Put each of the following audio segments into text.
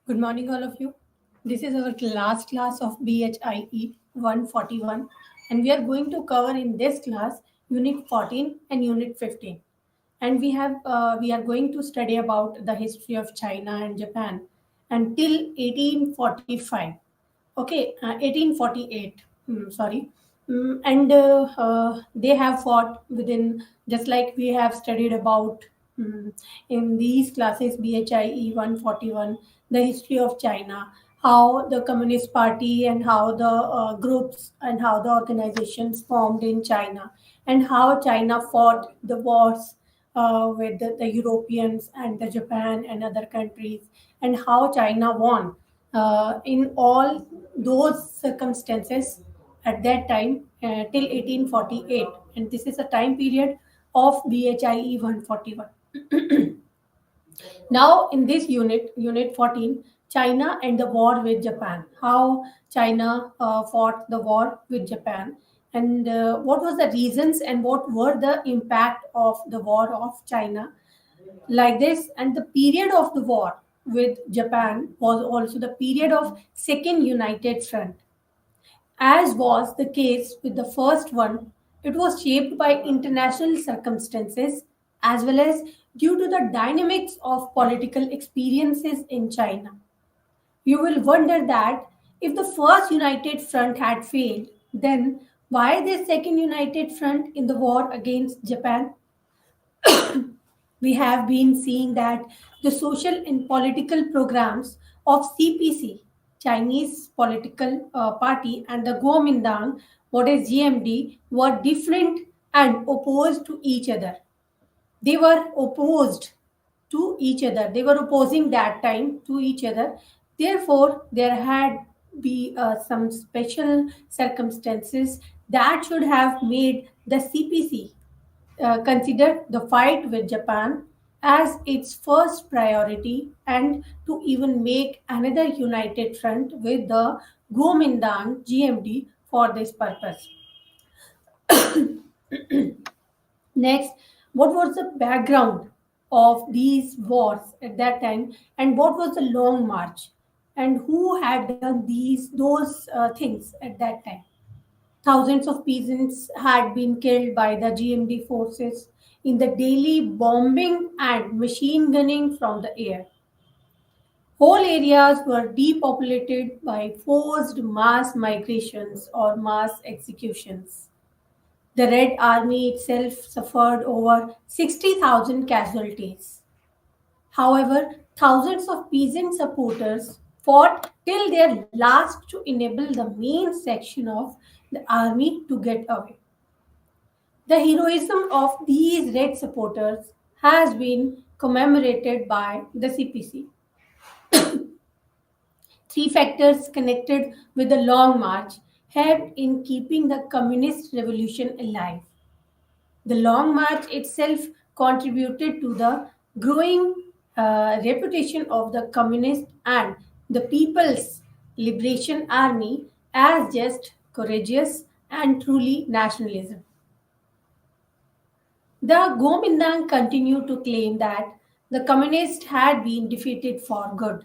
Good morning, all of you. This is our last class of BHIE 141, and we are going to cover in this class Unit 14 and Unit 15. And we are going to study about the history of China and Japan until 1845. Okay, 1848. Sorry. And they have fought within, just like we have studied about in these classes, BHIE 141, the history of China, how the Communist Party and how the groups and how the organizations formed in China, and how China fought the wars with the Europeans and the Japan and other countries, and how China won in all those circumstances at that time till 1848. And this is a time period of BHIE 141. Now, in this unit 14, China and the war with Japan. How China fought the war with Japan, and what was the reasons and what were the impact of the war of China like this. And the period of the war with Japan was also the period of Second United Front. As was the case with the first one, it was shaped by international circumstances as well as due to the dynamics of political experiences in China. You will wonder that if the first United Front had failed, then why the second United Front in the war against Japan? We have been seeing that the social and political programs of CPC, Chinese Political Party, and the Kuomintang, what is GMD, were different and opposed to each other. They were opposed to each other. They were opposing that time to each other. Therefore, there had be some special circumstances that should have made the CPC consider the fight with Japan as its first priority and to even make another united front with the Kuomintang GMD for this purpose. Next, what was the background of these wars at that time, and what was the Long March, and who had done those things at that time? Thousands of peasants had been killed by the GMD forces in the daily bombing and machine gunning from the air. Whole areas were depopulated by forced mass migrations or mass executions. The Red Army itself suffered over 60,000 casualties. However, thousands of peasant supporters fought till their last to enable the main section of the army to get away. The heroism of these red supporters has been commemorated by the CPC. Three factors connected with the Long March helped in keeping the communist revolution alive. The Long March itself contributed to the growing reputation of the Communist and the People's Liberation Army as just courageous and truly nationalism. The Kuomintang continued to claim that the communists had been defeated for good,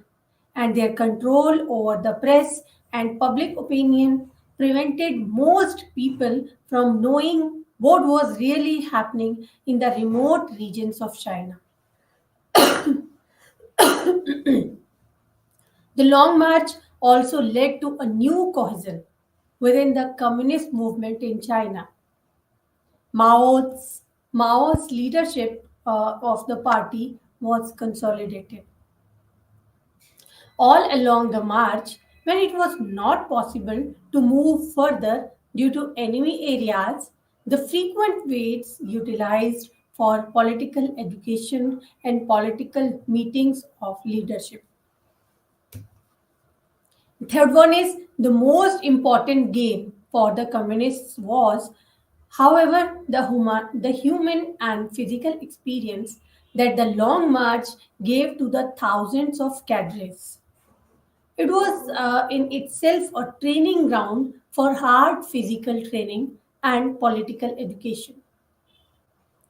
and their control over the press and public opinion prevented most people from knowing what was really happening in the remote regions of China. The Long March also led to a new cohesion within the communist movement in China. Mao's, Mao's leadership of the party was consolidated. All along the march, when it was not possible to move further due to enemy areas, the frequent waits utilized for political education and political meetings of leadership. Third one is the most important gain for the communists was, however, the human and physical experience that the long march gave to the thousands of cadres. It was in itself a training ground for hard physical training and political education.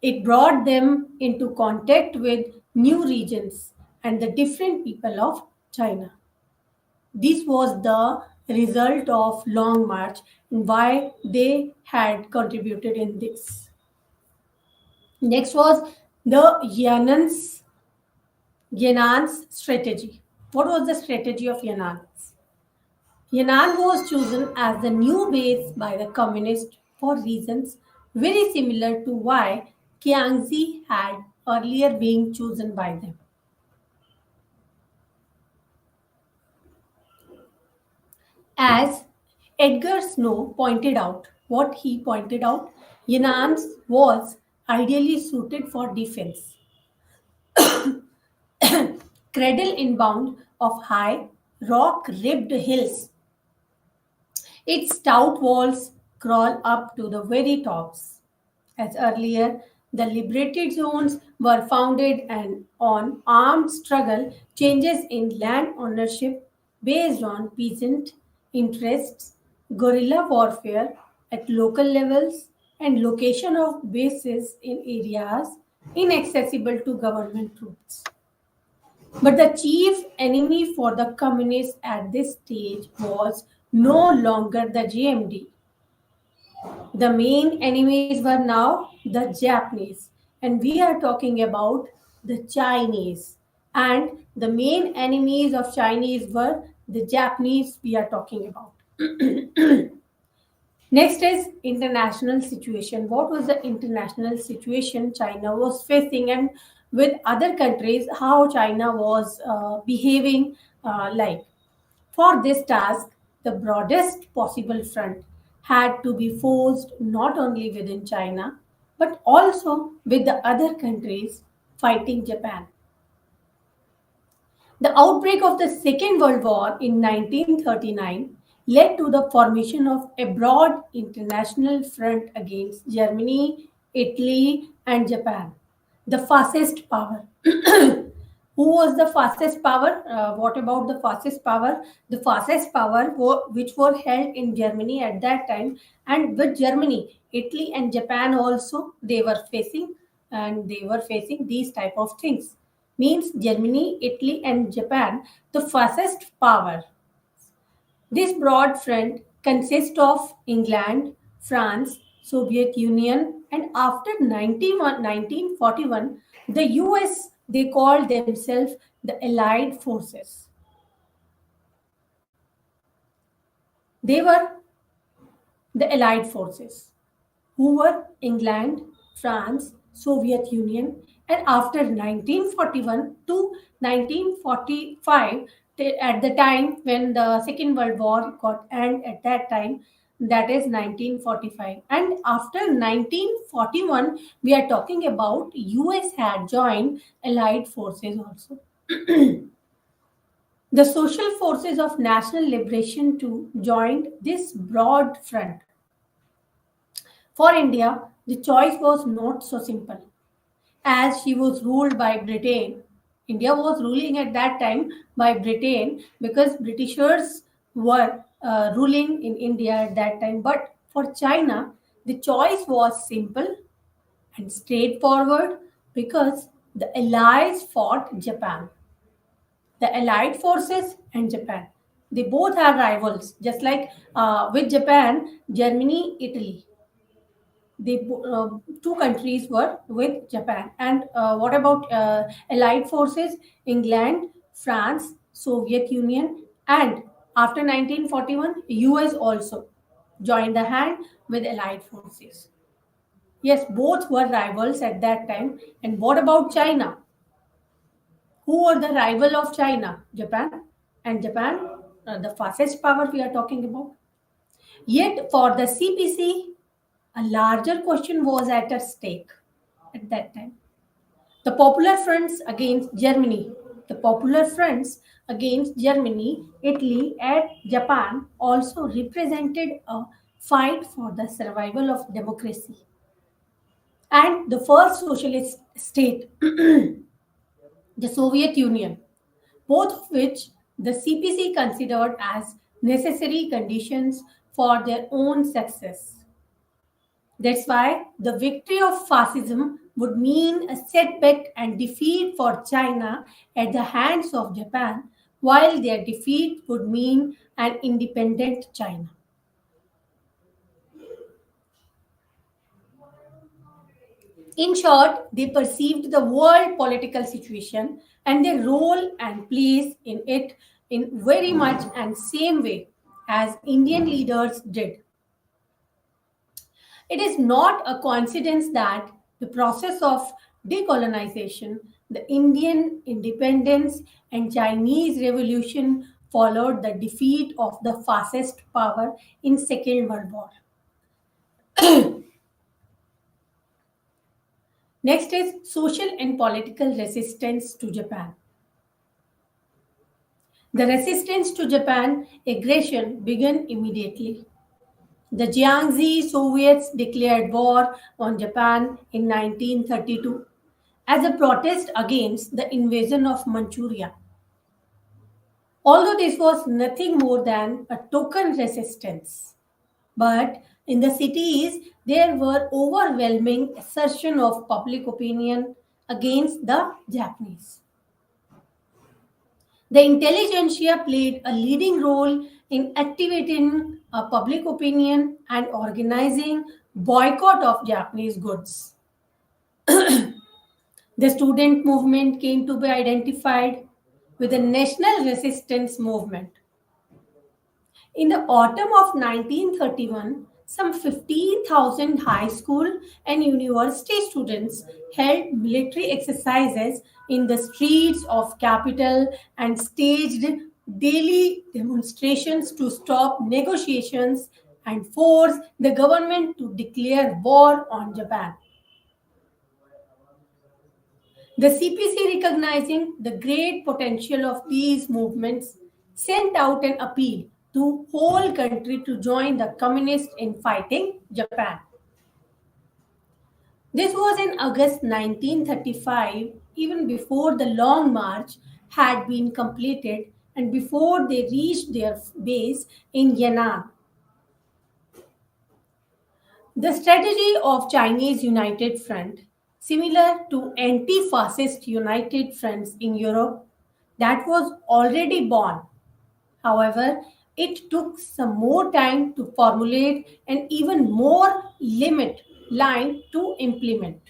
It brought them into contact with new regions and the different people of China. This was the result of long march and why they had contributed in this. Next was the Yannan's strategy. What was the strategy of Yannan's? Yan'an was chosen as the new base by the communists for reasons very similar to why Kiangzi had earlier been chosen by them. As Edgar Snow pointed out, what he pointed out, Yan'an was ideally suited for defense. Cradle inbound of high, rock ribbed hills. Its stout walls crawl up to the very tops. As earlier, the liberated zones were founded and on armed struggle, changes in land ownership based on peasant interests, guerrilla warfare at local levels, and location of bases in areas inaccessible to government troops. But the chief enemy for the communists at this stage was no longer the GMD. The main enemies were now the Japanese, and we are talking about the Chinese. And the main enemies of Chinese were the Japanese we are talking about. Next is international situation. What was the international situation China was facing, and with other countries, how China was behaving like? For this task, the broadest possible front had to be forged not only within China but also with the other countries fighting Japan. The outbreak of the Second World War in 1939 led to the formation of a broad international front against Germany, Italy, and Japan, the fascist power. Who was the fastest power? What about the fastest power? The fastest power which were held in Germany at that time, and with Germany, Italy, and Japan also they were facing these type of things. Means Germany, Italy, and Japan, the fastest power. This broad front consists of England, France, Soviet Union, and after 1941, the US, they called themselves the Allied Forces. They were the Allied Forces, who were England, France, Soviet Union, and after 1941 to 1945, at the time when the Second World War got end at that time, that is 1945. And after 1941, we are talking about US had joined Allied forces also. The social forces of national liberation too joined this broad front. For India, the choice was not so simple. As she was ruled by Britain, India was ruling at that time by Britain because Britishers were ruling in India at that time. But for China, the choice was simple and straightforward because the Allies fought Japan. The Allied forces and Japan. They both are rivals, just like with Japan, Germany, Italy, two countries were with Japan. And what about Allied forces? England, France, Soviet Union, and after 1941, US also joined the hand with Allied forces. Yes, both were rivals at that time. And what about China? Who were the rival of China? Japan. And Japan, the fastest power we are talking about. Yet for the CPC, a larger question was at stake at that time. The popular fronts against Germany, the popular fronts against Germany, Italy, and Japan also represented a fight for the survival of democracy. And the first socialist state, the Soviet Union, both of which the CPC considered as necessary conditions for their own success. That's why the victory of fascism would mean a setback and defeat for China at the hands of Japan, while their defeat would mean an independent China. In short, they perceived the world political situation and their role and place in it in very much and same way as Indian leaders did. It is not a coincidence that the process of decolonization, the Indian independence, and Chinese revolution followed the defeat of the fascist power in Second World War. Next is social and political resistance to Japan. The resistance to Japan aggression began immediately. The Jiangxi Soviets declared war on Japan in 1932 as a protest against the invasion of Manchuria. Although this was nothing more than a token resistance, but in the cities there were overwhelming assertion of public opinion against the Japanese. The intelligentsia played a leading role in activating public opinion and organizing boycott of Japanese goods. The student movement came to be identified with the national resistance movement. In the autumn of 1931, some 15,000 high school and university students held military exercises in the streets of capital and staged daily demonstrations to stop negotiations and force the government to declare war on Japan. The CPC, recognizing the great potential of these movements, sent out an appeal to whole country to join the communists in fighting Japan. This was in August 1935, even before the Long March had been completed and before they reached their base in Yan'an. The strategy of Chinese United Front, similar to anti-fascist United Fronts in Europe, that was already born. However, it took some more time to formulate and even more limit line to implement.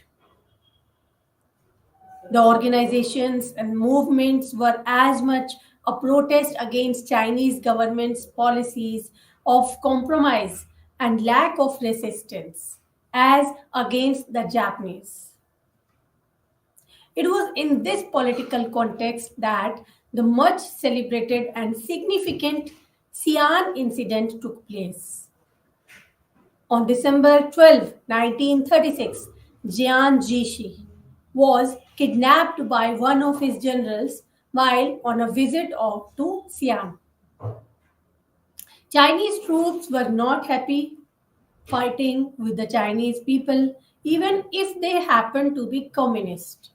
The organizations and movements were as much a protest against Chinese government's policies of compromise and lack of resistance as against the Japanese. It was in this political context that the much celebrated and significant Xi'an incident took place. On December 12, 1936, Jian Jishi was kidnapped by one of his generals while on a visit to Xi'an. Chinese troops were not happy fighting with the Chinese people, even if they happened to be communist.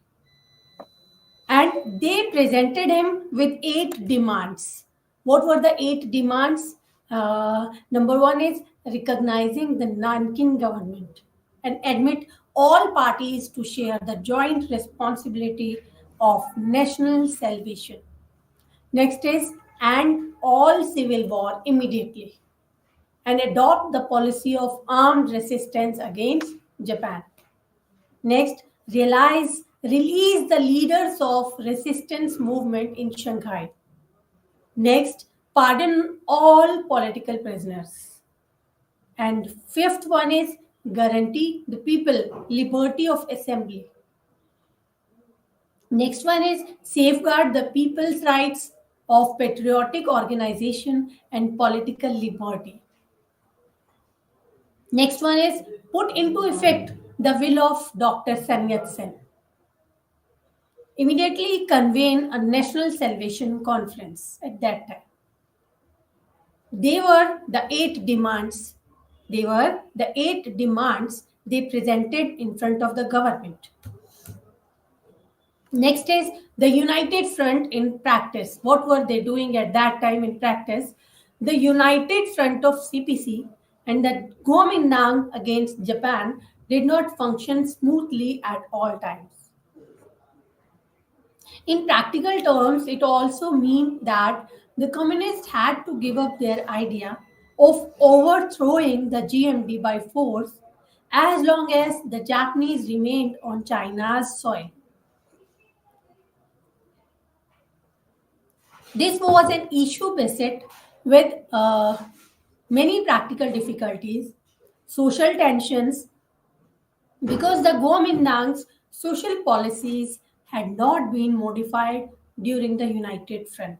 And they presented him with eight demands. What were the eight demands? Number one is recognizing the Nanking government and admit all parties to share the joint responsibility of national salvation. Next is end all civil war immediately and adopt the policy of armed resistance against Japan. Next, release the leaders of resistance movement in Shanghai. Next, pardon all political prisoners. And fifth one is guarantee the people liberty of assembly. Next one is safeguard the people's rights of patriotic organization and political liberty. Next one is put into effect the will of Dr. Sun Yat-sen. Immediately convene a national salvation conference at that time. They were the eight demands. They were the eight demands they presented in front of the government. Next is the United Front in practice. What were they doing at that time in practice? The United Front of CPC and the Kuomintang against Japan did not function smoothly at all times. In practical terms, it also means that the communists had to give up their idea of overthrowing the GMD by force as long as the Japanese remained on China's soil. This was an issue beset with many practical difficulties, social tensions, because the Kuomintang's social policies had not been modified during the United Front,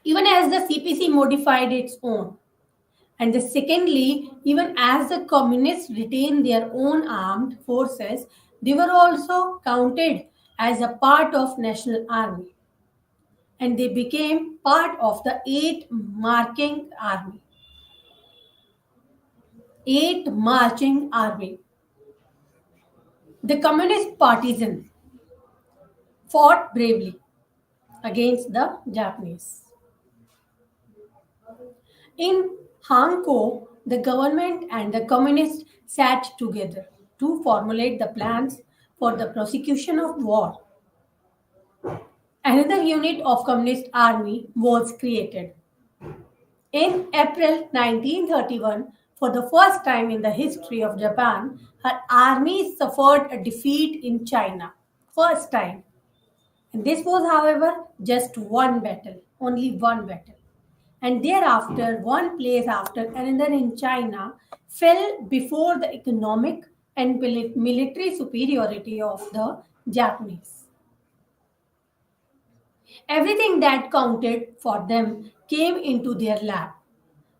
even as the CPC modified its own. And the secondly, even as the communists retained their own armed forces, they were also counted as a part of national army, and they became part of the eighth marching army. The communist partisan fought bravely against the Japanese. In Hanko, the government and the communists sat together to formulate the plans for the prosecution of war. Another unit of communist army was created. In April 1931, for the first time in the history of Japan, her army suffered a defeat in China. First time. And this was, however, just one battle, only one battle. And thereafter, one place after another in China fell before the economic and military superiority of the Japanese. Everything that counted for them came into their lap.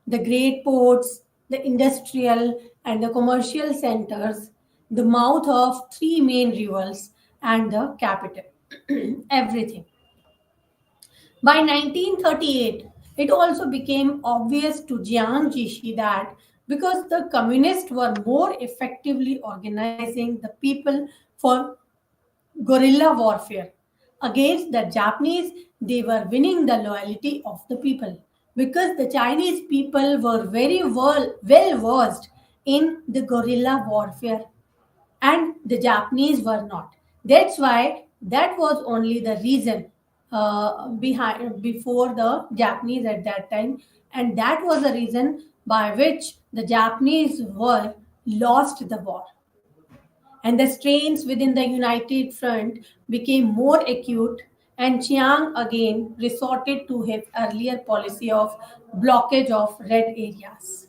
The great ports, the industrial and the commercial centers, the mouth of three main rivers, and the capital. Everything. By 1938, it also became obvious to Jiang Jieshi that because the communists were more effectively organizing the people for guerrilla warfare against the Japanese, they were winning the loyalty of the people because the Chinese people were very well versed in the guerrilla warfare and the Japanese were not. That's why that was only the reason behind before the Japanese at that time, and that was the reason by which the Japanese were lost the war. And the strains within the United Front became more acute, and Chiang again resorted to his earlier policy of blockage of red areas.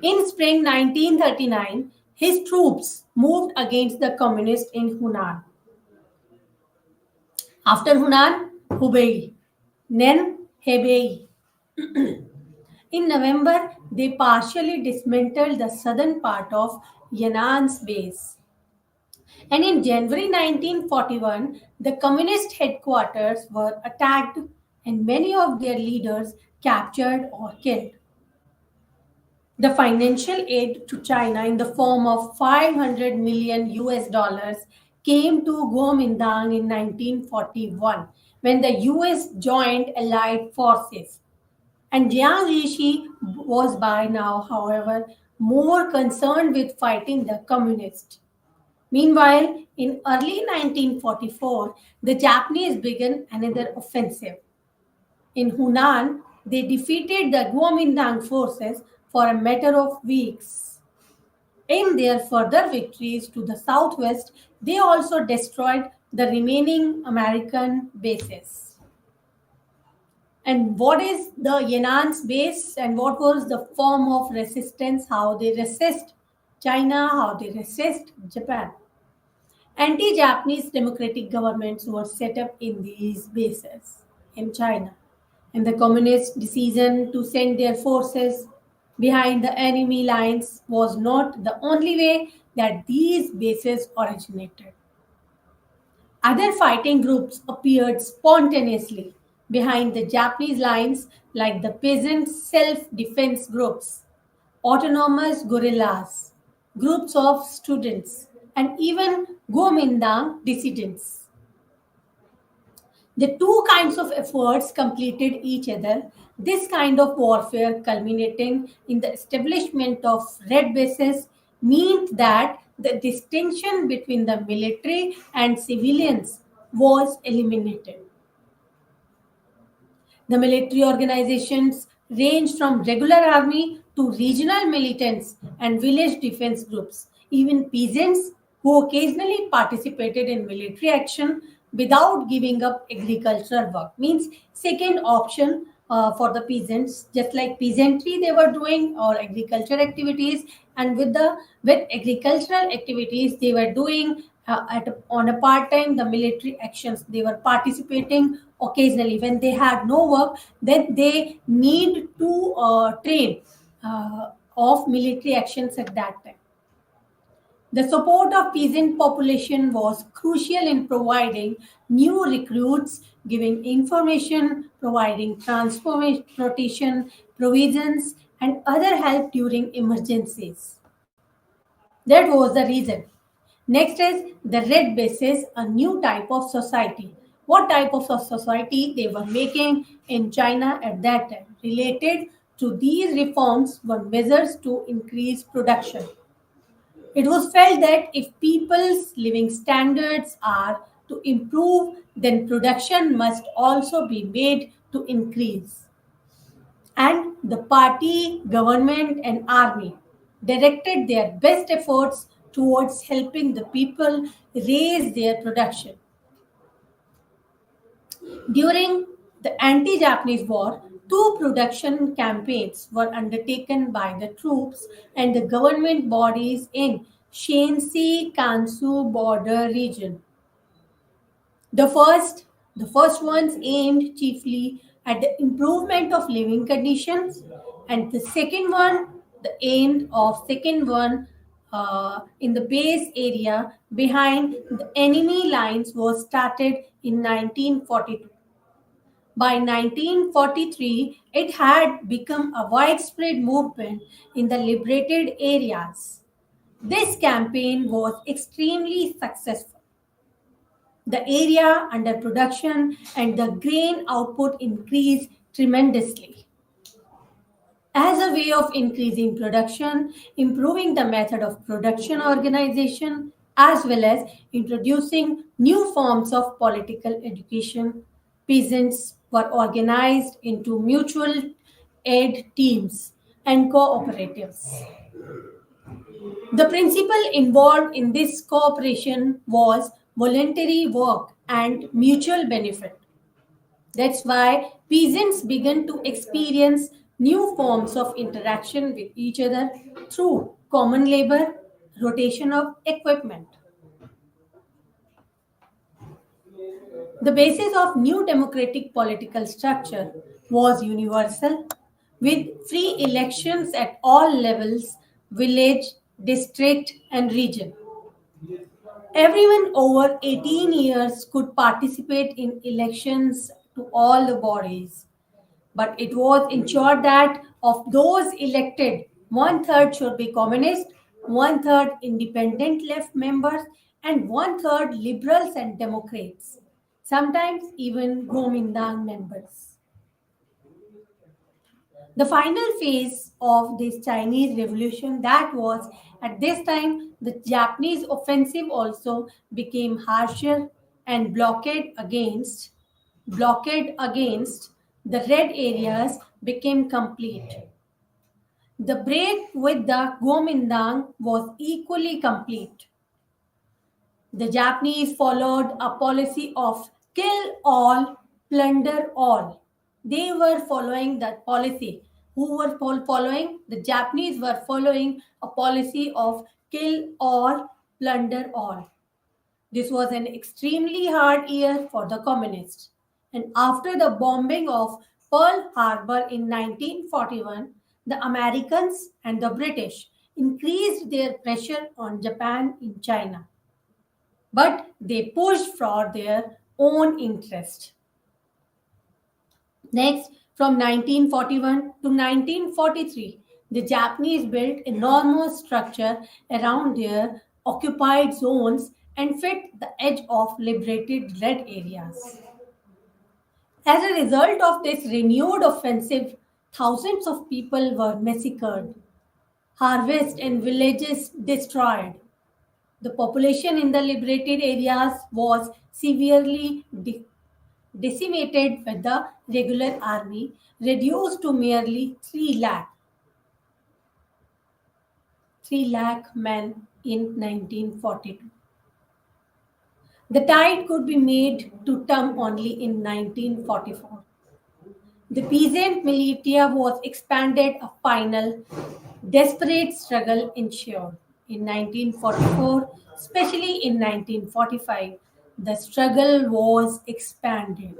In spring 1939, his troops moved against the communists in Hunan. After Hunan, Hubei, then Hebei. In November, they partially dismantled the southern part of Yannan's base. And in January 1941, the communist headquarters were attacked and many of their leaders captured or killed. The financial aid to China in the form of 500 million US dollars came to Kuomintang in 1941 when the US joined Allied forces. And Jiang Jieshi was by now, however, more concerned with fighting the communists. Meanwhile, in early 1944, the Japanese began another offensive. In Hunan, they defeated the Kuomintang forces for a matter of weeks. In their further victories to the southwest, they also destroyed the remaining American bases. And what is the Yannan's base and what was the form of resistance, how they resist China, how they resist Japan? Anti Japanese democratic governments were set up in these bases in China, and the communist decision to send their forces behind the enemy lines was not the only way that these bases originated. Other fighting groups appeared spontaneously behind the Japanese lines, like the peasant self defense groups, autonomous guerrillas, groups of students, and even Kuomintang dissidents. The two kinds of efforts completed each other. This kind of warfare, culminating in the establishment of red bases, meant that the distinction between the military and civilians was eliminated. The military organizations ranged from regular army to regional militants and village defense groups. Even peasants who occasionally participated in military action without giving up agricultural work means second option for the peasants, just like peasantry they were doing or agriculture activities, and with agricultural activities they were doing on a part time the military actions. They were participating occasionally when they had no work, then they need to train of military actions at that time. The support of peasant population was crucial in providing new recruits, giving information, providing transportation, provisions, and other help during emergencies. That was the reason. Next is the red bases, a new type of society. What type of society they were making in China at that time? Related to these reforms were measures to increase production. It was felt that if people's living standards are to improve, then production must also be made to increase. And the party, government, and army directed their best efforts towards helping the people raise their production. During the anti Japanese War, two production campaigns were undertaken by the troops and the government bodies in Shensi Kansu border region. The first, the first ones aimed chiefly at the improvement of living conditions, and the second one in the base area behind the enemy lines was started in 1942. By 1943, it had become a widespread movement in the liberated areas. This campaign was extremely successful. The area under production and the grain output increased tremendously. As a way of increasing production, improving the method of production organization, as well as introducing new forms of political education, peasants were organized into mutual aid teams and cooperatives. The principle involved in this cooperation was voluntary work and mutual benefit. That's why peasants began to experience new forms of interaction with each other through common labor, rotation of equipment. The basis of new democratic political structure was universal, with free elections at all levels village, district, and region. Everyone over 18 years could participate in elections to all the bodies, but it was ensured that of those elected, one third should be communist, one third independent left members, and one third liberals and democrats, sometimes even Gomindang members. The final phase of this Chinese revolution that was at this time the Japanese offensive also became harsher and blockade against the red areas became complete. The break with the Kuomintang was equally complete. The Japanese followed a policy of kill all, plunder all. They were following that policy. Who were following? The Japanese were following a policy of kill all, plunder all. This was an extremely hard year for the communists. And after the bombing of Pearl Harbor in 1941, the Americans and the British increased their pressure on Japan in China, but they pushed for their own interest. Next, from 1941 to 1943, the Japanese built enormous structure around their occupied zones and fit the edge of liberated red areas. As a result of this renewed offensive, thousands of people were massacred, harvests and villages destroyed. The population in the liberated areas was severely decimated with the regular army reduced to merely 3 lakh men in 1942. The tide could be made to turn only in 1944. The peasant militia was expanded, a final, desperate struggle ensued. In 1944, especially in 1945, the struggle was expanded.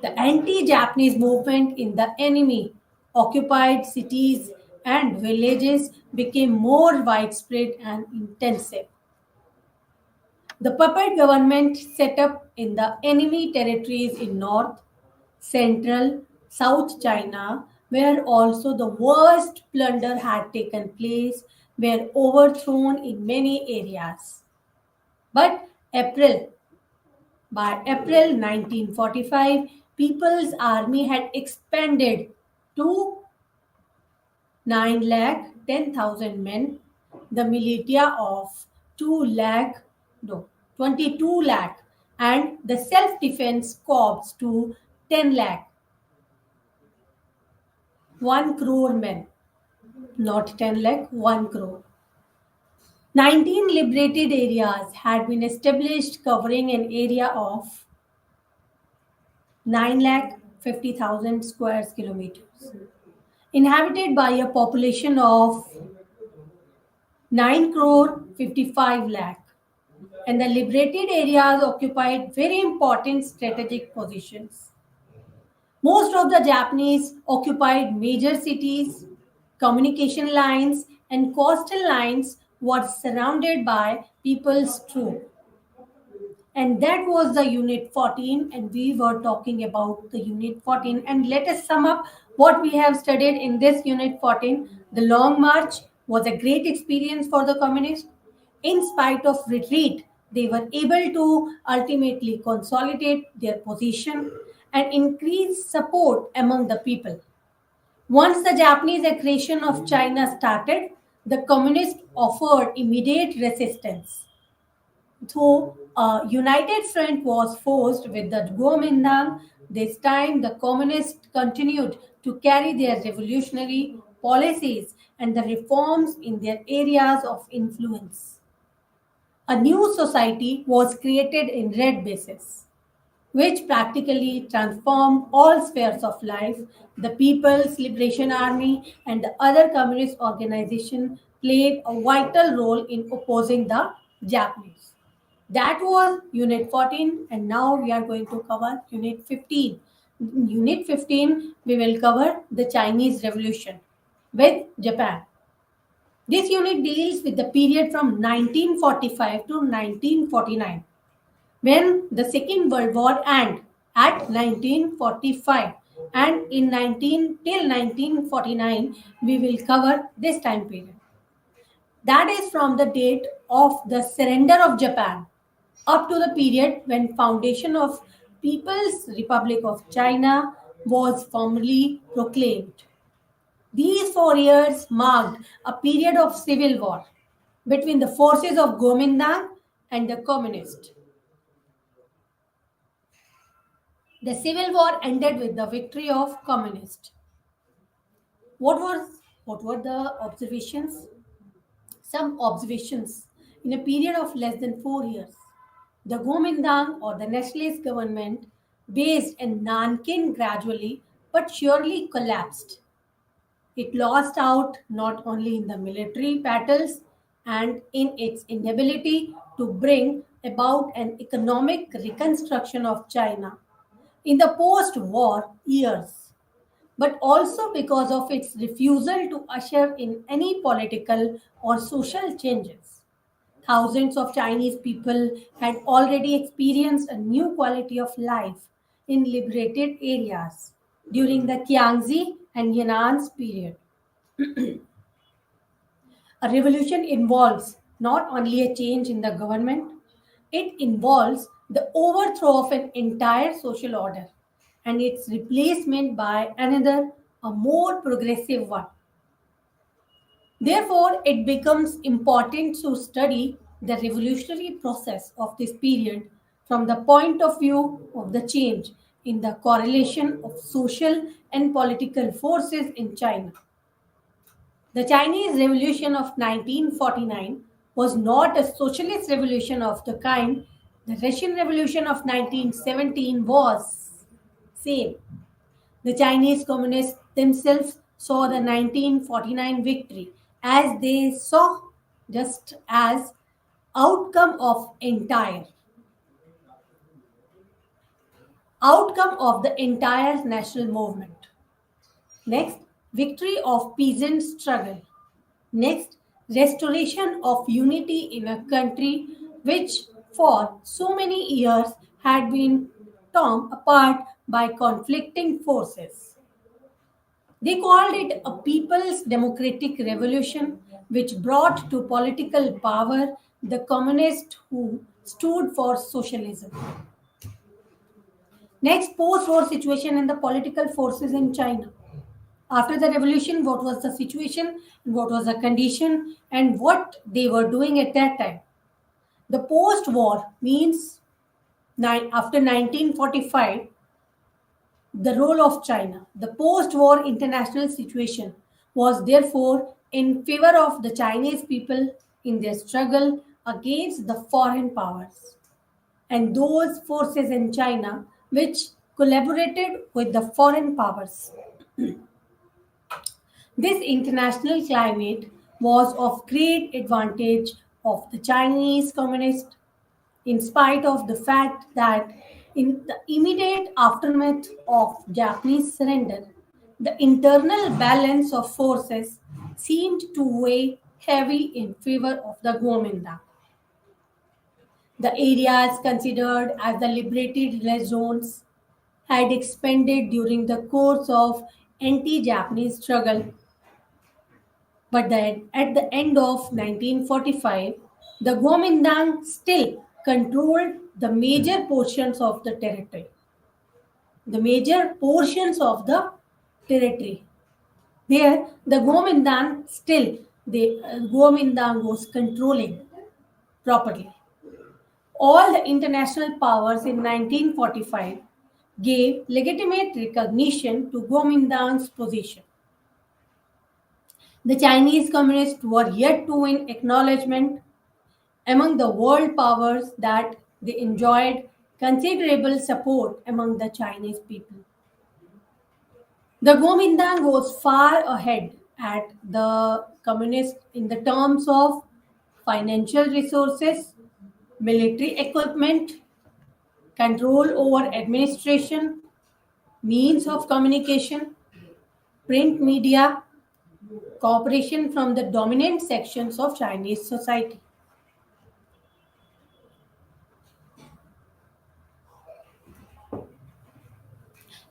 The anti Japanese movement in the enemy occupied cities and villages became more widespread and intensive. The puppet government set up in the enemy territories in North, Central, South China, where also the worst plunder had taken place, were overthrown in many areas. But by April 1945, People's Army had expanded to 9 lakh 10,000 men, the militia of 2 lakh, no, 22 lakh, and the self-defense corps to 10 lakh, 1 crore men, not 10 lakh, 1 crore. 19 liberated areas had been established covering an area of 9 lakh 50,000 square kilometers, inhabited by a population of 9 crore 55 lakh. And the liberated areas occupied very important strategic positions. Most of the Japanese occupied major cities, communication lines, and coastal lines were surrounded by people's troops. And that was the Unit 14, and we were talking about the Unit 14. And let us sum up what we have studied in this Unit 14. The Long March was a great experience for the communists. In spite of retreat, they were able to ultimately consolidate their position and increase support among the people. Once the Japanese aggression of China started, the communists offered immediate resistance. Though a united front was forced with the Kuomintang, this time the communists continued to carry their revolutionary policies and the reforms in their areas of influence. A new society was created in red basis, which practically transformed all spheres of life. The People's Liberation Army and the other communist organizations played a vital role in opposing the Japanese. That was Unit 14, and now we are going to cover Unit 15. In Unit 15, we will cover the Chinese Revolution with Japan. This unit deals with the period from 1945 to 1949 when the Second World War ended at 1945, and in 19 till 1949 we will cover this time period. That is from the date of the surrender of Japan up to the period when foundation of People's Republic of China was formally proclaimed. These 4 years marked a period of civil war between the forces of Kuomintang and the communists. The civil war ended with the victory of communists. What was what were the observations? Some observations. In a period of less than 4 years, the Kuomintang or the nationalist government based in Nanking gradually but surely collapsed. It lost out not only in the military battles and in its inability to bring about an economic reconstruction of China in the post war years, but also because of its refusal to usher in any political or social changes. Thousands of Chinese people had already experienced a new quality of life in liberated areas during the Kiangzi and Yan'an's period. A revolution involves not only a change in the government, it involves the overthrow of an entire social order and its replacement by another, a more progressive one. Therefore, it becomes important to study the revolutionary process of this period from the point of view of the change in the correlation of social and political forces in China. The Chinese Revolution of 1949 was not a socialist revolution of the kind the Russian Revolution of 1917 was. Same. The Chinese communists themselves saw the 1949 victory as they saw just as outcome of the entire national movement. Next, victory of peasant struggle. Next, restoration of unity in a country which for so many years had been torn apart by conflicting forces. They called it a people's democratic revolution, which brought to political power the communists who stood for socialism. Next, post war situation and the political forces in China. After the revolution, what was the situation, what was the condition, and what they were doing at that time. The post war means after 1945, the role of China. The post war international situation was therefore in favor of the Chinese people in their struggle against the foreign powers and those forces in China which collaborated with the foreign powers. This international climate was of great advantage of the Chinese communists in spite of the fact that in the immediate aftermath of Japanese surrender, the internal balance of forces seemed to weigh heavy in favor of the Kuomintang. The areas considered as the liberated red zones had expanded during the course of anti-Japanese struggle, but then at the end of 1945, the Kuomintang still controlled the major portions of the territory. The major portions of the territory. There, the Kuomintang was controlling properly. All the international powers in 1945 gave legitimate recognition to Kuomintang's position. The Chinese communists were yet to win acknowledgement among the world powers that they enjoyed considerable support among the Chinese people. The Kuomintang was far ahead at the communists in the terms of financial resources, military equipment, control over administration, means of communication, print media, cooperation from the dominant sections of Chinese society.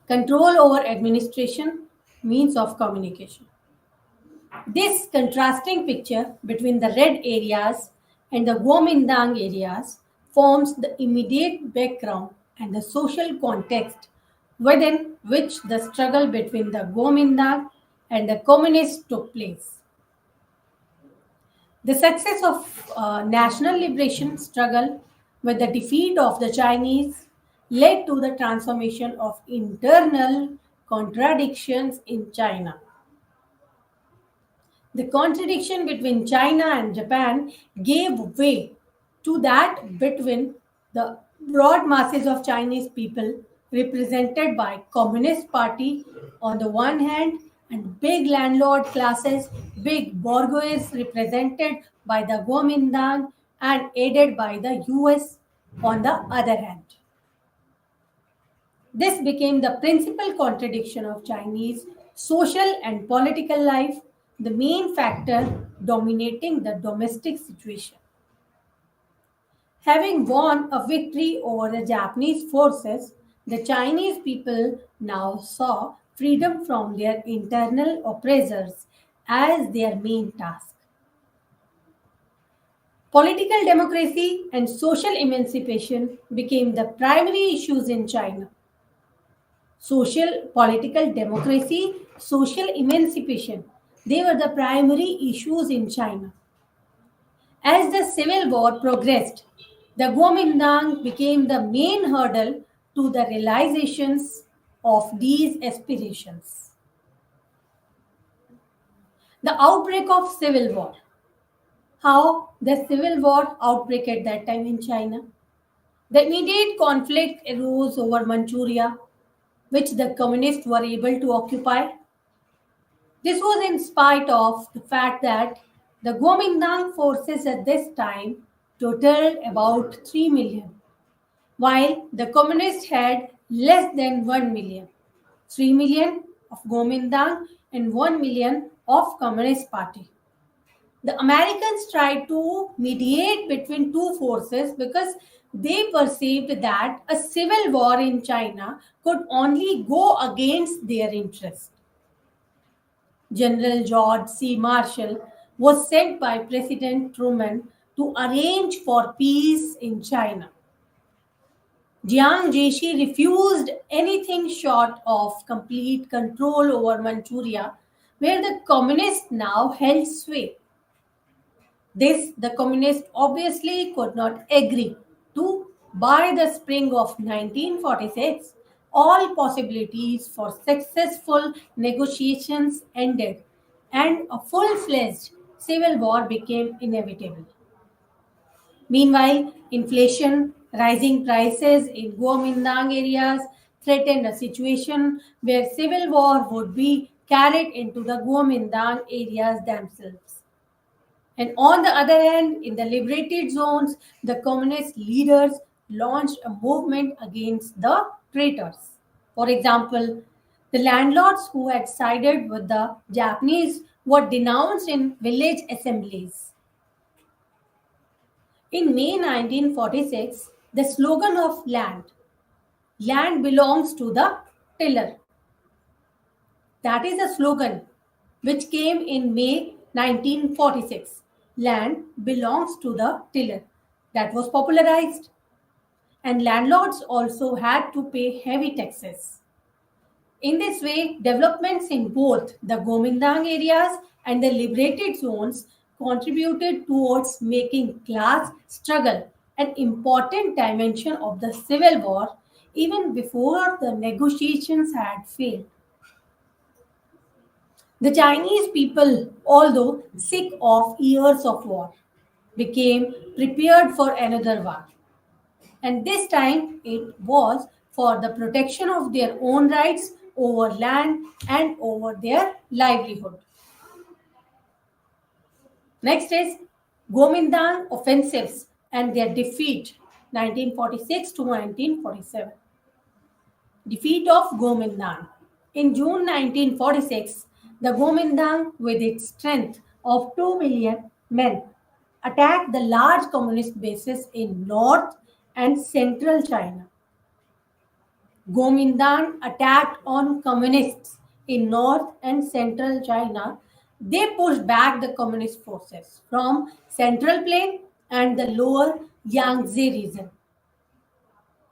Control over administration, means of communication. This contrasting picture between the red areas and the Kuomintang areas forms the immediate background and the social context within which the struggle between the Kuomintang and the communists took place. The success of national liberation struggle with the defeat of the Chinese led to the transformation of internal contradictions in China. The contradiction between China and Japan gave way to that between the broad masses of Chinese people represented by Communist Party on the one hand and big landlord classes, big bourgeois represented by the Kuomintang and aided by the US on the other hand. This became the principal contradiction of Chinese social and political life, the main factor dominating the domestic situation. Having won a victory over the Japanese forces, the Chinese people now saw freedom from their internal oppressors as their main task. Political democracy and social emancipation became the primary issues in China. Social, political democracy, social emancipation. They were the primary issues in China. As the civil war progressed, the Kuomintang became the main hurdle to the realizations of these aspirations. The outbreak of civil war. How the civil war outbreak at that time in China. The immediate conflict arose over Manchuria, which the communists were able to occupy. This was in spite of the fact that the Kuomintang forces at this time totaled about 3 million, while the communists had less than 1 million. 3 million of Kuomintang and 1 million of Communist Party. The Americans tried to mediate between two forces because they perceived that a civil war in China could only go against their interests. General George C. Marshall was sent by President Truman to arrange for peace in China. Jiang Jieshi refused anything short of complete control over Manchuria, where the communists now held sway. This the communists obviously could not agree to. By the spring of 1946, all possibilities for successful negotiations ended and a full fledged civil war became inevitable. Meanwhile, inflation, rising prices in Kuomintang areas threatened a situation where civil war would be carried into the Kuomintang areas themselves. And on the other hand, in the liberated zones, the communist leaders launched a movement against the traitors. For example, the landlords who had sided with the Japanese were denounced in village assemblies. In May 1946, the slogan of land belongs to the tiller. That is a slogan which came in May 1946. Land belongs to the tiller. That was popularized. And landlords also had to pay heavy taxes. In this way, developments in both the Kuomintang areas and the liberated zones contributed towards making class struggle an important dimension of the civil war even before the negotiations had failed. The Chinese people, although sick of years of war, became prepared for another war. And this time it was for the protection of their own rights over land and over their livelihood. Next is Kuomintang offensives and their defeat 1946 to 1947. Defeat of Kuomintang. In June 1946, the Kuomintang, with its strength of 2 million men, attacked the large communist bases in north and central China. Kuomintang attacked on communists in north and central China. They pushed back the communist forces from Central Plain and the lower Yangtze region.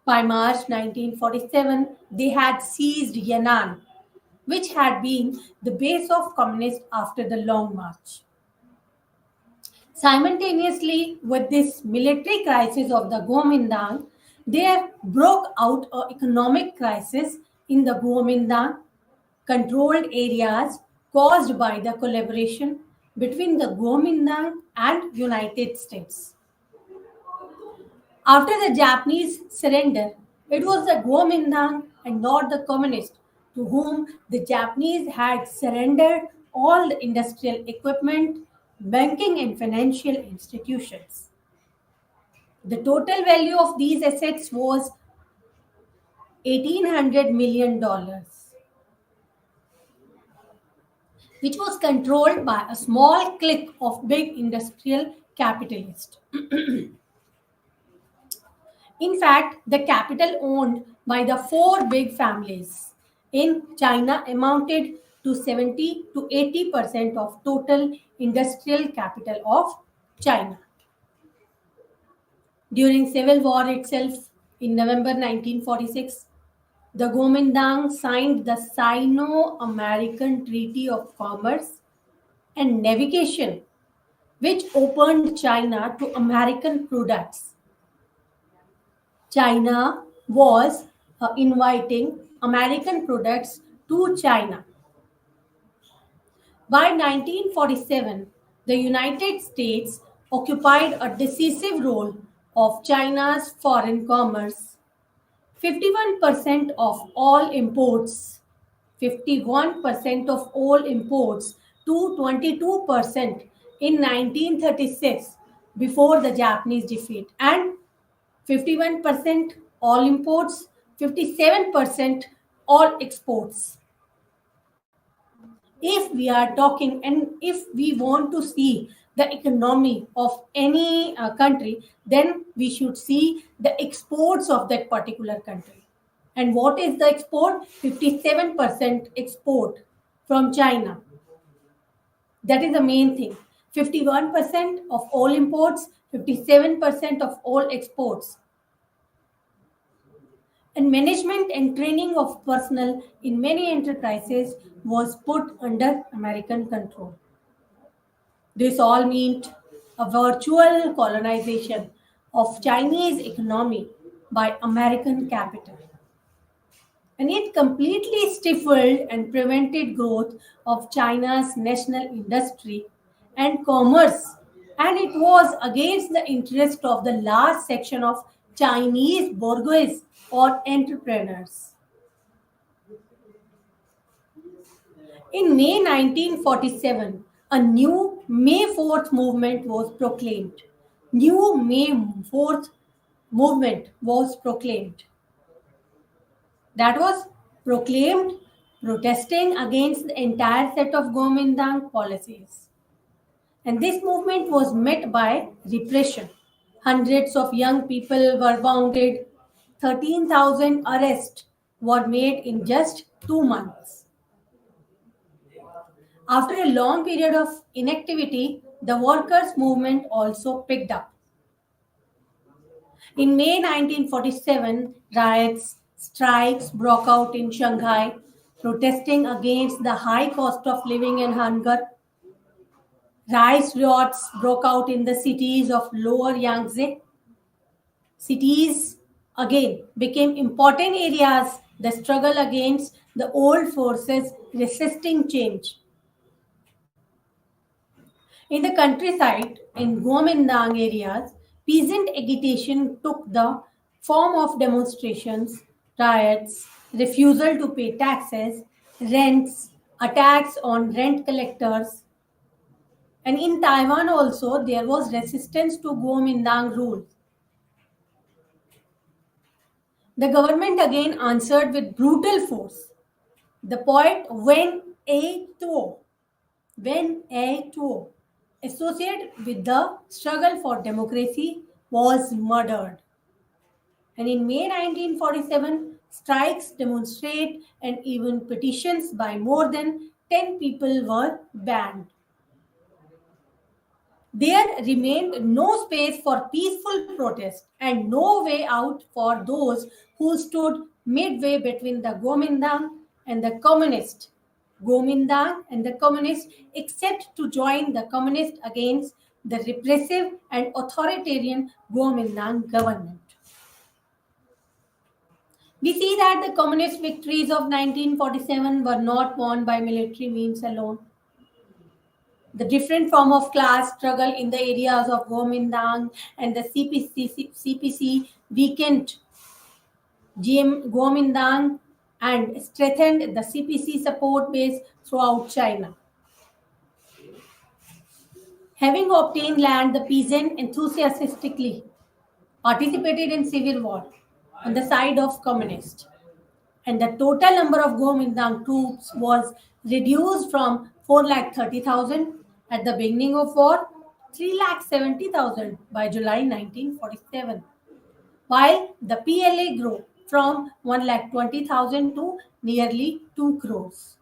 By March 1947, they had seized Yan'an, which had been the base of communists after the Long March. Simultaneously with this military crisis of the Kuomintang, there broke out an economic crisis in the Kuomintang controlled areas caused by the collaboration between the Kuomintang and United States. After the Japanese surrender, it was the Kuomintang and not the communists to whom the Japanese had surrendered all the industrial equipment, banking, and financial institutions. The total value of these assets was $1,800 million, which was controlled by a small clique of big industrial capitalists. In fact, the capital owned by the four big families in China amounted to 70 to 80% of total industrial capital of China. During civil war itself, in November 1946, the Kuomintang signed the Sino-American Treaty of Commerce, and navigation, which opened China to American products. China was inviting American products to China. By 1947, the United States occupied a decisive role of China's foreign commerce. 51% of all imports, 51% of all imports to 22% in 1936 before the Japanese defeat, and 51% all imports, 57% all exports. If we are talking and if we want to see the economy of any country, then we should see the exports of that particular country. And what is the export? 57% export from China. That is the main thing. 51% of all imports, 57% of all exports. And management and training of personnel in many enterprises was put under American control. This all meant a virtual colonization of Chinese economy by American capital. And it completely stifled and prevented growth of China's national industry and commerce. And it was against the interest of the large section of Chinese bourgeois or entrepreneurs. In May 1947, a new May 4th movement was proclaimed. New May 4th movement was proclaimed. That was proclaimed protesting against the entire set of Gomindang policies. And this movement was met by repression. Hundreds of young people were wounded. 13,000 arrests were made in just 2 months. After a long period of inactivity, the workers' movement also picked up. In May 1947, riots, strikes broke out in Shanghai, protesting against the high cost of living and hunger. Rice riots broke out in the cities of Lower Yangtze. Cities again became important areas, the struggle against the old forces resisting change. In the countryside, in Gomindang areas, peasant agitation took the form of demonstrations, riots, refusal to pay taxes, rents, attacks on rent collectors. And in Taiwan also, there was resistance to Gomindang rule. The government again answered with brutal force. The poet Wen A Tuo, associated with the struggle for democracy, was murdered. And in May 1947, strikes, demonstrations, and even petitions by more than 10 people were banned. There remained no space for peaceful protest and no way out for those who stood midway between the Gomindang and the communist. Gomindang and the communist, except to join the communist against the repressive and authoritarian Gomindang government. We see that the communist victories of 1947 were not won by military means alone. The different form of class struggle in the areas of Gomindang and the CPC weakened Gomindang and strengthened the CPC support base throughout China. Having obtained land, the peasant enthusiastically participated in civil war on the side of communists. And the total number of Gomindang troops was reduced from 430,000 at the beginning of war, 370,000 by July 1947, while the PLA grew from 120,000 to nearly 2 crores.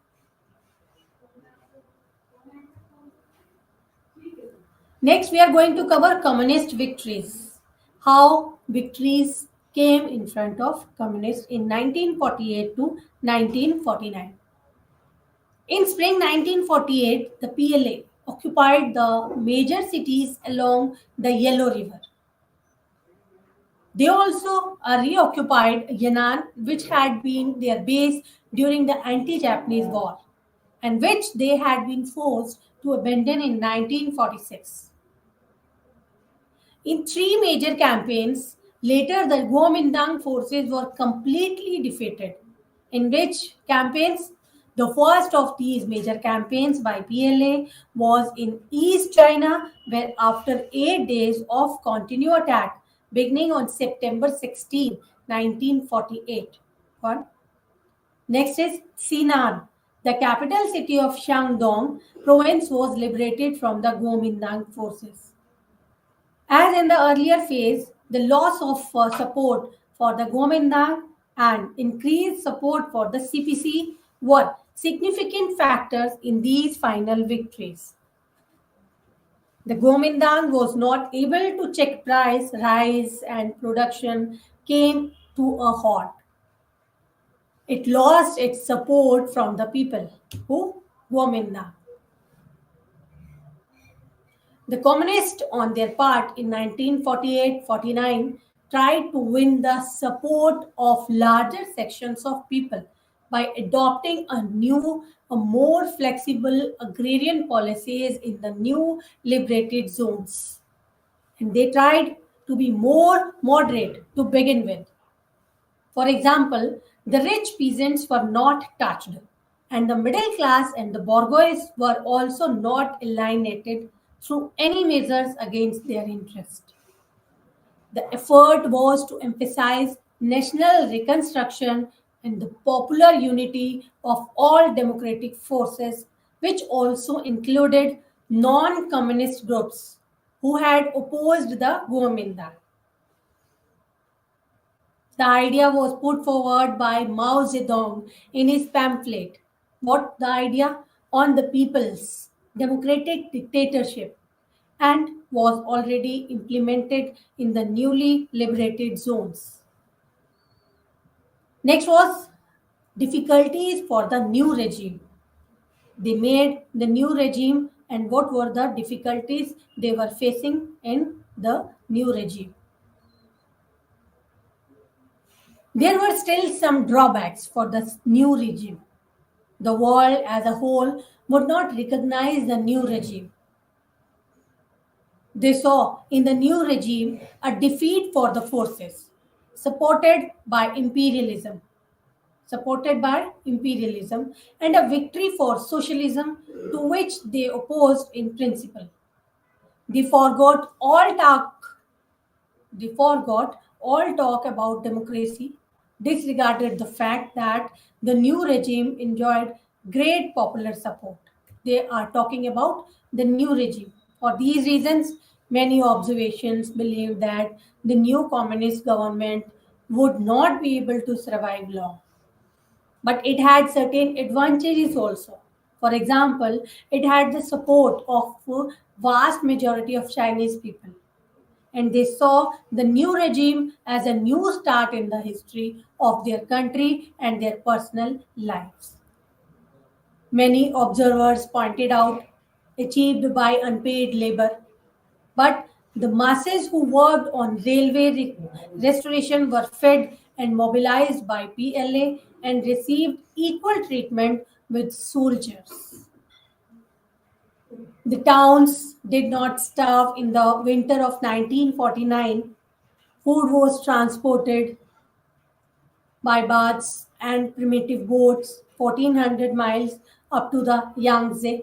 Next, we are going to cover communist victories. How victories came in front of communists in 1948 to 1949. In spring 1948, the PLA, occupied the major cities along the Yellow River. They also reoccupied Yan'an, which had been their base during the anti Japanese War and which they had been forced to abandon in 1946. In three major campaigns, later the Kuomintang forces were completely defeated. In which campaigns? The first of these major campaigns by PLA was in East China, where after 8 days of continued attack, beginning on September 16, 1948. One. Next is Sinan. The capital city of Shandong province was liberated from the Kuomintang forces. As in the earlier phase, the loss of support for the Kuomintang and increased support for the CPC were significant factors in these final victories. The Kuomintang was not able to check price rise and production came to a halt. It lost its support from the people. Who? Kuomintang. The communists, on their part, in 1948-49, tried to win the support of larger sections of people by adopting a more flexible agrarian policies in the new liberated zones. And they tried to be more moderate to begin with. For example, the rich peasants were not touched, and the middle class and the bourgeois were also not alienated through any measures against their interest. The effort was to emphasize national reconstruction and the popular unity of all democratic forces, which also included non communist groups who had opposed the Kuomintang. The idea was put forward by Mao Zedong in his pamphlet. What the idea? On the people's democratic dictatorship and was already implemented in the newly liberated zones. Next was difficulties for the new regime. They made the new regime and what were the difficulties they were facing in the new regime. There were still some drawbacks for the new regime. The world as a whole would not recognize the new regime. They saw in the new regime a defeat for the forces supported by imperialism and a victory for socialism to which they opposed in principle. They forgot all talk They forgot all talk about democracy, disregarded the fact that the new regime enjoyed great popular support. They are talking about the new regime. For these reasons, many observations believe that the new communist government would not be able to survive long. But it had certain advantages also. For example, it had the support of a vast majority of Chinese people and they saw the new regime as a new start in the history of their country and their personal lives. Many observers pointed out achieved by unpaid labor, but the masses who worked on restoration were fed and mobilized by PLA and received equal treatment with soldiers. The towns did not starve in the winter of 1949. Food was transported by barges and primitive boats 1400 miles up to the Yangtze.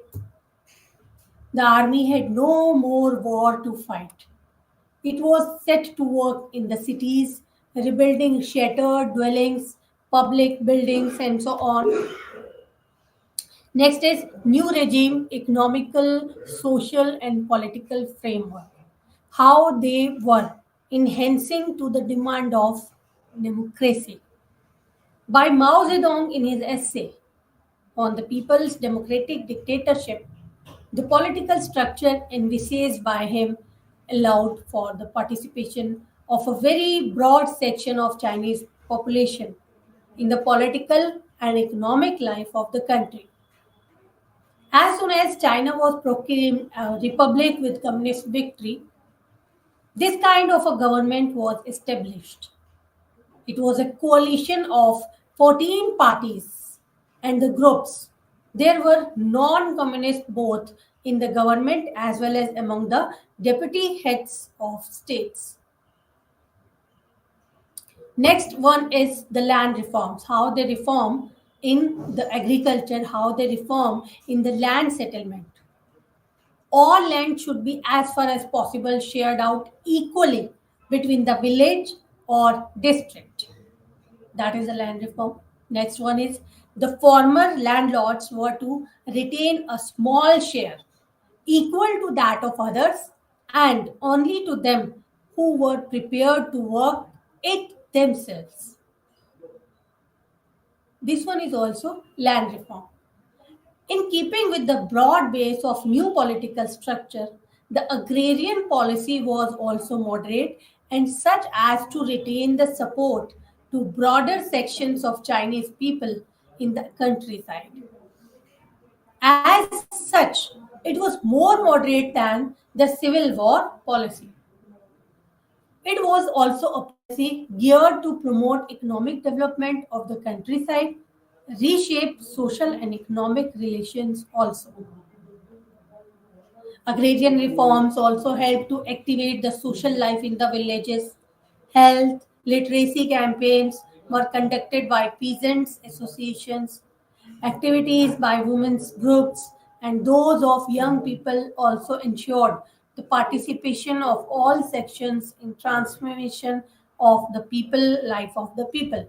The army had no more war to fight. It was set to work in the cities, rebuilding shattered dwellings, public buildings, and so on. Next is new regime, economical, social, and political framework. How they were enhancing to the demand of democracy. By Mao Zedong in his essay on the people's democratic dictatorship, the political structure envisaged by him allowed for the participation of a very broad section of Chinese population in the political and economic life of the country. As soon as China was proclaimed a republic with communist victory, this kind of a government was established. It was a coalition of 14 parties and the groups. There were non communists both in the government as well as among the deputy heads of states. Next one is the land reforms, how they reform in the agriculture, how they reform in the land settlement. All land should be as far as possible shared out equally between the village or district. That is the land reform. Next one is the former landlords were to retain a small share equal to that of others and only to them who were prepared to work it themselves. This one is also land reform. In keeping with the broad base of new political structure, the agrarian policy was also moderate and such as to retain the support to broader sections of Chinese people in the countryside. As such, it was more moderate than the Civil War policy. It was also a policy geared to promote economic development of the countryside, reshape social and economic relations also. Agrarian reforms also helped to activate the social life in the villages. Health, literacy campaigns were conducted by peasants associations. Activities by women's groups and those of young people also ensured the participation of all sections in transformation of the people life of the people.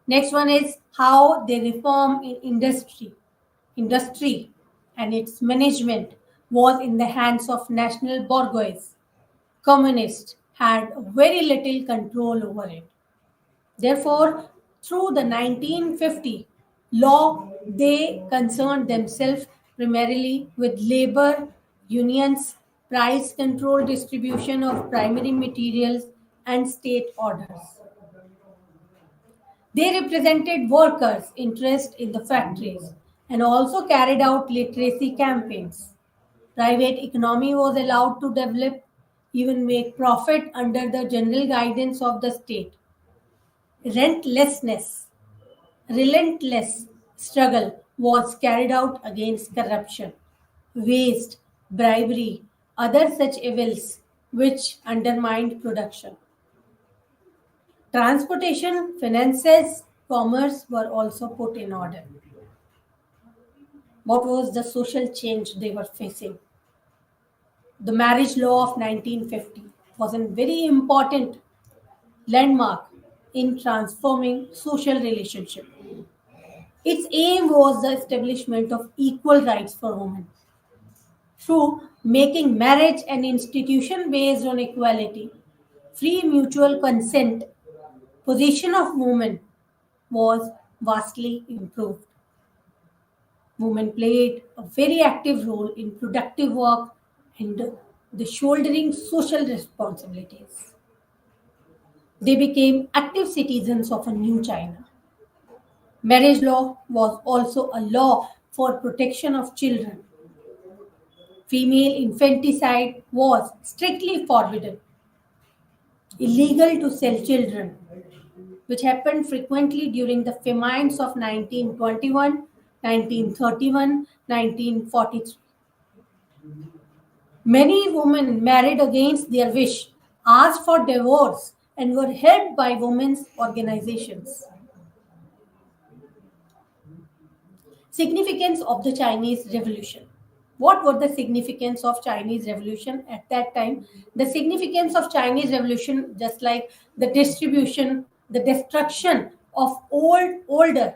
Next one is how they reform in industry. Industry and its management was in the hands of national bourgeois. Communists had very little control over it. Therefore, through the 1950 law, they concerned themselves primarily with labor, unions, price control, distribution of primary materials, and state orders. They represented workers' interest in the factories and also carried out literacy campaigns. Private economy was allowed to develop, even make profit under the general guidance of the state. Rentlessness, relentless struggle was carried out against corruption, waste, bribery, other such evils which undermined production. Transportation, finances, commerce were also put in order. What was the social change they were facing? The marriage law of 1950 was a very important landmark in transforming social relationship. Its aim was the establishment of equal rights for women through making marriage an institution based on equality, free mutual consent. Position of women was vastly improved. Women played a very active role in productive work and the shouldering social responsibilities. They became active citizens of a new China. Marriage law was also a law for protection of children. Female infanticide was strictly forbidden, illegal to sell children, which happened frequently during the famines of 1921, 1931, 1943. Many women married against their wish, asked for divorce, and were helped by women's organizations. Significance of the Chinese Revolution. What were the significance of Chinese Revolution at that time? The significance of Chinese Revolution, just like the distribution, the destruction of old order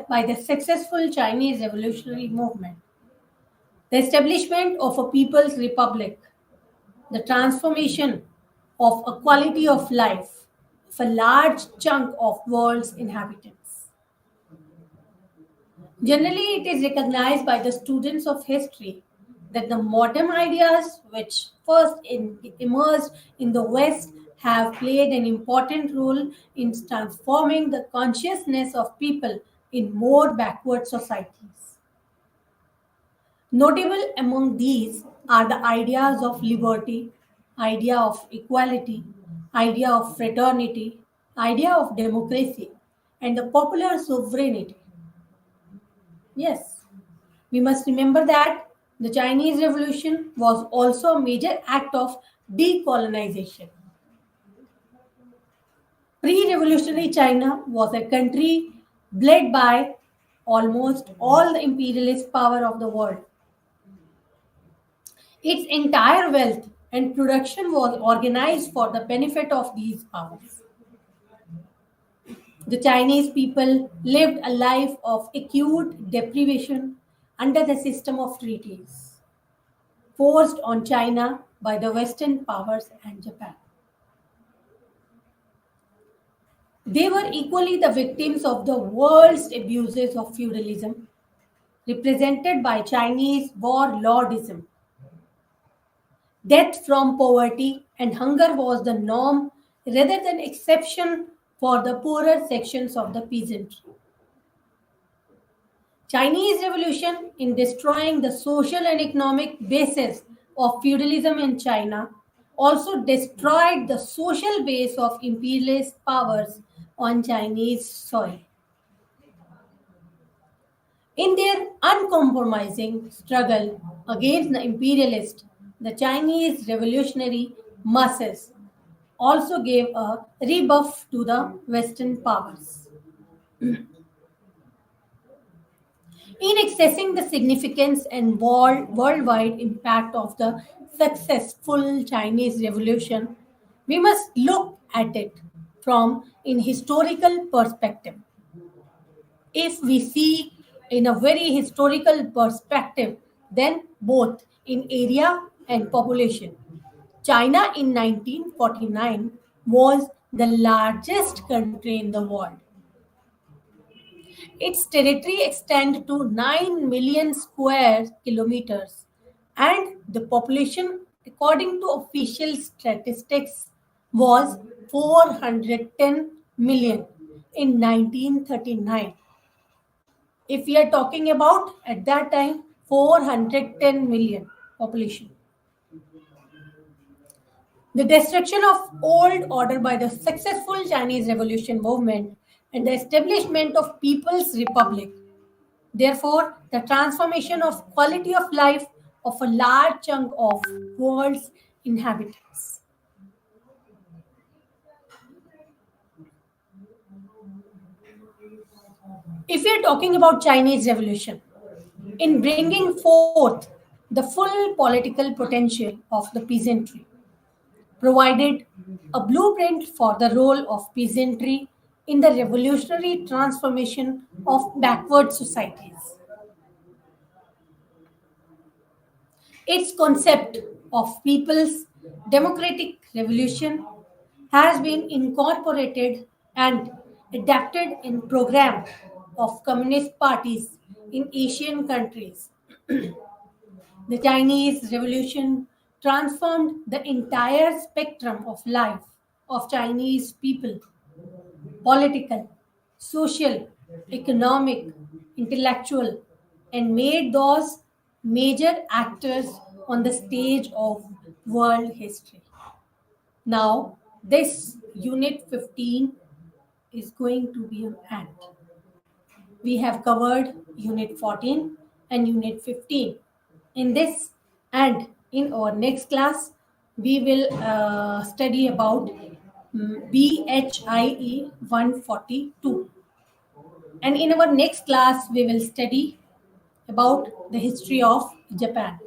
by the successful Chinese revolutionary movement, the establishment of a people's republic, the transformation of a quality of life of a large chunk of world's inhabitants. Generally, it is recognized by the students of history that the modern ideas which emerged in the West have played an important role in transforming the consciousness of people in more backward societies. Notable among these are the ideas of liberty, idea of equality, idea of fraternity, idea of democracy, and the popular sovereignty. Yes, we must remember that the Chinese Revolution was also a major act of decolonization. Pre revolutionary China was a country led by almost all the imperialist power of the world. Its entire wealth and production was organized for the benefit of these powers. The Chinese people lived a life of acute deprivation under the system of treaties forced on China by the Western powers and Japan. They were equally the victims of the worst abuses of feudalism, represented by Chinese warlordism. Death from poverty and hunger was the norm rather than exception for the poorer sections of the peasantry. Chinese revolution in destroying the social and economic basis of feudalism in China also destroyed the social base of imperialist powers on Chinese soil. In their uncompromising struggle against the imperialist, the Chinese revolutionary masses also gave a rebuff to the Western powers. In assessing the significance and worldwide impact of the successful Chinese Revolution, we must look at it from in historical perspective. If we see in a very historical perspective, then both in area and population. China in 1949 was the largest country in the world. Its territory extended to 9 million square kilometers, and the population, according to official statistics, was 410 million in 1939. If we are talking about at that time 410 million population. The destruction of old order by the successful Chinese Revolution movement and the establishment of People's Republic. Therefore, the transformation of quality of life of a large chunk of world's inhabitants. If we are talking about Chinese Revolution, in bringing forth the full political potential of the peasantry, provided a blueprint for the role of peasantry in the revolutionary transformation of backward societies. Its concept of people's democratic revolution has been incorporated and adapted in program of communist parties in Asian countries. The Chinese Revolution transformed the entire spectrum of life of Chinese people, political, social, economic, intellectual, and made those major actors on the stage of world history. Now, this Unit 15 is going to be an end. We have covered Unit 14 and Unit 15. In this and in our next class, we will study about BHIE 142. And in our next class, we will study about the history of Japan.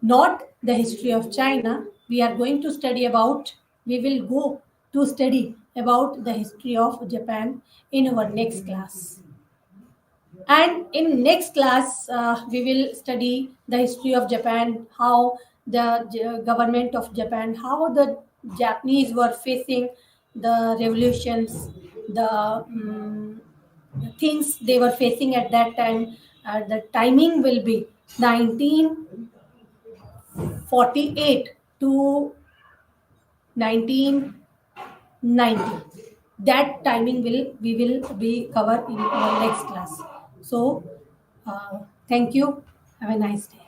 Not the history of China. We are going to study about, we will go to study about the history of Japan in our next class. And in next class, we will study the history of Japan, how the government of Japan, how the Japanese were facing the revolutions, the things they were facing at that time. The timing will be 1948 to 1990. That timing we will be covered in our next class. So, thank you. Have a nice day.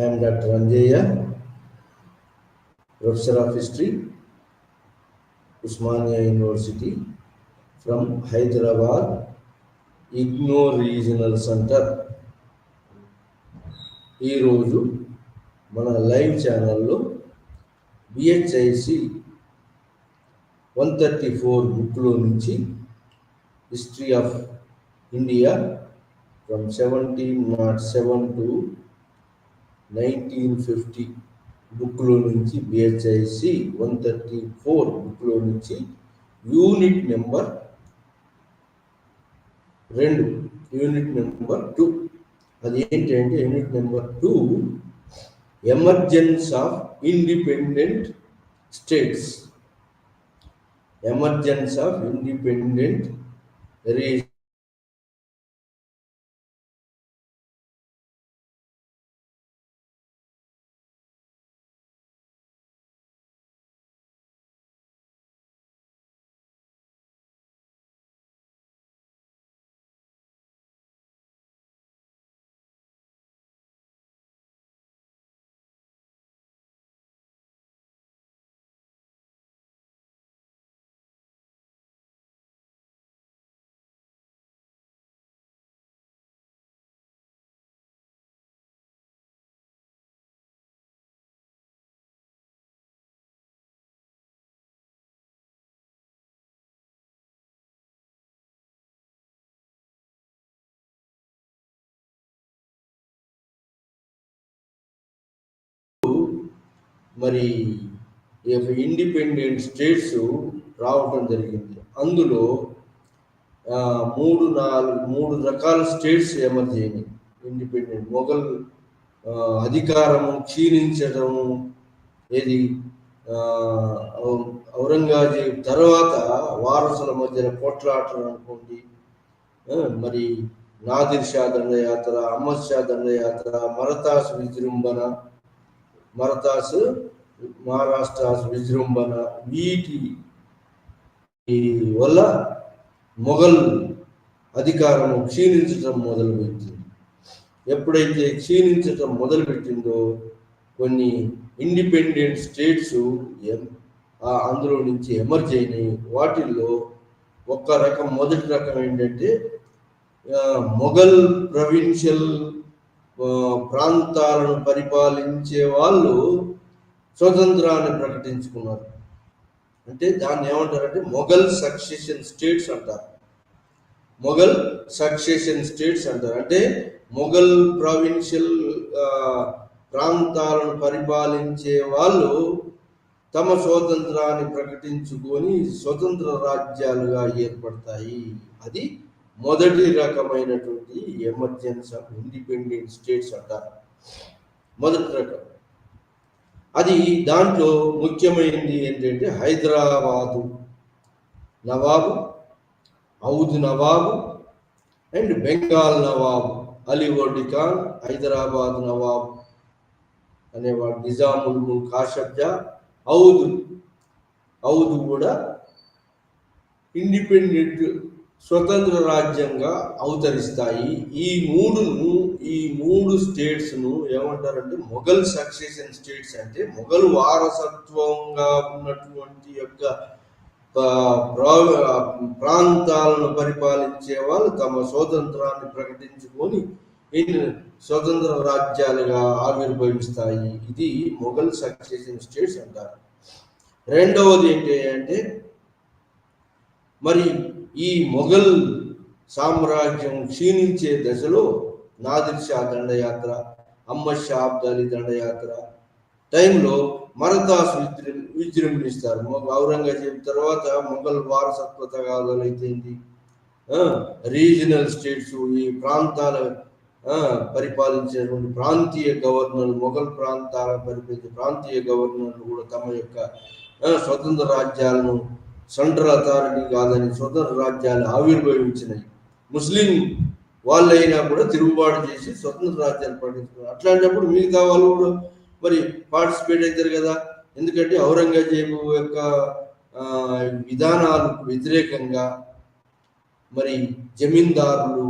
I am Dr. Anjaya, Professor of History, Usmania University from Hyderabad, IGNOR Regional Center. ఈరోజు మన live ఛానల్లో బిహెచ్ఐసి 134 బుక్లో నుంచి history of India from 1707 to 1950 బుక్లో నుంచి బిహెచ్ఐసి 134 బుక్లో నుంచి unit number 2 unit number 2 అది ఏంటంటే unit number 2 emergence of independent states. Emergence of independent reason. మరి ఇండిపెండెంట్ స్టేట్స్ రావటం జరిగింది. అందులో 3 రకాల స్టేట్స్ ఎమర్జ్ అయినాయి. ఇండిపెండెంట్ మొఘల్ అధికారము క్షీణించడము, ఏది ఔరంగజేబ్ తర్వాత వారసుల మధ్యన పోట్లాటలు అనుకోండి, మరి నాదిర్ షా దండయాత్ర, అహ్మద్ షా దండయాత్ర, మరాఠాస్ విజృంభణ, మహారాష్ట్ర విజృంభణ, వీటి వల్ల మొఘల్ అధికారం క్షీణించడం మొదలుపెట్టింది. ఎప్పుడైతే క్షీణించడం మొదలుపెట్టిందో కొన్ని ఇండిపెండెంట్ స్టేట్స్ అందులో నుంచి ఎమర్జ్ అయినాయి. వాటిల్లో మొదటి రకం ఏంటంటే మొఘల్ ప్రొవిన్షియల్ ప్రాంతాలను పరిపాలించే వాళ్ళు స్వతంత్రాన్ని ప్రకటించుకున్నారు. అంటే దాన్ని ఏమంటారంటే మొఘల్ సక్సెషన్ స్టేట్స్ అంటారు. మొఘల్ సక్సెషన్ స్టేట్స్ అంటారు. అంటే మొఘల్ ప్రావిన్షియల్ ప్రాంతాలను పరిపాలించే వాళ్ళు తమ స్వాతంత్రాన్ని ప్రకటించుకొని స్వతంత్ర రాజ్యాలుగా ఏర్పడతాయి. అది మొదటి రకమైనటువంటి ఎమర్జెన్స్ ఆఫ్ ఇండిపెండెంట్ స్టేట్స్ అంటారు. మొదటి రకం అది. దాంట్లో ముఖ్యమైనది ఏంటంటే హైదరాబాదు నవాబు, ఔద్ నవాబు అండ్ బెంగాల్ నవాబు అలీవర్డి ఖాన్. హైదరాబాద్ నవాబు అనేవాడు నిజాముల్ ముల్క్ కాషబ్జా. ఔద్ కూడా ఇండిపెండెంట్ స్వతంత్ర రాజ్యంగా అవతరిస్తాయి. ఈ మూడు స్టేట్స్ ను ఏమంటారంటే మొఘల్ సక్సెషన్ స్టేట్స్. అంటే మొఘల్ వారసత్వంగా ఉన్నటువంటి యొక్క ప్రాంతాలను పరిపాలించే వాళ్ళు తమ స్వాతంత్రాన్ని ప్రకటించుకొని స్వతంత్ర రాజ్యాలుగా ఆవిర్భవిస్తాయి. ఇది మొఘల్ సక్సెషన్ స్టేట్స్ అంటారు. రెండవది ఏంటి అంటే మరి ఈ మొఘల్ సామ్రాజ్యం క్షీణించే దశలో నాదిర్ షా దండయాత్ర, అహ్మద్ షా అబ్దాలీ దండయాత్ర టైంలో మరాఠాస్ విజృంభిస్తారు. ఔరంగజేబ్ తర్వాత మొఘల్ వారసత్వ తగాదాలు అయితేంది, రీజనల్ స్టేట్స్, ఈ ప్రాంతాల పరిపాలించేటువంటి ప్రాంతీయ గవర్నర్లు, మొఘల్ ప్రాంతాలను పరిపాలించే ప్రాంతీయ గవర్నర్లు కూడా తమ యొక్క స్వతంత్ర రాజ్యాలను సెంట్రల్ అథారిటీ కాదని స్వతంత్ర రాజ్యాలు ఆవిర్భవించినాయి. ముస్లిం వాళ్ళైనా కూడా తిరుగుబాటు చేసి స్వతంత్ర రాజ్యాలు ప్రకటించుకున్నారు. అట్లాంటప్పుడు మిగతా వాళ్ళు కూడా మరి పార్టిసిపేట్ అవుతారు కదా. ఎందుకంటే ఔరంగజేబు యొక్క విధానాలకు వ్యతిరేకంగా మరి జమీందారులు,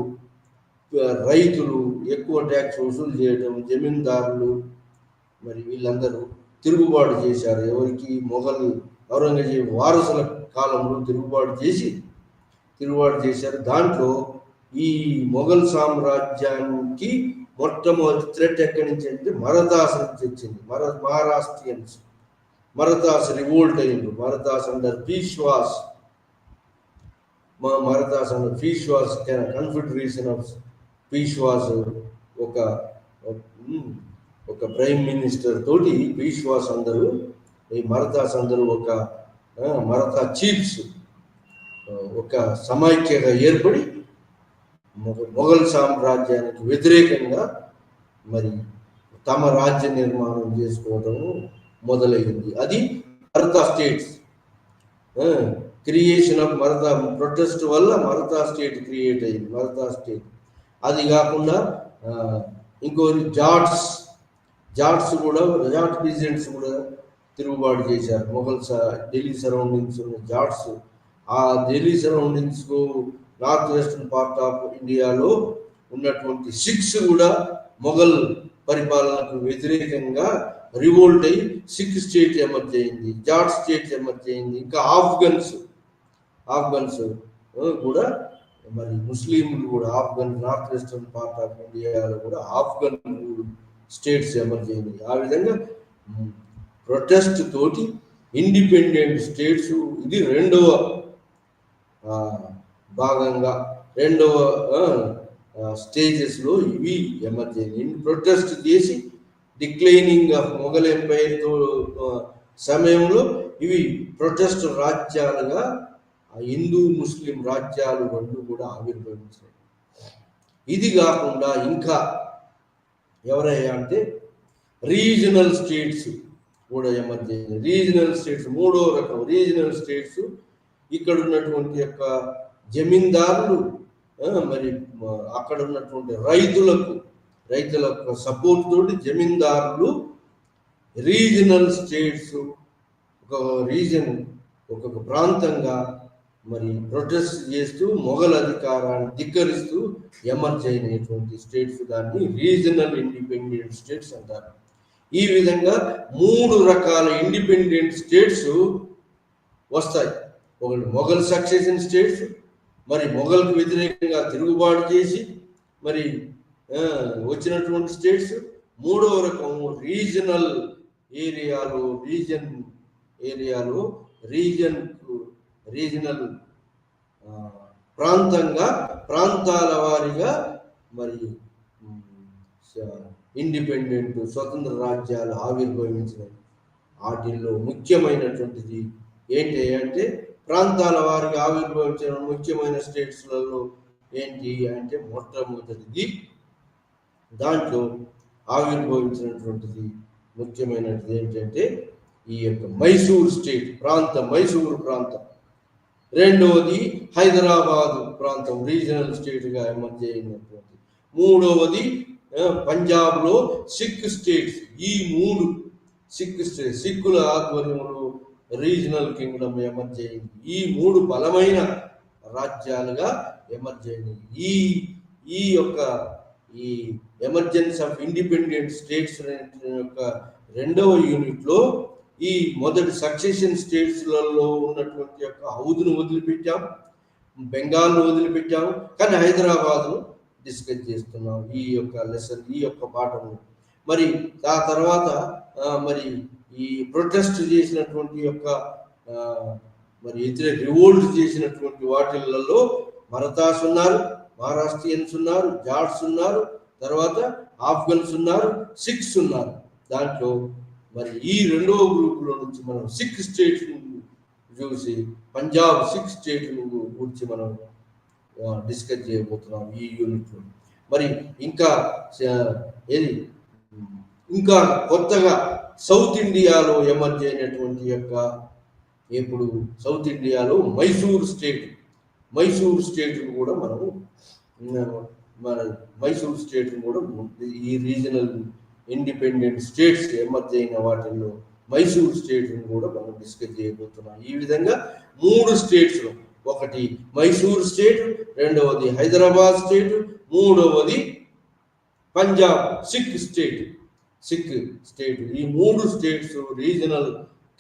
రైతులు ఎక్కువ ట్యాక్స్ వసూలు చేయడం, జమీందారులు మరి వీళ్ళందరూ తిరుగుబాటు చేశారు. ఎవరికి? మొఘల్ ఔరంగజేబు వారసుల కాలంలో తిరుగుబాటు చేశారు. దాంట్లో ఈ మొఘల్ సామ్రాజ్యానికి మొట్టమొదటి థ్రెట్ ఎక్కడి నుంచి అంటే మరదాస్ నుంచి వచ్చింది. మహారాష్ట్రియన్స్, మరదాస్ రివోల్ట్ అయ్యింది. మరదాస్ under Peshwas, మరదాస్ under Peshwas confederation of Peshwas, ఒక ప్రైమ్ మినిస్టర్ తోటి పీష్వాస్ అందరూ, ఈ మరదాస్ అందరూ మరదా చీఫ్స్ ఒక సమైక్యగా ఏర్పడి మొఘల్ సామ్రాజ్యానికి వ్యతిరేకంగా మరి తమ రాజ్య నిర్మాణం చేసుకోవడం మొదలైంది. అది మరదా స్టేట్స్ క్రియేషన్ ఆఫ్ మరదా ప్రొటెస్ట్ వల్ల మరదా స్టేట్ క్రియేట్ అయింది. మరదా స్టేట్. అది కాకుండా ఇంకోటి జాట్స్ కూడా, జాట్ పీజెంట్స్ కూడా తిరుగుబాటు చేశారు. ఢిల్లీ సరౌండింగ్స్ ఉన్న జాట్స్, ఆ Delhi surroundings north western part of ఇండియాలో ఉన్నటువంటి సిఖ్స్ కూడా మొఘల్ పరిపాలనకు వ్యతిరేకంగా రివోల్ట్ అయ్యి సిక్ స్టేట్ ఎమర్జ్ అయింది, జాట్ స్టేట్ ఎమర్జ్ అయింది. ఇంకా ఆఫ్ఘన్స్ కూడా, మరి ముస్లింలు కూడా Afghan, north western part of ఇండియాలో కూడా ఆఫ్ఘన్ స్టేట్స్ ఎమర్జ్ అయింది. ఆ విధంగా ప్రొటెస్ట్ తోటి ఇండిపెండెంట్ స్టేట్స్, ఇది రెండవ భాగంగా, రెండవ స్టేజెస్లో ఇవి ఎమర్జ్ అయింది. ప్రొటెస్ట్ చేసి డిక్లైనింగ్ ఆఫ్ మొఘల్ ఎంపైర్ సమయంలో ఇవి ప్రొటెస్ట్ రాజ్యాలుగా హిందూ ముస్లిం రాజ్యాలు రెండు కూడా ఆవిర్భవించాయి. ఇది కాకుండా ఇంకా ఎవరయ్యా అంటే రీజనల్ స్టేట్స్ కూడా ఎమర్జ్ అయింది. రీజనల్ స్టేట్స్, మూడో రకం రీజనల్ స్టేట్స్. ఇక్కడ ఉన్నటువంటి యొక్క జమీందారులు, మరి అక్కడ ఉన్నటువంటి రైతుల సపోర్ట్ తోటి జమీందారులు రీజనల్ స్టేట్స్, ఒక్కొక్క ప్రాంతంగా మరి ప్రొటెస్ట్ చేస్తూ మొఘల్ అధికారాన్ని ధిక్కరిస్తూ ఎమర్జ్ అయినటువంటి స్టేట్స్, దాన్ని రీజనల్ ఇండిపెండెంట్ స్టేట్స్ అంటారు. ఈ విధంగా మూడు రకాల ఇండిపెండెంట్ స్టేట్స్ వస్తాయి. ఒకటి మొఘల్ సక్సెషన్ స్టేట్స్, మరి మొఘల్కు వ్యతిరేకంగా తిరుగుబాటు చేసి మరి వచ్చినటువంటి స్టేట్స్. మూడవ రకం రీజనల్ రీజనల్ ప్రాంతాల వారీగా మరి ఇండిపెండెంట్ స్వతంత్ర రాజ్యాలు ఆవిర్భవించినాయి. వాటిల్లో ముఖ్యమైనటువంటిది ఏంటి అంటే, ప్రాంతాల వారికి ఆవిర్భవించిన ముఖ్యమైన స్టేట్స్లలో ఏంటి అంటే, మొట్టమొదటిది దాంట్లో ఆవిర్భవించినటువంటిది ముఖ్యమైనది ఏంటంటే ఈ యొక్క మైసూరు ప్రాంతం. రెండవది హైదరాబాద్ ప్రాంతం రీజనల్ స్టేట్గా ఎమర్జ్ అయినటువంటి. మూడవది పంజాబ్లో సిక్ స్టేట్స్. ఈ మూడు సిక్కుల ఆధ్వర్యంలో రీజనల్ కింగ్డమ్ ఎమర్జ్ అయింది. ఈ మూడు బలమైన రాజ్యాలుగా ఎమర్జ్ అయినాయి. ఈ ఎమర్జెన్స్ ఆఫ్ ఇండిపెండెంట్ స్టేట్స్ యొక్క రెండవ యూనిట్లో ఈ మొదటి సక్సెషన్ స్టేట్స్లలో ఉన్నటువంటి యొక్క హౌద్ను వదిలిపెట్టాం, బెంగాల్ను వదిలిపెట్టాం, కానీ హైదరాబాద్ను డిస్కస్ చేస్తున్నాం ఈ యొక్క లెసన్, ఈ యొక్క పాఠము. మరి ఆ తర్వాత మరి ఈ ప్రొటెస్ట్ చేసినటువంటి యొక్క మరి రివోల్ట్ చేసినటువంటి వాటిలలో మరతాస్ ఉన్నారు, మహారాష్ట్రియన్స్ ఉన్నారు, జాట్స్ ఉన్నారు, తర్వాత ఆఫ్ఘన్స్ ఉన్నారు, సిఖ్స్ ఉన్నారు. దాంట్లో మరి ఈ రెండవ గ్రూపులో నుంచి మనం సిక్ స్టేట్ చూసి పంజాబ్ సిక్ స్టేట్ గురించి మనం డిస్కస్ చేయబోతున్నాం ఈ యూనిట్లో. మరి ఇంకా కొత్తగా సౌత్ ఇండియాలో ఎమర్జ్ అయినటువంటి యొక్క, ఇప్పుడు సౌత్ ఇండియాలో మైసూర్ స్టేట్ను కూడా మనము మైసూర్ స్టేట్ను కూడా ఈ రీజనల్ ఇండిపెండెంట్ స్టేట్స్ ఎమర్జ్ అయిన వాటిల్లో మైసూర్ స్టేట్ను కూడా మనం డిస్కస్ చేయబోతున్నాం. ఈ విధంగా మూడు స్టేట్స్, ఒకటి మైసూర్ స్టేట్, రెండవది హైదరాబాద్ స్టేట్, మూడవది పంజాబ్ సిక్ స్టేట్. సిక్ స్టేట్, ఈ 3 స్టేట్స్ రీజనల్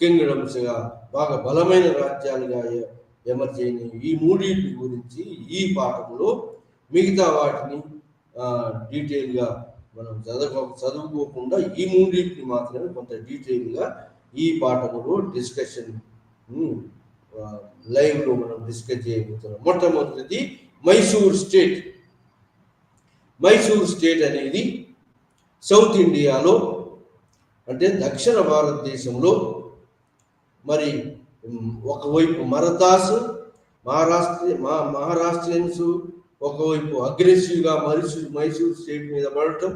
కింగ్డమ్స్గా బాగా బలమైన రాజ్యాలుగా ఎమర్జ్ అయినాయి. ఈ మూడింటి గురించి ఈ పాఠంలో, మిగతా వాటిని డీటెయిల్గా మనం చదువుకోకుండా ఈ మూడింటిని మాత్రమే కొంత డీటెయిల్గా ఈ పాఠంలో డిస్కషన్ లైవ్లో మనం డిస్కస్ చేయబోతున్నాం. మొట్టమొదటిది మైసూర్ స్టేట్. మైసూర్ స్టేట్ అనేది సౌత్ ఇండియాలో, అంటే దక్షిణ భారతదేశంలో, మరి ఒకవైపు మరతాస్ మహారాష్ట్రియన్స్ ఒకవైపు అగ్రెసివ్గా మైసూర్ స్టేట్ మీద పడటం,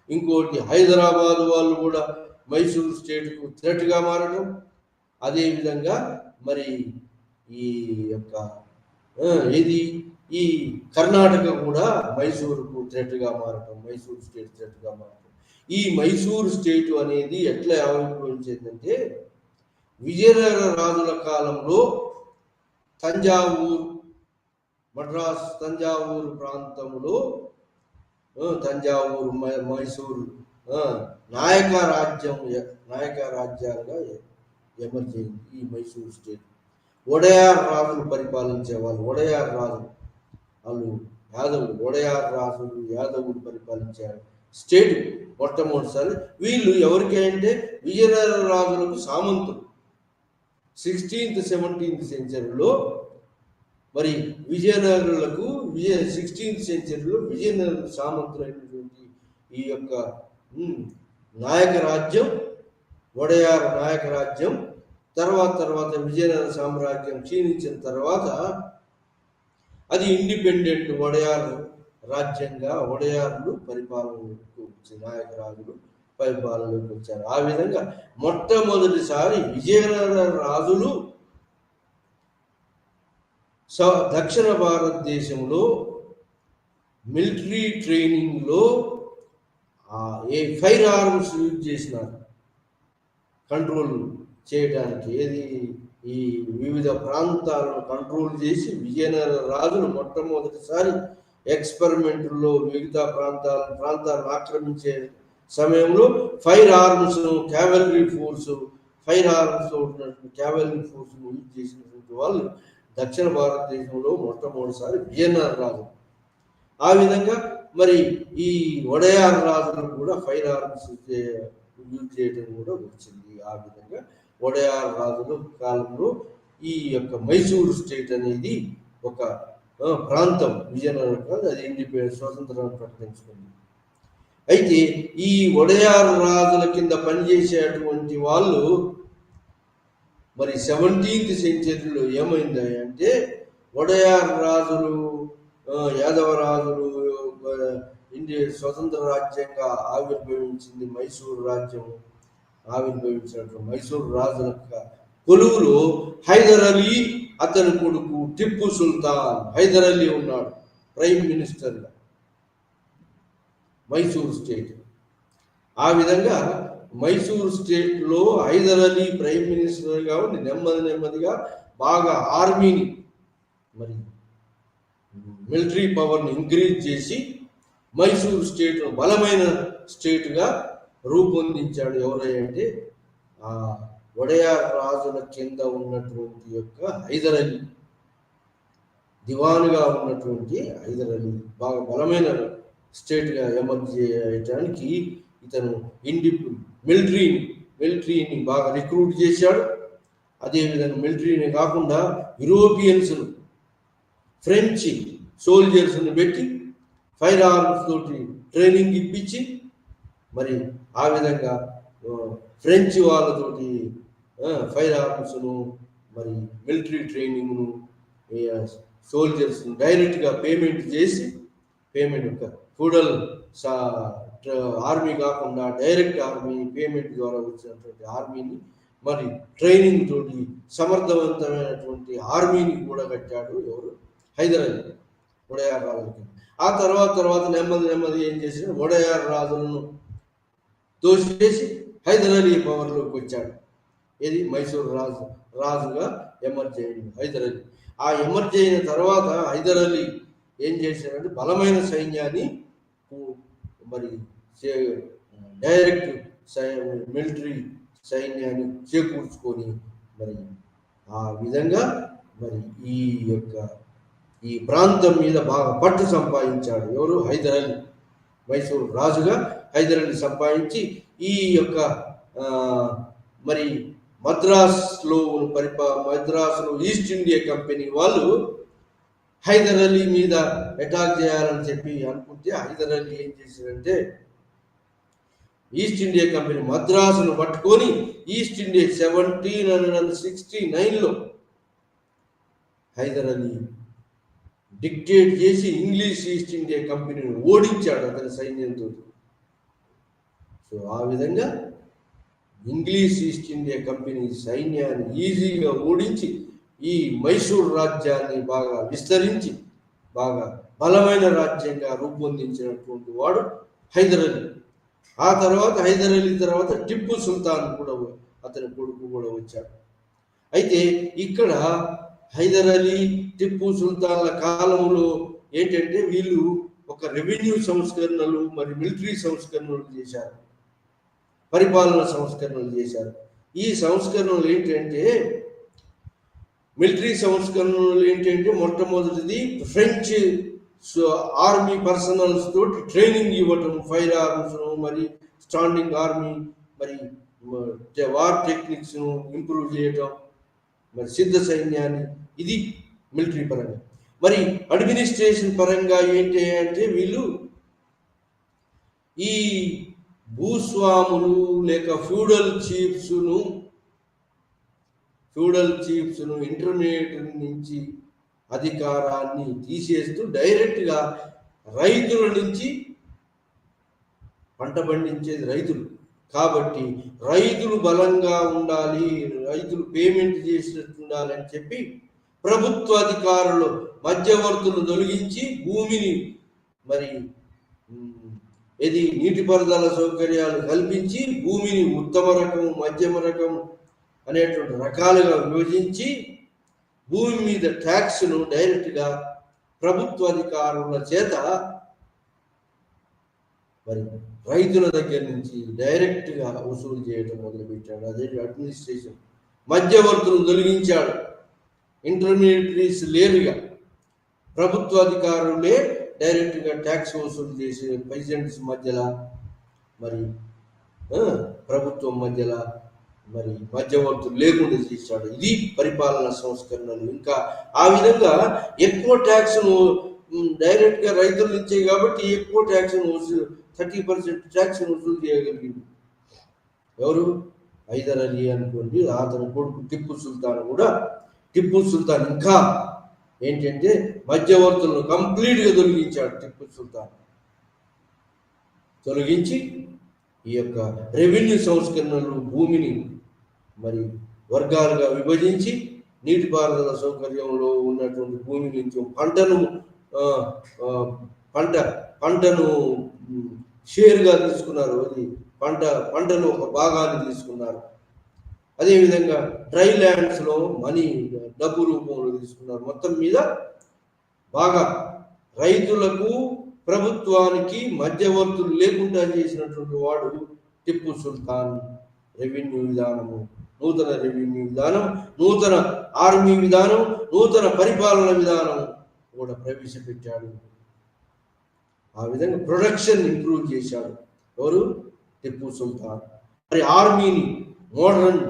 ఇంకోటి హైదరాబాద్ వాళ్ళు కూడా మైసూర్ స్టేట్కు థ్రెట్గా మారటం, అదేవిధంగా మరి ఈ యొక్క ఈ కర్ణాటక కూడా మైసూరుకు థ్రెట్గా మారటం, మైసూర్ స్టేట్ థ్రెట్గా మారటం. ఈ మైసూర్ స్టేట్ అనేది ఎట్లా ఆవిర్భవించిందంటే, విజయనగర రాజుల కాలంలో తంజావూరు ప్రాంతంలో, తంజావూరు, మైసూరు నాయక రాజ్యాలుగా ఎమర్జ్ అయింది ఈ మైసూర్ స్టేట్. ఒడయార్ రాజులు పరిపాలించే వాళ్ళు, ఒడయార్ రాజులు వాళ్ళు యాదవులు పరిపాలించారు స్టేట్ మొట్టమొదటిసారి. వీళ్ళు ఎవరికి అంటే విజయనగర రాజులకు సామంతులు. 16th 17th సెంచరీలో మరి 16th సెంచరీలో విజయనగర సామంతులైనటువంటి ఈ యొక్క నాయక రాజ్యం, ఒడయార్ నాయక రాజ్యం తర్వాత విజయనగర సామ్రాజ్యం క్షీణించిన తర్వాత అది ఇండిపెండెంట్ ఒడయార్ రాజ్యంగా ఒడయార్లు పరిపాలనకు వచ్చి నాయక రాజులు పరిపాలనలోకి వచ్చారు. ఆ విధంగా మొట్టమొదటిసారి విజయనగర రాజులు దక్షిణ భారతదేశంలో మిలిటరీ ట్రైనింగ్లో ఫైర్ ఆర్మ్స్ యూజ్ చేసినారు కంట్రోల్ చేయడానికి. ఈ వివిధ ప్రాంతాలను కంట్రోల్ చేసి విజయనగర రాజులు మొట్టమొదటిసారి ఎక్స్పెరిమెంట్లో మిగతా ప్రాంతాలను ఆక్రమించే సమయంలో fire arms cavalry force use చేసినటువంటి వాళ్ళు దక్షిణ భారతదేశంలో మొట్టమొదటిసారి విజయనగర రాజు. ఆ విధంగా మరి ఈ ఒడయార్ రాజులకు కూడా ఫైర్ ఆర్మ్స్ యూజ్ చేయడం కూడా వచ్చింది. ఆ విధంగా ఒడయార్ రాజుల కాలంలో ఈ యొక్క మైసూర్ స్టేట్ అనేది ఒక ప్రాంతం, విజయనగరం కాదు, అది ఇండిపెండెంట్ స్వతంత్రాన్ని ప్రకటించుకుంది. అయితే ఈ ఒడయార్ రాజుల కింద పనిచేసేటువంటి వాళ్ళు మరి 17th సెంచరీలో ఏమైంది అంటే, ఒడయార్ రాజులు యాదవ రాజులు ఇండియా స్వతంత్ర రాజ్యంగా ఆవిర్భవించింది. మైసూరు రాజ్యం ఆవిర్భవించినట్లు మైసూరు రాజుల కొలువులో హైదర్ అలీ, అతని కొడుకు టిప్పు సుల్తాన్, హైదర్ అలీ ఉన్నాడు ప్రైమ్ మినిస్టర్గా మైసూర్ స్టేట్. ఆ విధంగా మైసూర్ స్టేట్లో హైదర్ అలీ ప్రైమ్ మినిస్టర్గా ఉండి నెమ్మదిగా బాగా ఆర్మీని మరి మిలిటరీ పవర్ని ఇంక్రీజ్ చేసి మైసూర్ స్టేట్ను బలమైన స్టేట్గా రూపొందించాడు. ఎవరంటే ఆ ఒడయార్ రాజుల కింద ఉన్నటువంటి యొక్క హైదర్ అలీ, దివానుగా ఉన్నటువంటి హైదర్ అలీ బాగా బలమైన స్టేట్గా ఎమర్జ్ చేయడానికి ఇతను మిలిటరీని బాగా రిక్రూట్ చేశాడు. అదేవిధంగా మిలిటరీని కాకుండా యూరోపియన్స్ను, ఫ్రెంచ్ సోల్జర్స్ని పెట్టి ఫైర్ ఆర్మ్స్ తోటి ట్రైనింగ్ ఇప్పించి మరి ఆ విధంగా ఫ్రెంచ్ వాళ్ళతోటి ఫైర్ ఆర్మ్స్ను మరి మిలిటరీ ట్రైనింగ్ను సోల్జర్స్ను డైరెక్ట్గా పేమెంట్ చేసి, పేమెంట్ ఫూడల్ ఆర్మీ కాకుండా డైరెక్ట్ ఆర్మీ పేమెంట్ ద్వారా వచ్చినటువంటి ఆర్మీని మరి ట్రైనింగ్ తోటి సమర్థవంతమైనటువంటి ఆర్మీని కూడా కట్టాడు ఎవరు, హైదర్ అలీ, ఒడయార్ రాజులకి. ఆ తర్వాత నెమ్మది ఏం చేసిన, ఒడయార్ రాజులను తోసివేసి హైదర్ అలీ పవర్లోకి వచ్చాడు. ఇది మైసూరు రాజుగా ఎమర్జ్ అయ్యింది హైదర్ అలీ. ఆ ఎమర్జ్ అయిన తర్వాత హైదర్ అలీ ఏం చేశాడంటే బలమైన సైన్యాన్ని మరి డైరెక్ట్ మిలిటరీ సైన్యాన్ని చేకూర్చుకొని మరి ఆ విధంగా మరి ఈ ప్రాంతం మీద బాగా పట్టు సంపాదించాడు. ఎవరు? హైదర్ అలీ. మైసూరు రాజుగా హైదర్ అలీ సంపాదించి ఈ యొక్క మరి మద్రాసులో ఈస్ట్ ఇండియా కంపెనీ వాళ్ళు హైదర్ అలీ మీద అటాక్ చేయాలని చెప్పి అనుకుంటే హైదర్ అలీ ఏం చేశారంటే ఈస్ట్ ఇండియా కంపెనీ మద్రాసును పట్టుకొని ఈస్ట్ ఇండియా 1769లో హైదర్ అలీ డిక్టేట్ చేసి ఇంగ్లీష్ ఈస్ట్ ఇండియా కంపెనీని ఓడించాడు అతని సైన్యంతో. సో ఆ విధంగా ఇంగ్లీష్ ఈస్ట్ ఇండియా కంపెనీ సైన్యాన్ని ఈజీగా ఓడించి ఈ మైసూరు రాజ్యాన్ని బాగా విస్తరించి బాగా బలమైన రాజ్యంగా రూపొందించినటువంటి వాడు హైదర్ అలీ. ఆ తర్వాత హైదర్ అలీ తర్వాత టిప్పు సుల్తాన్ కూడా అతని కొడుకు కూడా వచ్చాడు. అయితే ఇక్కడ హైదర్ అలీ టిప్పు సుల్తాన్ల కాలంలో ఏంటంటే వీళ్ళు ఒక రెవెన్యూ సంస్కరణలు మరి మిలిటరీ సంస్కరణలు చేశారు, పరిపాలన సంస్కరణలు చేశారు. ఈ సంస్కరణలు ఏంటంటే మిలిటరీ సంస్కరణలు ఏంటంటే మొట్టమొదటిది ఫ్రెంచ్ ఆర్మీ పర్సనల్స్ తోటి ట్రైనింగ్ ఇవ్వటం, ఫైర్ ఆర్మ్స్ మరి స్టాండింగ్ ఆర్మీ మరి వార్ టెక్నిక్స్ ను ఇంప్రూవ్ చేయటం, మరి సిద్ధ సైన్యాన్ని, ఇది మిలిటరీ పరంగా. మరి అడ్మినిస్ట్రేషన్ పరంగా ఏంటి అంటే వీళ్ళు ఈ భూస్వాములు లేక ఫ్యూడల్ చీఫ్స్ను ఇంటర్మీడియట్ నుంచి అధికారాన్ని తీసేస్తూ డైరెక్ట్గా రైతుల నుంచి, పంట పండించేది రైతులు కాబట్టి రైతులు బలంగా ఉండాలి, రైతులు పేమెంట్ చేసినట్టు ఉండాలని చెప్పి ప్రభుత్వ అధికారులు మధ్యవర్తులు తొలగించి భూమిని మరి నీటిపారుదల సౌకర్యాలు కల్పించి భూమిని ఉత్తమ రకం, మధ్యమ రకం అనేటువంటి రకాలుగా విభజించి భూమి మీద ట్యాక్స్ను డైరెక్ట్గా ప్రభుత్వ అధికారుల చేత మరి రైతుల దగ్గర నుంచి డైరెక్ట్గా వసూలు చేయడం మొదలుపెట్టాడు. అదే అడ్మినిస్ట్రేషన్. మధ్యవర్తులను తొలగించాడు, ఇంటర్మీడియట్రీస్ లేరుగా, ప్రభుత్వ అధికారులే డైరెక్ట్గా ట్యాక్స్ వసూలు చేసే ప్రెసిడెంట్స్ మధ్యలో మరి ప్రభుత్వం మధ్యలో మరి మధ్యవర్తులు లేకుండా చేశాడు. ఇది పరిపాలన సంస్కరణలు. ఇంకా ఆ విధంగా ఎక్కువ ట్యాక్స్ను డైరెక్ట్గా రైతులు ఇచ్చాయి కాబట్టి ఎక్కువ ట్యాక్స్ను 30% ట్యాక్స్ను వసూలు చేయగలిగింది ఎవరు? హైదర్ అలీ అనుకోండి. అతని కొడుకు టిప్పు సుల్తాన్ ఇంకా ఏంటంటే మధ్యవర్తులను కంప్లీట్గా తొలగించాడు. టిప్పు సుల్తాన్ తొలగించి ఈ యొక్క రెవెన్యూ సంస్కరణలు, భూమిని మరి వర్గాలుగా విభజించి నీటిపారుదల సౌకర్యంలో ఉన్నటువంటి భూమి నుంచి పంటను షేర్గా తీసుకున్నారు. అది పంటను ఒక భాగాన్ని తీసుకున్నారు. అదేవిధంగా డ్రై ల్యాండ్స్లో డబ్బు రూపంలో తీసుకున్నారు. మొత్తం మీద బాగా రైతులకు, ప్రభుత్వానికి మధ్యవర్తులు లేకుండా చేసినటువంటి వాడు టిప్పు సుల్తాన్. రెవెన్యూ విధానము, నూతన రెవెన్యూ విధానం, నూతన ఆర్మీ విధానం, నూతన పరిపాలన విధానం కూడా ప్రవేశపెట్టాడు. ఆ విధంగా ప్రొడక్షన్ ఇంప్రూవ్ చేశాడు ఎవరు? టిప్పు సుల్తాన్. మరి ఆర్మీని మోడర్న్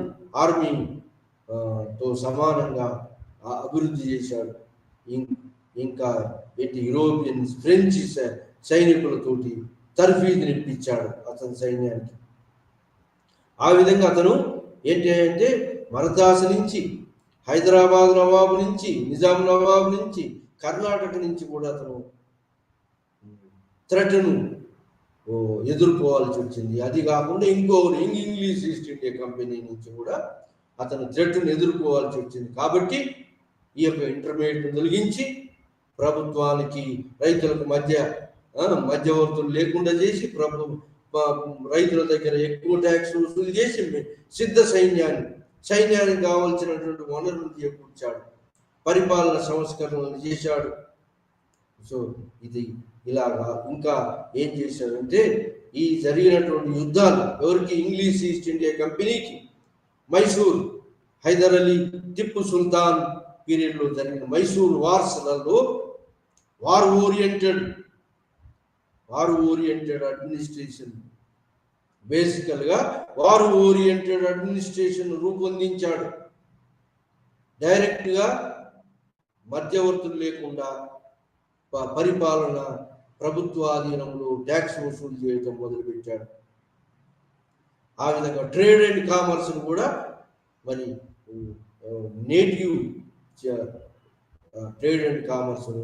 ఆర్మీతో సమానంగా అభివృద్ధి చేశాడు. ఇంకా యూరోపియన్, ఫ్రెంచ్ సైనికులతోటి తర్ఫీదుని ఇప్పించాడు అతని సైన్యానికి. ఆ విధంగా అతను ఏంటంటే మరదాసు నుంచి, హైదరాబాద్ నవాబు నుంచి, నిజాం నవాబు నుంచి, కర్ణాటక నుంచి కూడా అతను థ్రెట్ను ఎదుర్కోవాల్సి వచ్చింది. అది కాకుండా ఇంగ్లీష్ ఈస్ట్ ఇండియా కంపెనీ నుంచి కూడా అతను థ్రెట్ను ఎదుర్కోవాల్సి వచ్చింది. కాబట్టి ఈ యొక్క ఇంటర్మీడియట్ తొలగించి ప్రభుత్వానికి, రైతులకు మధ్యవర్తులు లేకుండా చేసి రైతుల దగ్గర ఎక్కువ ట్యాక్స్ వసూలు చేసి సిద్ధ సైన్యానికి కావాల్సినటువంటి వనరులు చేకూర్చాడు. పరిపాలన సంస్కరణలు చేశాడు. సో ఇది ఇలాగా ఇంకా ఏం చేశారంటే ఈ జరిగినటువంటి యుద్ధాలు ఎవరికి, ఇంగ్లీష్ ఈస్ట్ ఇండియా కంపెనీకి, మైసూర్ హైదర్ అలీ టిప్పు సుల్తాన్ పీరియడ్లో జరిగిన మైసూర్ వార్స్లలో వార్ ఓరియంటెడ్ అడ్మినిస్ట్రేషన్, బేసికల్గా వార్ ఓరియంటెడ్ అడ్మినిస్ట్రేషన్ రూపొందించాడు. డైరెక్ట్గా మధ్యవర్తులు లేకుండా పరిపాలన ప్రభుత్వాధీనంలో ట్యాక్స్ వసూలు చేయటం మొదలుపెట్టాడు. ఆ విధంగా ట్రేడ్ అండ్ కామర్స్ను కూడా మరి నేటివ్ ట్రేడ్ అండ్ కామర్స్ను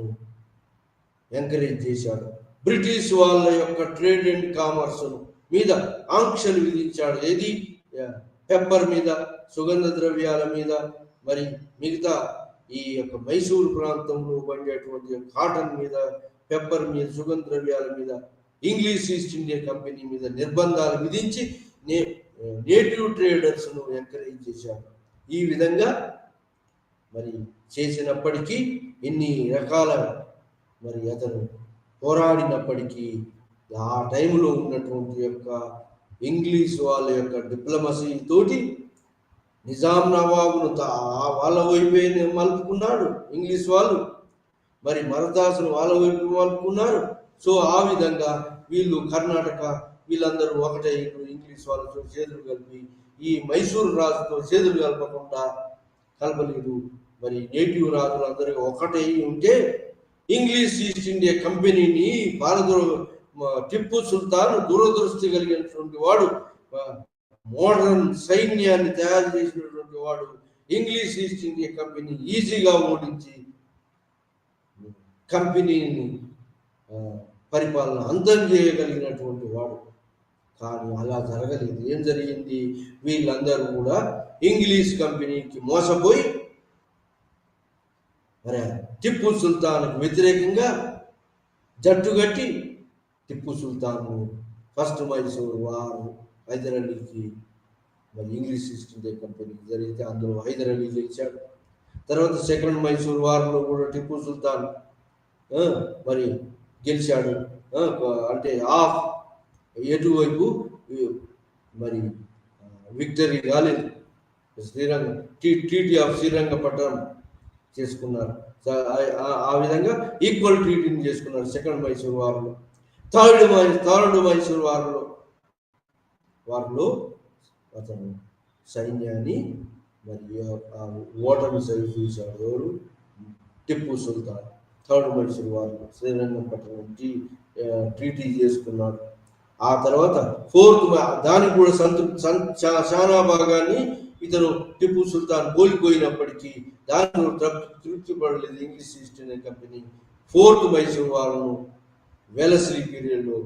ఎంకరేజ్ చేశాడు. బ్రిటిష్ వాళ్ళ యొక్క ట్రేడ్ అండ్ కామర్స్ మీద ఆంక్షలు విధించాడు. ఏది, పెప్పర్ మీద, సుగంధ ద్రవ్యాల మీద, మరి మిగతా ఈ యొక్క మైసూరు ప్రాంతంలో పండేటువంటి కాటన్ మీద, పెప్పర్ మీద, సుగంధ ద్రవ్యాల మీద ఇంగ్లీష్ ఈస్ట్ ఇండియా కంపెనీ మీద నిర్బంధాలు విధించి నేటివ్ ట్రేడర్స్ను ఎంకరేజ్ చేశాడు. ఈ విధంగా మరి చేసినప్పటికీ, ఇన్ని రకాల మరి అతను పోరాడినప్పటికీ, ఆ టైంలో ఉన్నటువంటి యొక్క ఇంగ్లీష్ వాళ్ళ యొక్క డిప్లొమసీ తోటి నిజాం నవాబును వాళ్ళ వైపే మలుపుకున్నాడు ఇంగ్లీష్ వాళ్ళు, మరి మరదాసును వాళ్ళ వైపు మలుపుకున్నారు. సో ఆ విధంగా వీళ్ళు కర్ణాటక వీళ్ళందరూ ఒకటే, ఇంగ్లీష్ వాళ్ళతో చేతులు కలిపి ఈ మైసూరు రాజుతో చేతులు కలపలేదు. మరి నేటివ్ రాజులందరూ ఒకటే ఉంటే ఇంగ్లీష్ ఈస్ట్ ఇండియా కంపెనీని టిప్పు సుల్తాన్ దురదృష్టి కలిగినటువంటి వాడు, మోడర్న్ సైన్యాన్ని తయారు చేసినటువంటి వాడు, ఇంగ్లీష్ ఈస్ట్ ఇండియా కంపెనీ ఈజీగా ఓడించి కంపెనీని పరిపాలన అంతం చేయగలిగినటువంటి వాడు. కానీ అలా జరగలేదు. ఏం జరిగింది, వీళ్ళందరూ కూడా ఇంగ్లీష్ కంపెనీకి మోసపోయి మరి టిప్పు సుల్తాన్కు వ్యతిరేకంగా జట్టుగట్టి టిప్పు సుల్తాన్ ఫస్ట్ మైసూర్ వార్ హైదర్ అలీకి, మరి ఇంగ్లీష్ ఈస్ట్ ఇండియా కంపెనీకి జరిగితే అందులో హైదర్ అలీ గెలిచాడు. తర్వాత సెకండ్ మైసూర్ వార్లో కూడా టిప్పు సుల్తాన్ మరి గెలిచాడు. అంటే ఎటువైపు మరి విక్టరీ కాలేదు. ట్రీటీ ఆఫ్ శ్రీరంగపట్నం చేసుకున్నారు. ఆ విధంగా ఈక్వల్ ట్రీటీని చేసుకున్నారు సెకండ్ మైసూర్ వార్లో. థర్డ్ మైసూర్ వార్లో అతను సైన్యాన్ని మరి ఓటమి సరి చూశాడు. ఎవరు, టిప్పు సుల్తాన్. థర్డ్ మైసూర్ వార్లో శ్రీరంగపట్నం ట్రీటీ చేసుకున్నాడు. ఆ తర్వాత ఫోర్త్, దానికి కూడా చాలా భాగాన్ని ఇతను టిప్పు సుల్తాన్ కోల్పోయినప్పటికీ దానిలో తృప్తి పడలేదు English east India company. Fourth Mysore వార్ను వెలస్లీ పీరియడ్లో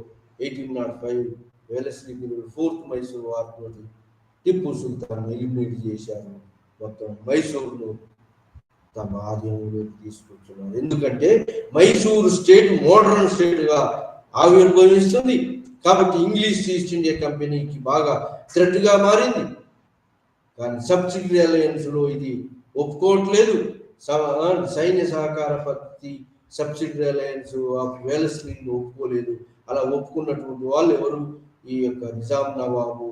1805 Wellesley period fourth Mysore war తోటి టిప్పు సుల్తాన్ ఎలిమినేట్ చేశారు. మొత్తం మైసూరును తమ ఆధీనంలోకి తీసుకొచ్చున్నారు. ఎందుకంటే మైసూరు స్టేట్ మోడర్న్ స్టేట్గా ఆవిర్భవిస్తుంది కాబట్టి ఇంగ్లీష్ ఈస్ట్ ఇండియా కంపెనీకి బాగా థ్రెట్గా మారింది. కానీ సబ్సిడరీ అలయన్స్లో ఇది ఒప్పుకోవట్లేదు. సైన్య సహకార పద్ధతి సబ్సిడరీ అలయన్స్ ఆఫ్ వెలస్లీని ఒప్పుకోలేదు. అలా ఒప్పుకున్నటువంటి వాళ్ళు ఎవరు, ఈ యొక్క నిజాం నవాబు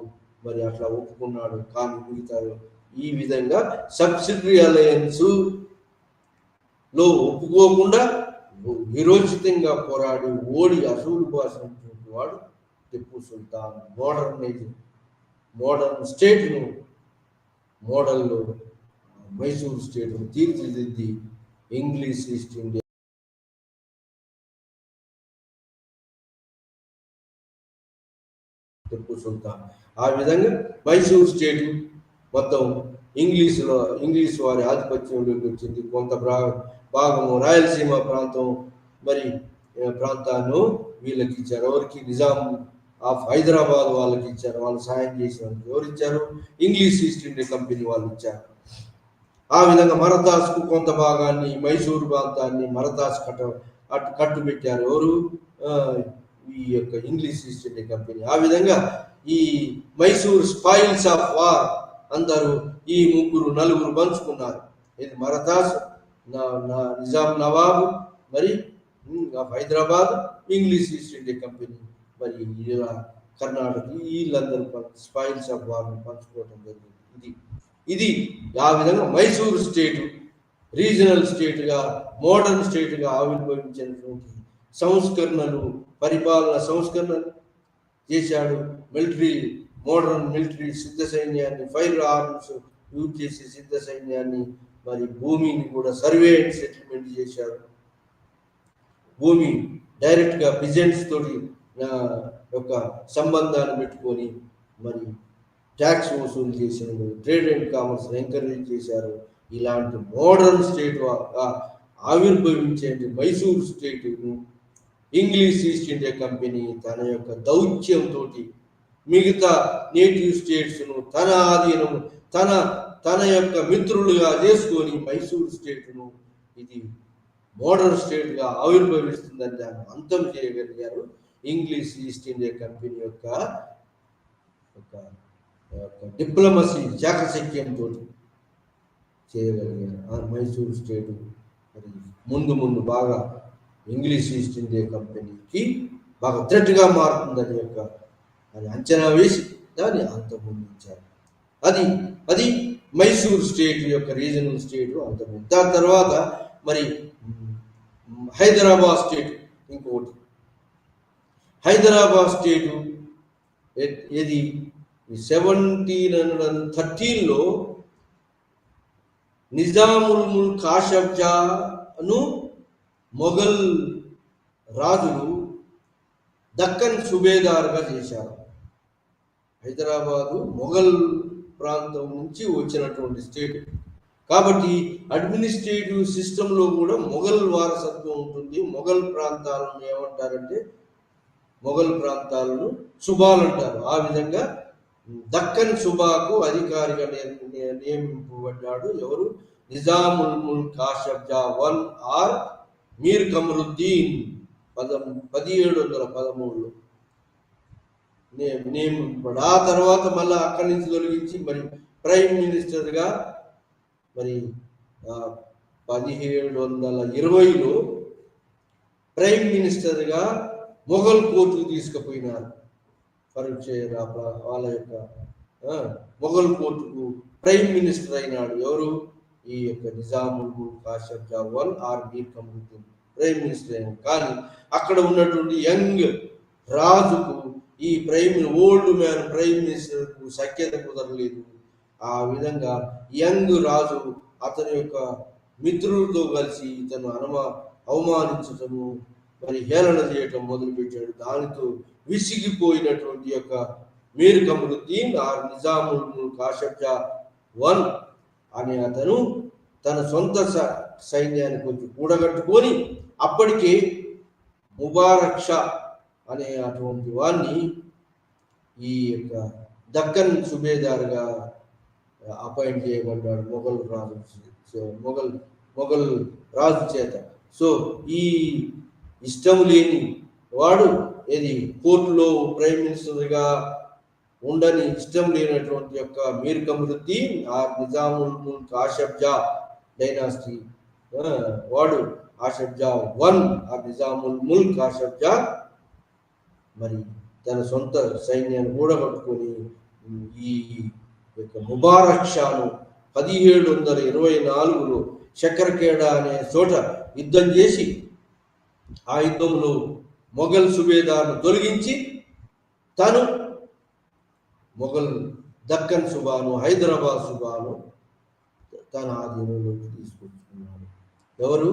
మరి అట్లా ఒప్పుకున్నాడు. కానీ మిగతా ఈ విధంగా సబ్సిడరీ అలయన్స్ లో ఒప్పుకోకుండా విరోచితంగా పోరాడి ఓడి అసూలు బాసినటువంటి వాడు టిప్పు సుల్తాన్. మోడర్న్ స్టేట్ను మోడల్లో మైసూరు స్టేట్ను తీర్చిదిద్ది English east India Tipu Sultan. ఆ విధంగా మైసూరు స్టేట్ మొత్తం ఇంగ్లీష్ వారి ఆధిపత్యంలోకి వచ్చింది. కొంత భాగము రాయలసీమ ప్రాంతం మరి ప్రాంతాన్ని వీళ్ళకి ఇచ్చారు. ఎవరికి, నిజాం ఆఫ్ హైదరాబాద్ వాళ్ళకి ఇచ్చారు. వాళ్ళు సాయం చేసినందుకు ఎవరు ఇచ్చారు, ఇంగ్లీష్ ఈస్ట్ ఇండియా కంపెనీ వాళ్ళు ఇచ్చారు. ఆ విధంగా మరదాస్కు కొంత భాగాన్ని, మైసూరు ప్రాంతాన్ని మరదాస్ కట్టు పెట్టారు. ఎవరు, ఈ యొక్క ఇంగ్లీష్ ఈస్ట్ ఇండియా కంపెనీ. ఆ విధంగా ఈ మైసూర్ స్పాయిల్స్ ఆఫ్ వార్ అందరూ ఈ నలుగురు పంచుకున్నారు. ఇది మరదాస్, నిజాం నవాబు, మరి of Hyderabad, English east India company. మరి ఇలా కర్ణాటక వీళ్ళందరూ స్పాయిల్స్ ఆఫ్ వార్ పంచుకోవడం జరిగింది. ఇది ఇది ఆ విధంగా మైసూరు స్టేటు రీజనల్ స్టేట్గా, మోడర్న్ స్టేట్గా ఆవిర్భవించినటువంటి సంస్కరణలు, పరిపాలన సంస్కరణలు చేశాడు. మోడర్న్ మిలిటరీ సిద్ధ సైన్యాన్ని, ఫైర్ ఆర్మ్స్ యూజ్ చేసే సిద్ధ సైన్యాన్ని, మరి భూమిని కూడా సర్వే అండ్ సెటిల్మెంట్ చేశాడు. భూమి డైరెక్ట్గా పిజెంట్స్ తోటి యొక్క సంబంధాన్ని పెట్టుకొని మరి ట్యాక్స్ వసూలు చేసినారు. ట్రేడ్ అండ్ కామర్స్ ఎంకరేజ్ చేశారు. ఇలాంటి మోడర్న్ స్టేట్ ఆవిర్భవించే మైసూర్ స్టేట్ను ఇంగ్లీష్ ఈస్ట్ ఇండియా కంపెనీ తన యొక్క దౌత్యంతో మిగతా నేటివ్ స్టేట్స్ను తన ఆధీనము, తన యొక్క మిత్రులుగా చేసుకొని మైసూర్ స్టేట్ను ఇది మోడర్న్ స్టేట్గా ఆవిర్భవిస్తుందని దాన్ని అంతం చేయగలిగారు. ఇంగ్లీష్ ఈస్ట్ ఇండియా కంపెనీ యొక్క డిప్లొమసీ చాకచక్యంతో చేయగలిగారు. ఆ మైసూర్ స్టేట్ మరి ముందు బాగా ఇంగ్లీష్ ఈస్ట్ ఇండియా కంపెనీకి బాగా థ్రెట్గా మారుతుందని యొక్క అని అంచనా వేసి దాన్ని అంతమొందించారు. అది మైసూర్ స్టేట్ యొక్క రీజనల్ స్టేట్ అంతమొంది. దాని తర్వాత మరి హైదరాబాద్ స్టేట్ ఇంకొకటి. హైదరాబాద్ స్టేటు ఇది 1713లో నిజాముల్ ముల్క్ కాషబ్జాను మొఘల్ రాజులు దక్కన్ సుబేదార్గా చేశారు. హైదరాబాదు మొఘల్ ప్రాంతం నుంచి వచ్చినటువంటి స్టేట్ కాబట్టి అడ్మినిస్ట్రేటివ్ సిస్టంలో కూడా మొఘల్ వారసత్వం ఉంటుంది. మొఘల్ ప్రాంతాలను ఏమంటారంటే మొఘల్ ప్రాంతాలను సుబాలు అంటారు. ఆ విధంగా దక్కన్ సుబాకు అధికారిగా నియమింపబడ్డాడు. ఎవరు? నిజాముల్ ముల్క్ కాషబ్జా I ఆర్ మీర్ కమరుద్దీన్ 1713లో నియమింపబడ్డాడు. ఆ తర్వాత మళ్ళీ అక్కడి నుంచి తొలగించి మరి ప్రైమ్ మినిస్టర్గా మరి 1720లో ప్రైమ్ మినిస్టర్గా మొఘల్ కోర్టుకు తీసుకుపోయినారు. వాళ్ళ యొక్క మొఘల్ కోర్టుకు ప్రైమ్ మినిస్టర్ అయినాడు. ఎవరు? ఈ యొక్క నిజాముల్ ముల్క్ కాషబ్జా I or Mir Qamaruddin prime minister అయినాడు. కానీ అక్కడ ఉన్నటువంటి యంగ్ రాజుకు ఈ ఓల్డ్ మ్యాన్ ప్రైమ్ మినిస్టర్కు సఖ్యత కుదరలేదు. ఆ విధంగా యంగ్ రాజు అతని యొక్క మిత్రులతో కలిసి ఇతను అవమానించటము, మరి హేళన చేయటం మొదలుపెట్టాడు. దానితో విసిగిపోయినటువంటి యొక్క మీర్ కమరుద్దీన్ ఆర్ నిజాముల్ ముల్క్ కాషబ్జా I అనే అతను తన సొంత సైన్యాన్ని కొంచెం కూడగట్టుకొని అప్పటికే ముబారక్ షా అనే అటువంటి వాడిని ఈ యొక్క దక్కన్ సుబేదార్గా అపాయింట్ చేయబడ్డాడు మొఘల్ రాజు చేత. సో ఈ ఇష్టం లేని వాడు కోర్టులో ప్రైమ్ మినిస్టర్గా ఉండని ఇష్టం లేనటువంటి యొక్క మీర్ కమరుద్దీన్ ఆర్ నిజాముల్ ముల్క్ కాషబ్జా డైనాసిటీ వాడు కాషబ్జా I ఆర్ నిజాముల్ ముల్క్ కాషబ్జా మరి తన సొంత సైన్యాన్ని కూడగట్టుకొని ఈ యొక్క ముబారక్ షాను 1724లో చక్రకేడా అనే చోట యుద్ధం చేసి ఆ యుద్ధంలో మొఘల్ సుబేదార్ను తొలగించి తను మొఘల్ దక్కన్ సుబాను, హైదరాబాద్ సుబాను తన ఆధీనంలోకి తీసుకొచ్చుకున్నాడు. ఎవరు?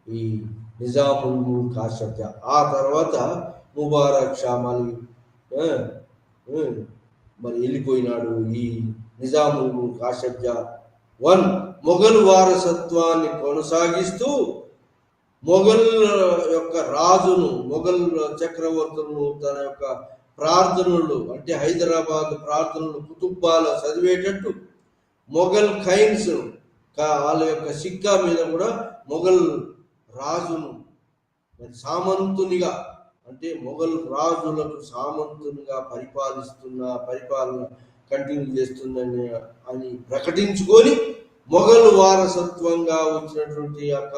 ఈ నిజాముల్ ముల్క్ కాషబ్జా. ఆ తర్వాత ముబారక్ షా మరి వెళ్ళిపోయినాడు. ఈ నిజాముల్ ముల్క్ కాషబ్జా I మొఘల్ వారసత్వాన్ని కొనసాగిస్తూ మొఘల్ యొక్క రాజును, మొఘల్ చక్రవర్తులను తన యొక్క ప్రార్థనలు అంటే హైదరాబాద్ ప్రార్థనలు కుతుబ్బాల చదివేటట్టు మొఘల్ ఖైన్స్ వాళ్ళ యొక్క సిక్కా మీద కూడా మొఘల్ రాజును మరి సామంతునిగా అంటే మొఘల్ రాజులకు సామంతునిగా పరిపాలన కంటిన్యూ చేస్తుందని అని ప్రకటించుకొని మొఘల్ వారసత్వంగా వచ్చినటువంటి యొక్క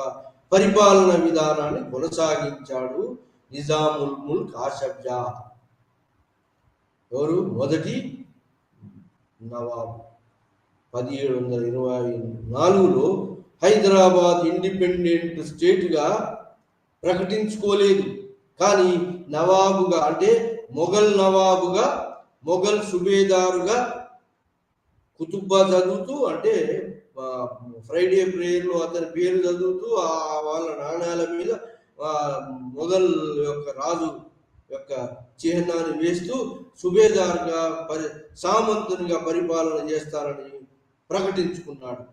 పరిపాలన విధానాన్ని కొనసాగించాడు నిజాముల్ ముల్క్ ఆషఫ్-జా. ఎవరు? మొదటి నవాబు. 1724లో హైదరాబాద్ ఇండిపెండెంట్ స్టేట్గా ప్రకటించుకోలేదు. కానీ నవాబుగా, అంటే మొఘల్ నవాబుగా, మొఘల్ సుబేదారుగా కుతుబ్బా చదువుతూ, అంటే ఫ్రైడే ప్రేయర్లో అతని పేరు చదువుతూ వాళ్ళ నాణ్యాల మీద మొఘల్ యొక్క రాజు యొక్క చిహ్నాన్ని వేస్తూ సుబేదార్గా సామంతునిగా పరిపాలన చేస్తారని ప్రకటించుకున్నాడు.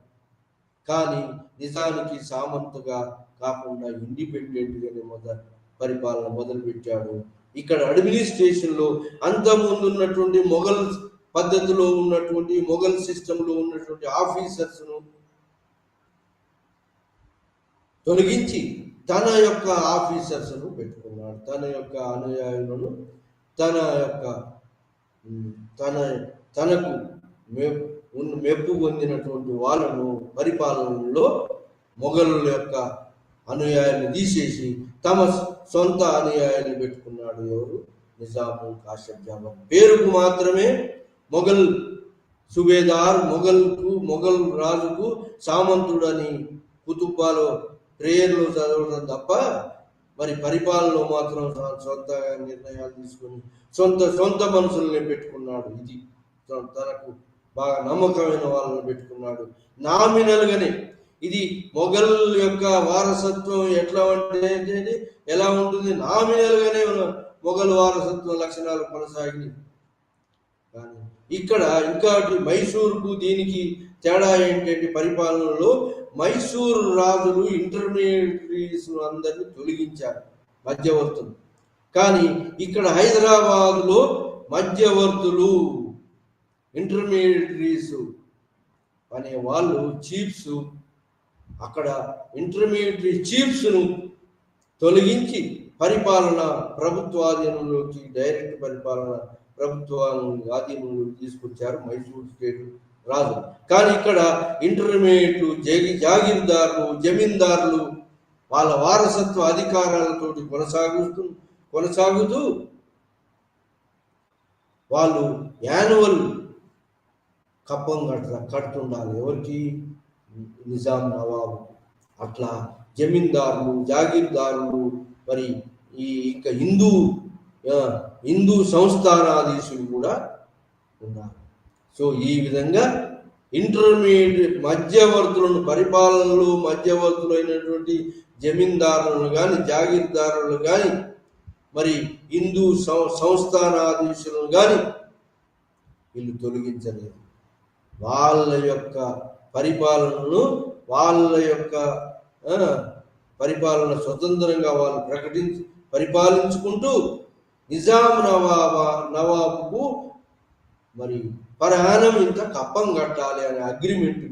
కానీ నిజానికి సామంతుగా కాకుండా ఇండిపెండెంట్గానే పరిపాలన మొదలుపెట్టాడు. ఇక్కడ అడ్మినిస్ట్రేషన్లో అంతకుముందు ఉన్నటువంటి మొఘల్ పద్ధతిలో ఉన్నటువంటి, మొఘల్ సిస్టంలో ఉన్నటువంటి ఆఫీసర్స్ను తొలగించి తన యొక్క ఆఫీసర్స్ను పెట్టుకున్నాడు. తన యొక్క అనుయాయులను, తనకు మెప్పు పొందినటువంటి వాళ్ళను పరిపాలనలో మొఘలుల యొక్క అనుయాయాన్ని తీసేసి తమ సొంత అనుయాయాన్ని పెట్టుకున్నాడు. ఎవరు? నిజాముల్ ఆషఫ్-జా. పేరుకు మాత్రమే మొఘల్ సుబేదార్, మొఘల్ రాజుకు సామంతుడని కుతుబ్బాలో ప్రేయర్లో చదవడం తప్ప మరి పరిపాలనలో మాత్రం సొంత నిర్ణయాలు తీసుకొని సొంత మనుషుల్ని పెట్టుకున్నాడు. ఇది తనకు బాగా నమ్మకమైన వాళ్ళని పెట్టుకున్నాడు. నామినల్గానే ఇది మొఘల్ యొక్క వారసత్వం ఎలా ఉంటుంది? నామినల్గానే మొఘల్ వారసత్వం లక్షణాలు కొనసాగినాయి. కానీ ఇక్కడ ఇంకోటి, మైసూర్కు దీనికి తేడా ఏంటంటే పరిపాలనలో మైసూర్ రాజులు ఇంటర్మీడియట్రీస్ అందరినీ తొలగించారు, మధ్యవర్తులు. కానీ ఇక్కడ హైదరాబాదులో మధ్యవర్తులు, ఇంటర్మీడియట్రీస్ అనే వాళ్ళు, చీఫ్స్, అక్కడ ఇంటర్మీడియట్ చీఫ్స్ను తొలగించి పరిపాలన ప్రభుత్వాధీనంలోకి, డైరెక్ట్ పరిపాలన ప్రభుత్వాన్ని ఆధీనంలోకి తీసుకొచ్చారు మైసూర్ స్టేట్ రాజు. కానీ ఇక్కడ ఇంటర్మీడియట్ జాగీర్దారులు, జమీందారులు వాళ్ళ వారసత్వ అధికారాలతో కొనసాగుతూ వాళ్ళు యాన్యువల్ కప్పం కడుతుండాలి. ఎవరికి? నిజాం నవాబు. అట్లా జమీందారులు, జాగీర్దారులు, మరి ఇంకా హిందూ సంస్థానాధీశులు కూడా ఉన్నారు. సో ఈ విధంగా ఇంటర్మీడియట్ మధ్యవర్తులను, పరిపాలనలో మధ్యవర్తులైనటువంటి జమీందారులను కానీ, జాగీర్దారులను కానీ, మరి హిందూ సంస్థానాధీశులను కానీ వీళ్ళు తొలగించలేదు. వాళ్ళ యొక్క పరిపాలనను, వాళ్ళ యొక్క పరిపాలన స్వతంత్రంగా వాళ్ళు పరిపాలించుకుంటూ నిజాం నవాబుకు మరి పరహానం ఇంత కప్పం కట్టాలి అనే అగ్రిమెంట్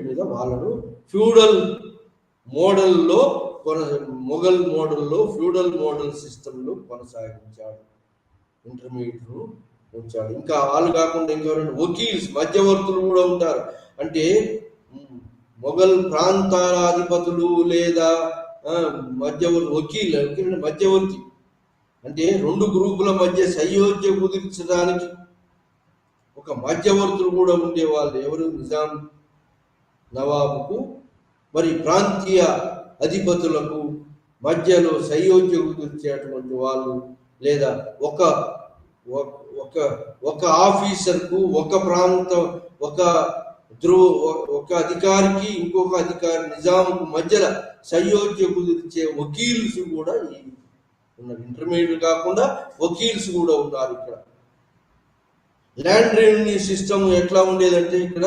మీద వాళ్ళను ఫ్యూడల్ మోడల్లో, మొఘల్ మోడల్లో, ఫ్యూడల్ మోడల్ సిస్టంలో కొనసాగించాడు, ఇంటర్మీడియట్ ఉంచాడు. ఇంకా వాళ్ళు కాకుండా ఇంకెవరైనా వకీల్స్, మధ్యవర్తులు కూడా ఉంటారు. అంటే మొఘల్ ప్రాంతాల అధిపతులు లేదా మధ్యవర్తి అంటే రెండు గ్రూపుల మధ్య సయోధ్య కుదిర్చడానికి ఒక మధ్యవర్తులు కూడా ఉండేవాళ్ళు. ఎవరు? నిజాం నవాబుకు మరి ప్రాంతీయ అధిపతులకు మధ్యలో సయోధ్య కుదిర్చేటువంటి వాళ్ళు, లేదా ఒక ఆఫీసర్కు, ఒక ప్రాంతం, ఒక అధికారికి ఇంకొక అధికారి, నిజాంకు మధ్యలో సయోధ్య కుదిర్చే వకీల్స్ కూడా ఉన్నారు. ఇంటర్మీడియట్ కాకుండా వకీల్స్ కూడా ఉన్నారు. ఇక్కడ ల్యాండ్ రెవెన్యూ సిస్టమ్ ఎట్లా ఉండేదంటే, ఇక్కడ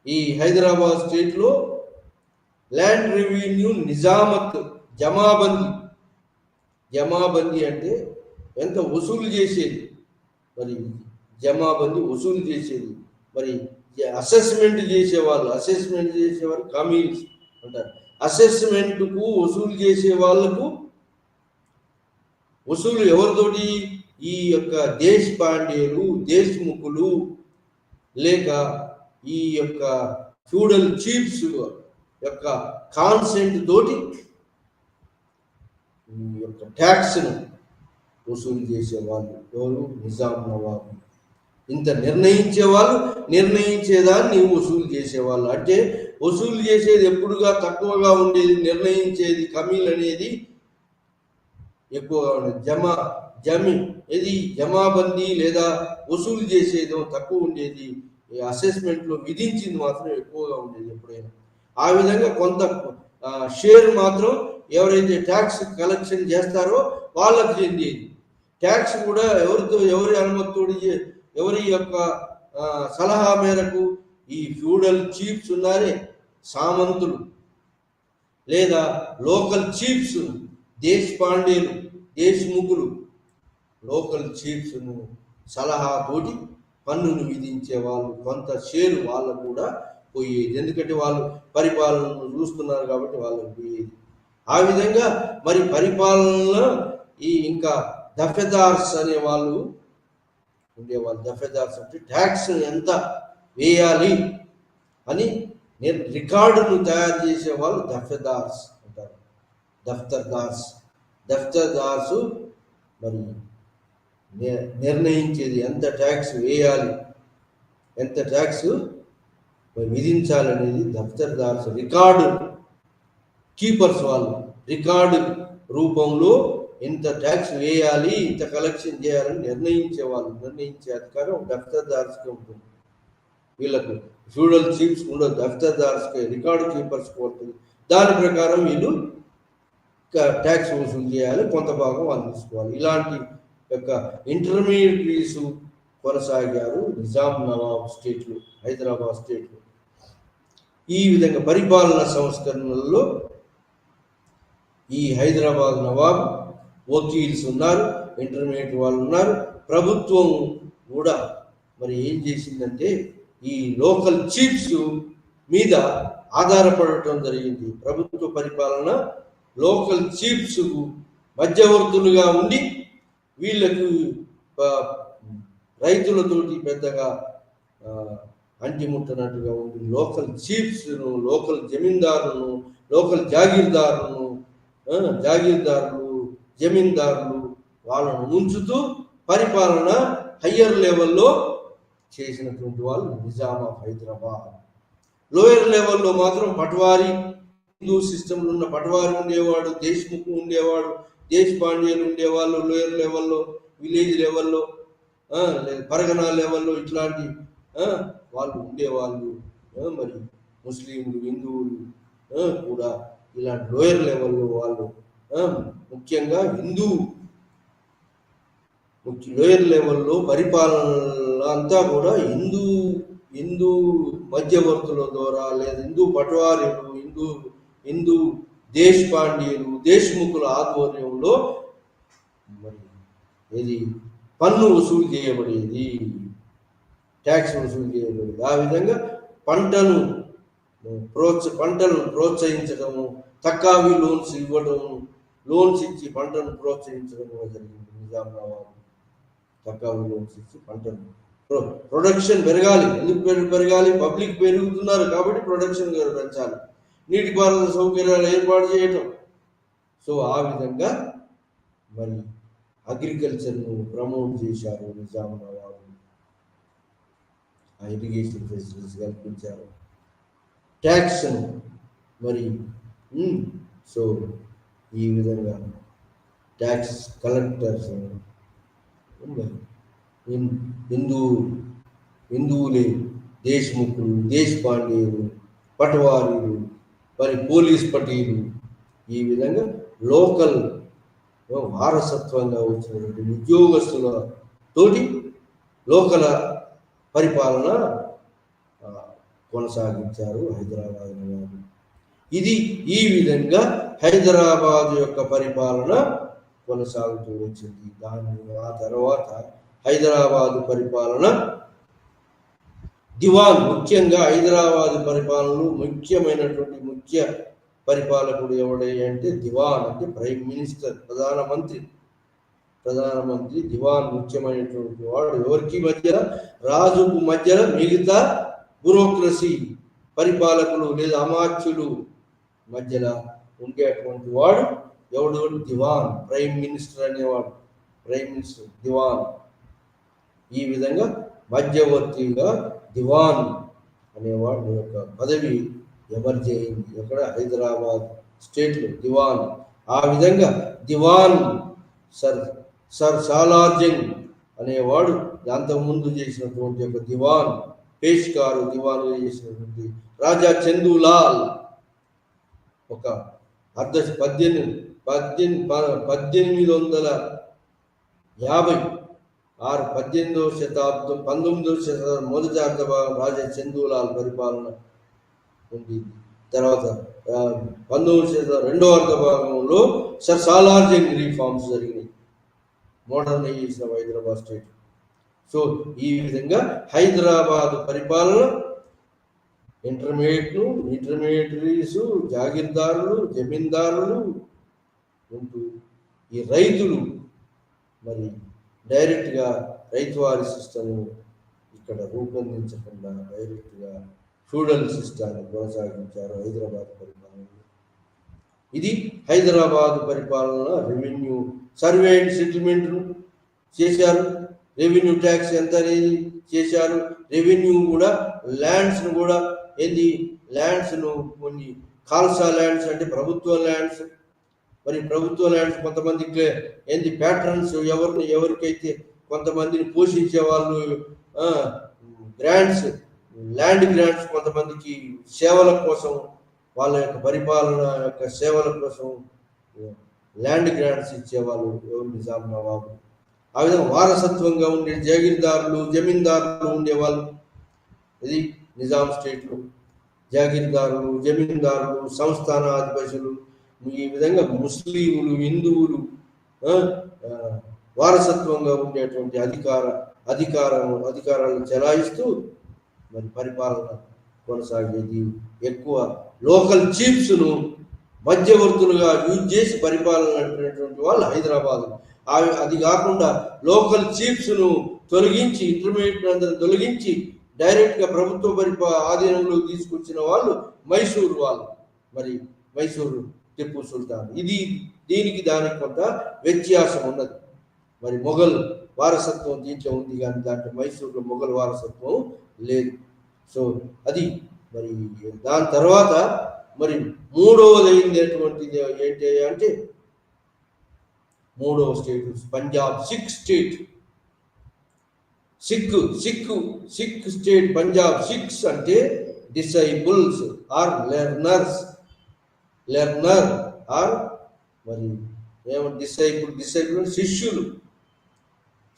ఈ హైదరాబాద్ స్టేట్లో ల్యాండ్ రెవెన్యూ నిజామత్, జమాబందీ అంటే ఎంత వసూలు చేసేది, మరి జమాబందీ వసూలు చేసేది. మరి అసెస్మెంట్ చేసేవారు కమీల్స్ అంటారు. అసెస్మెంట్కు వసూలు చేసే వాళ్ళకు వసూలు ఎవరితోటి? ఈ యొక్క దేశపాండేలు, దేశ్ముఖులు, లేక ఈ యొక్క ఫ్యూడల్ చీఫ్స్ యొక్క కాన్సెంట్ తోటి ఈ యొక్క ట్యాక్స్ను వసూలు చేసేవాళ్ళు ఎవరు? నిజాం నవాబు. ఇంత నిర్ణయించేవాళ్ళు, నిర్ణయించేదాన్ని వసూలు చేసేవాళ్ళు. అంటే వసూలు చేసేది ఎప్పుడుగా తక్కువగా ఉండేది, నిర్ణయించేది కమీల్ అనేది ఎక్కువగా ఉండేది. జమాబందీ లేదా వసూలు చేసేదో తక్కువ ఉండేది. అసెస్మెంట్లో విధించింది మాత్రం ఎక్కువగా ఉండేది ఎప్పుడైనా. ఆ విధంగా కొంత షేర్ మాత్రం ఎవరైతే ట్యాక్స్ కలెక్షన్ చేస్తారో వాళ్ళకి చెందేది. ట్యాక్స్ కూడా ఎవరి అనుమతితోటి, ఎవరి యొక్క సలహా మేరకు ఈ ఫ్యూడల్ చీఫ్స్ ఉన్నారే, సామంతులు లేదా లోకల్ చీఫ్స్, దేశపాండేలు, దేశముఖులు, లోకల్ చీఫ్స్ను సలహాతోటి పన్నును విధించే వాళ్ళు, కొంత షేరు వాళ్ళకు కూడా పోయేది. ఎందుకంటే వాళ్ళు పరిపాలనను చూస్తున్నారు కాబట్టి వాళ్ళకు పోయేది. ఆ విధంగా మరి పరిపాలనలో ఇంకా దఫెదార్స్ అనే వాళ్ళు ఉండేవాళ్ళు. దఫెదార్స్ అంటే ట్యాక్స్ ఎంత వేయాలి అని రికార్డును తయారు చేసే వాళ్ళు దఫెదార్స్ అంటారు. దఫ్తర్దార్స్ మరి నిర్ణయించేది ఎంత ట్యాక్స్ వేయాలి, ఎంత ట్యాక్స్ విధించాలనేది దఫ్తర్దార్స్. రికార్డు కీపర్స్ వాళ్ళు రికార్డు రూపంలో ఎంత ట్యాక్స్ వేయాలి, ఇంత కలెక్షన్ చేయాలని నిర్ణయించే అధికారం దఫ్తర్దార్స్కి ఉంటుంది. వీళ్ళకు ఫ్యూడల్ చీఫ్స్ ఉండదు, దఫ్తర్దార్స్కి, రికార్డు కీపర్స్కి ఉంటుంది. దాని ప్రకారం వీళ్ళు ట్యాక్స్ వసూలు చేయాలి, కొంత భాగం వాళ్ళు తీసుకోవాలి. ఇలాంటి యొక్క ఇంటర్మీడియట్రీస్ కొనసాగారు నిజాం నవాబ్ స్టేట్లు, హైదరాబాద్ స్టేట్లు. ఈ విధంగా పరిపాలన సంస్కరణలలో ఈ హైదరాబాద్ నవాబ్ వకీల్స్ ఉన్నారు, ఇంటర్మీడియట్ వాళ్ళు ఉన్నారు. ప్రభుత్వం కూడా మరి ఏం చేసిందంటే ఈ లోకల్ చీఫ్స్ మీద ఆధారపడటం జరిగింది. ప్రభుత్వ పరిపాలన లోకల్ చీఫ్స్ మధ్యవర్తులుగా ఉండి వీళ్ళకు రైతులతోటి పెద్దగా అంటిముట్టనట్టుగా ఉండి లోకల్ చీఫ్స్ను, లోకల్ జమీందారులను, లోకల్ జాగీర్దారులు, జమీందారులు వాళ్ళను ఉంచుతూ పరిపాలన హయ్యర్ లెవెల్లో చేసినటువంటి వాళ్ళు నిజాం ఆఫ్ హైదరాబాద్. లోయర్ లెవెల్లో మాత్రం పట్వారీ, హిందూ సిస్టంలో ఉన్న పట్వారీ ఉండేవాడు, దేశ్ముఖ్ ఉండేవాడు, దేశపాండ్యులు ఉండేవాళ్ళు. లోయర్ లెవెల్లో, విలేజ్ లెవెల్లో, పరగనా లెవెల్లో ఇట్లాంటి వాళ్ళు ఉండేవాళ్ళు. మరి ముస్లింలు, హిందువులు కూడా ఇలాంటి లోయర్ లెవెల్లో వాళ్ళు ముఖ్యంగా లోయర్ లెవెల్లో పరిపాలన అంతా కూడా హిందూ మధ్యవర్తుల ద్వారా లేదా హిందూ పట్వారీలు, హిందూ దేశపాండ్యులు, దేశముఖుల ఆధ్వర్యంలో మరి ఏది పన్ను వసూలు చేయబడేది, ట్యాక్స్ వసూలు చేయబడేది. ఆ విధంగా పంటలను ప్రోత్సహించడము, తక్కువ లోన్స్ ఇవ్వడము, లోన్స్ ఇచ్చి పంటను ప్రోత్సహించడం జరిగింది. నిజాం నవాబు తక్కువ లోన్స్ ఇచ్చి పంటను ప్రొడక్షన్ పెరగాలి. ఎందుకు పెరగాలి? పబ్లిక్ పెరుగుతున్నారు కాబట్టి ప్రొడక్షన్ పెంచాలి, నీటిపారుదల సౌకర్యాలు ఏర్పాటు చేయటం. సో ఆ విధంగా మరి అగ్రికల్చర్ను ప్రమోట్ చేశారు నిజాం నవాబు. ఆ ఇరిగేషన్ ఫెసిలిటీస్ కల్పించారు, ట్యాక్స్ను మరి సో ఈ విధంగా ట్యాక్స్ కలెక్టర్స్ హిందువులే, దేశముఖులు, దేశపాండ్యులు, పట్వారీలు, మరి పోలీస్ పటీలు, ఈ విధంగా లోకల్ వారసత్వంగా వచ్చినటువంటి ఉద్యోగస్తులతోటి లోకల పరిపాలన కొనసాగించారు హైదరాబాద్ నవాబు. ఈ విధంగా హైదరాబాద్ యొక్క పరిపాలన కొనసాగుతూ వచ్చింది. ఆ తర్వాత హైదరాబాదు పరిపాలన దివాన్, ముఖ్యంగా హైదరాబాదు పరిపాలనలో ముఖ్యమైనటువంటి ముఖ్య పరిపాలకుడు ఎవడే అంటే దివాన్, అంటే ప్రైమ్ మినిస్టర్, ప్రధానమంత్రి దివాన్ ముఖ్యమైనటువంటి వాడు. ఎవరికి మధ్యన? రాజుకు మధ్యన మిగతా బ్యూరోక్రసీ, పరిపాలకులు లేదా అమాత్యులు మధ్యలో ఉండేటువంటి వాడు ఎవడు? దివాన్, ప్రైమ్ మినిస్టర్ అనేవాడు, ప్రైమ్ మినిస్టర్ దివాన్. ఈ విధంగా మధ్యవర్తిగా దివాన్ అనేవాడు యొక్క పదవి ఎమర్జ్ అయింది ఎక్కడ? హైదరాబాద్ స్టేట్లో దివాన్. ఆ విధంగా దివాన్ సర్ సర్ సాలార్జంగ్ అనేవాడు అంతకుముందు చేసినటువంటి యొక్క దివాన్, పేష్కారు దివాన్ చేసినటువంటి రాజా చందూలాల్ ఒక 1850 18వ శతాబ్దం 19వ శతాబ్దం మొదటి అర్ధభాగం రాజా చందూలాల్ పరిపాలన ఉంది. తర్వాత 19వ శతాబ్దం రెండవ అర్ధభాగంలో సర్ సాలార్జంగ్ రిఫార్మ్స్ జరిగినాయి, మోడర్నైజేషన్ హైదరాబాద్ స్టేట్. సో ఈ విధంగా హైదరాబాద్ పరిపాలన ఇంటర్మీడియటరీస్, జాగీర్దారులు, జమీందారులు ఉంటూ ఈ రైతులు మరి డైరెక్ట్గా రైతువారి సిస్టమ్ ఇక్కడ రూపొందించకుండా డైరెక్ట్గా ఫ్యూడల్ సిస్టాన్ని కొనసాగించారు హైదరాబాద్ పరిపాలనలో. ఇది హైదరాబాద్ పరిపాలన. రెవెన్యూ సర్వే అండ్ సెటిల్మెంట్ను చేశారు, రెవెన్యూ ట్యాక్స్ ఎంత అనేది చేశారు. రెవెన్యూ కూడా ల్యాండ్స్ను కూడా ల్యాండ్స్ను కొన్ని ఖాల్సా ల్యాండ్స్ అంటే ప్రభుత్వ ల్యాండ్స్, మరి ప్రభుత్వ ల్యాండ్స్ కొంతమందికి ప్యాట్రన్స్ ఎవరికైతే కొంతమందిని పోషించే వాళ్ళు గ్రాంట్స్, ల్యాండ్ గ్రాంట్స్ కొంతమందికి సేవల కోసం, వాళ్ళ యొక్క పరిపాలన యొక్క సేవల కోసం ల్యాండ్ గ్రాంట్స్ ఇచ్చేవాళ్ళు ఎవరు? నిజాం నవాబు. ఆ విధంగా వారసత్వంగా ఉండే జాగీర్దారులు, జమీందారులు ఉండేవాళ్ళు. ఇది నిజాం స్టేట్లో జాగీర్దారులు, జమీందారులు, సంస్థానాధిపతులు, ఈ విధంగా ముస్లింలు, హిందువులు వారసత్వంగా ఉండేటువంటి అధికారాలను చెలాయిస్తూ మరి పరిపాలన కొనసాగేది. ఎక్కువ లోకల్ చీఫ్స్ను మధ్యవర్తులుగా యూజ్ చేసి పరిపాలన నడిపినటువంటి వాళ్ళు హైదరాబాద్. అది కాకుండా లోకల్ చీఫ్స్ను తొలగించి, ఇంటర్మీడియట్ అందరూ తొలగించి డైరెక్ట్గా ప్రభుత్వ ఆధీనంలో తీసుకొచ్చిన వాళ్ళు మైసూరు వాళ్ళు, మరి మైసూరు టిప్పు సుల్తాన్. దీనికి దానికి కొంత వ్యత్యాసం ఉన్నది. మరి మొఘల్ వారసత్వం దీంట్లో ఉంది కానీ దాంట్లో మైసూరులో మొఘల్ వారసత్వం లేదు. సో అది మరి దాని తర్వాత మరి మూడవది అయినటువంటిది ఏంటి అంటే మూడవ state Punjab, Sikh state. Sikh state Punjab. Sikhs అంటే డిసైపుల్స్ ఆర్ లెర్నర్ ఆర్ మరి డిసైపుల్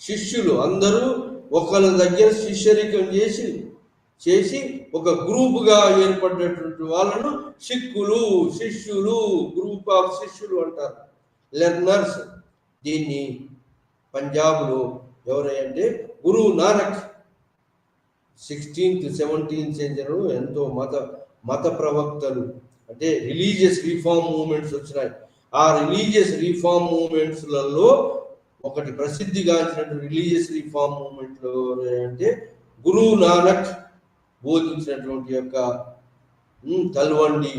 శిష్యులు అందరూ ఒకళ్ళ దగ్గర శిష్యరికం చేసి ఒక గ్రూపుగా ఏర్పడినటువంటి వాళ్ళను శిష్యులు గ్రూప్ ఆఫ్ శిష్యులు అంటారు, లెర్నర్స్. దీన్ని పంజాబ్లో ఎవరంటే గురు నానక్ 16th 17th సెంచరీలో ఎంతో మత ప్రవక్తలు అంటే రిలీజియస్ రిఫార్మ్ మూవ్మెంట్స్ వచ్చినాయి. ఆ రిలీజియస్ రిఫార్మ్ మూవ్మెంట్స్లలో ఒకటి ప్రసిద్ధిగాంచినటువంటి రిలీజియస్ రిఫార్మ్ మూవ్మెంట్లో అంటే గురు నానక్ బోధించినటువంటి యొక్క తల్వండి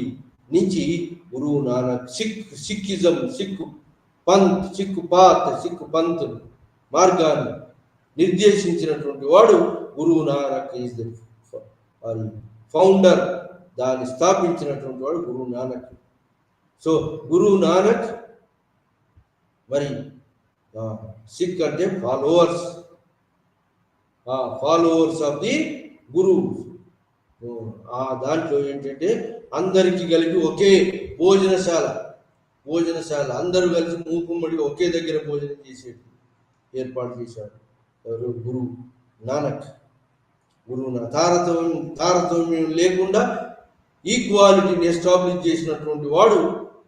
నుంచి గురు నానక్ సిక్కిజం, సిక్కు పంత్ మార్గాన్ని నిర్దేశించినటువంటి వాడు Guru Nanak. Is the founder, దాన్ని స్థాపించినటువంటి వాడు గురు నానక్. సో గురు నానక్ మరి సిక్ అంటే ఫాలోవర్స్ ఆఫ్ ది గురు. దాంట్లో ఏంటంటే అందరికీ కలిపి ఒకే భోజనశాల అందరూ కలిసి మూకుమ్మడి ఒకే దగ్గర భోజనం చేసేది ఏర్పాటు చేశాడు ఎవరు? గురు నానక్. తారతమ్యం లేకుండా ఈక్వాలిటీని ఎస్టాబ్లిష్ చేసినటువంటి వాడు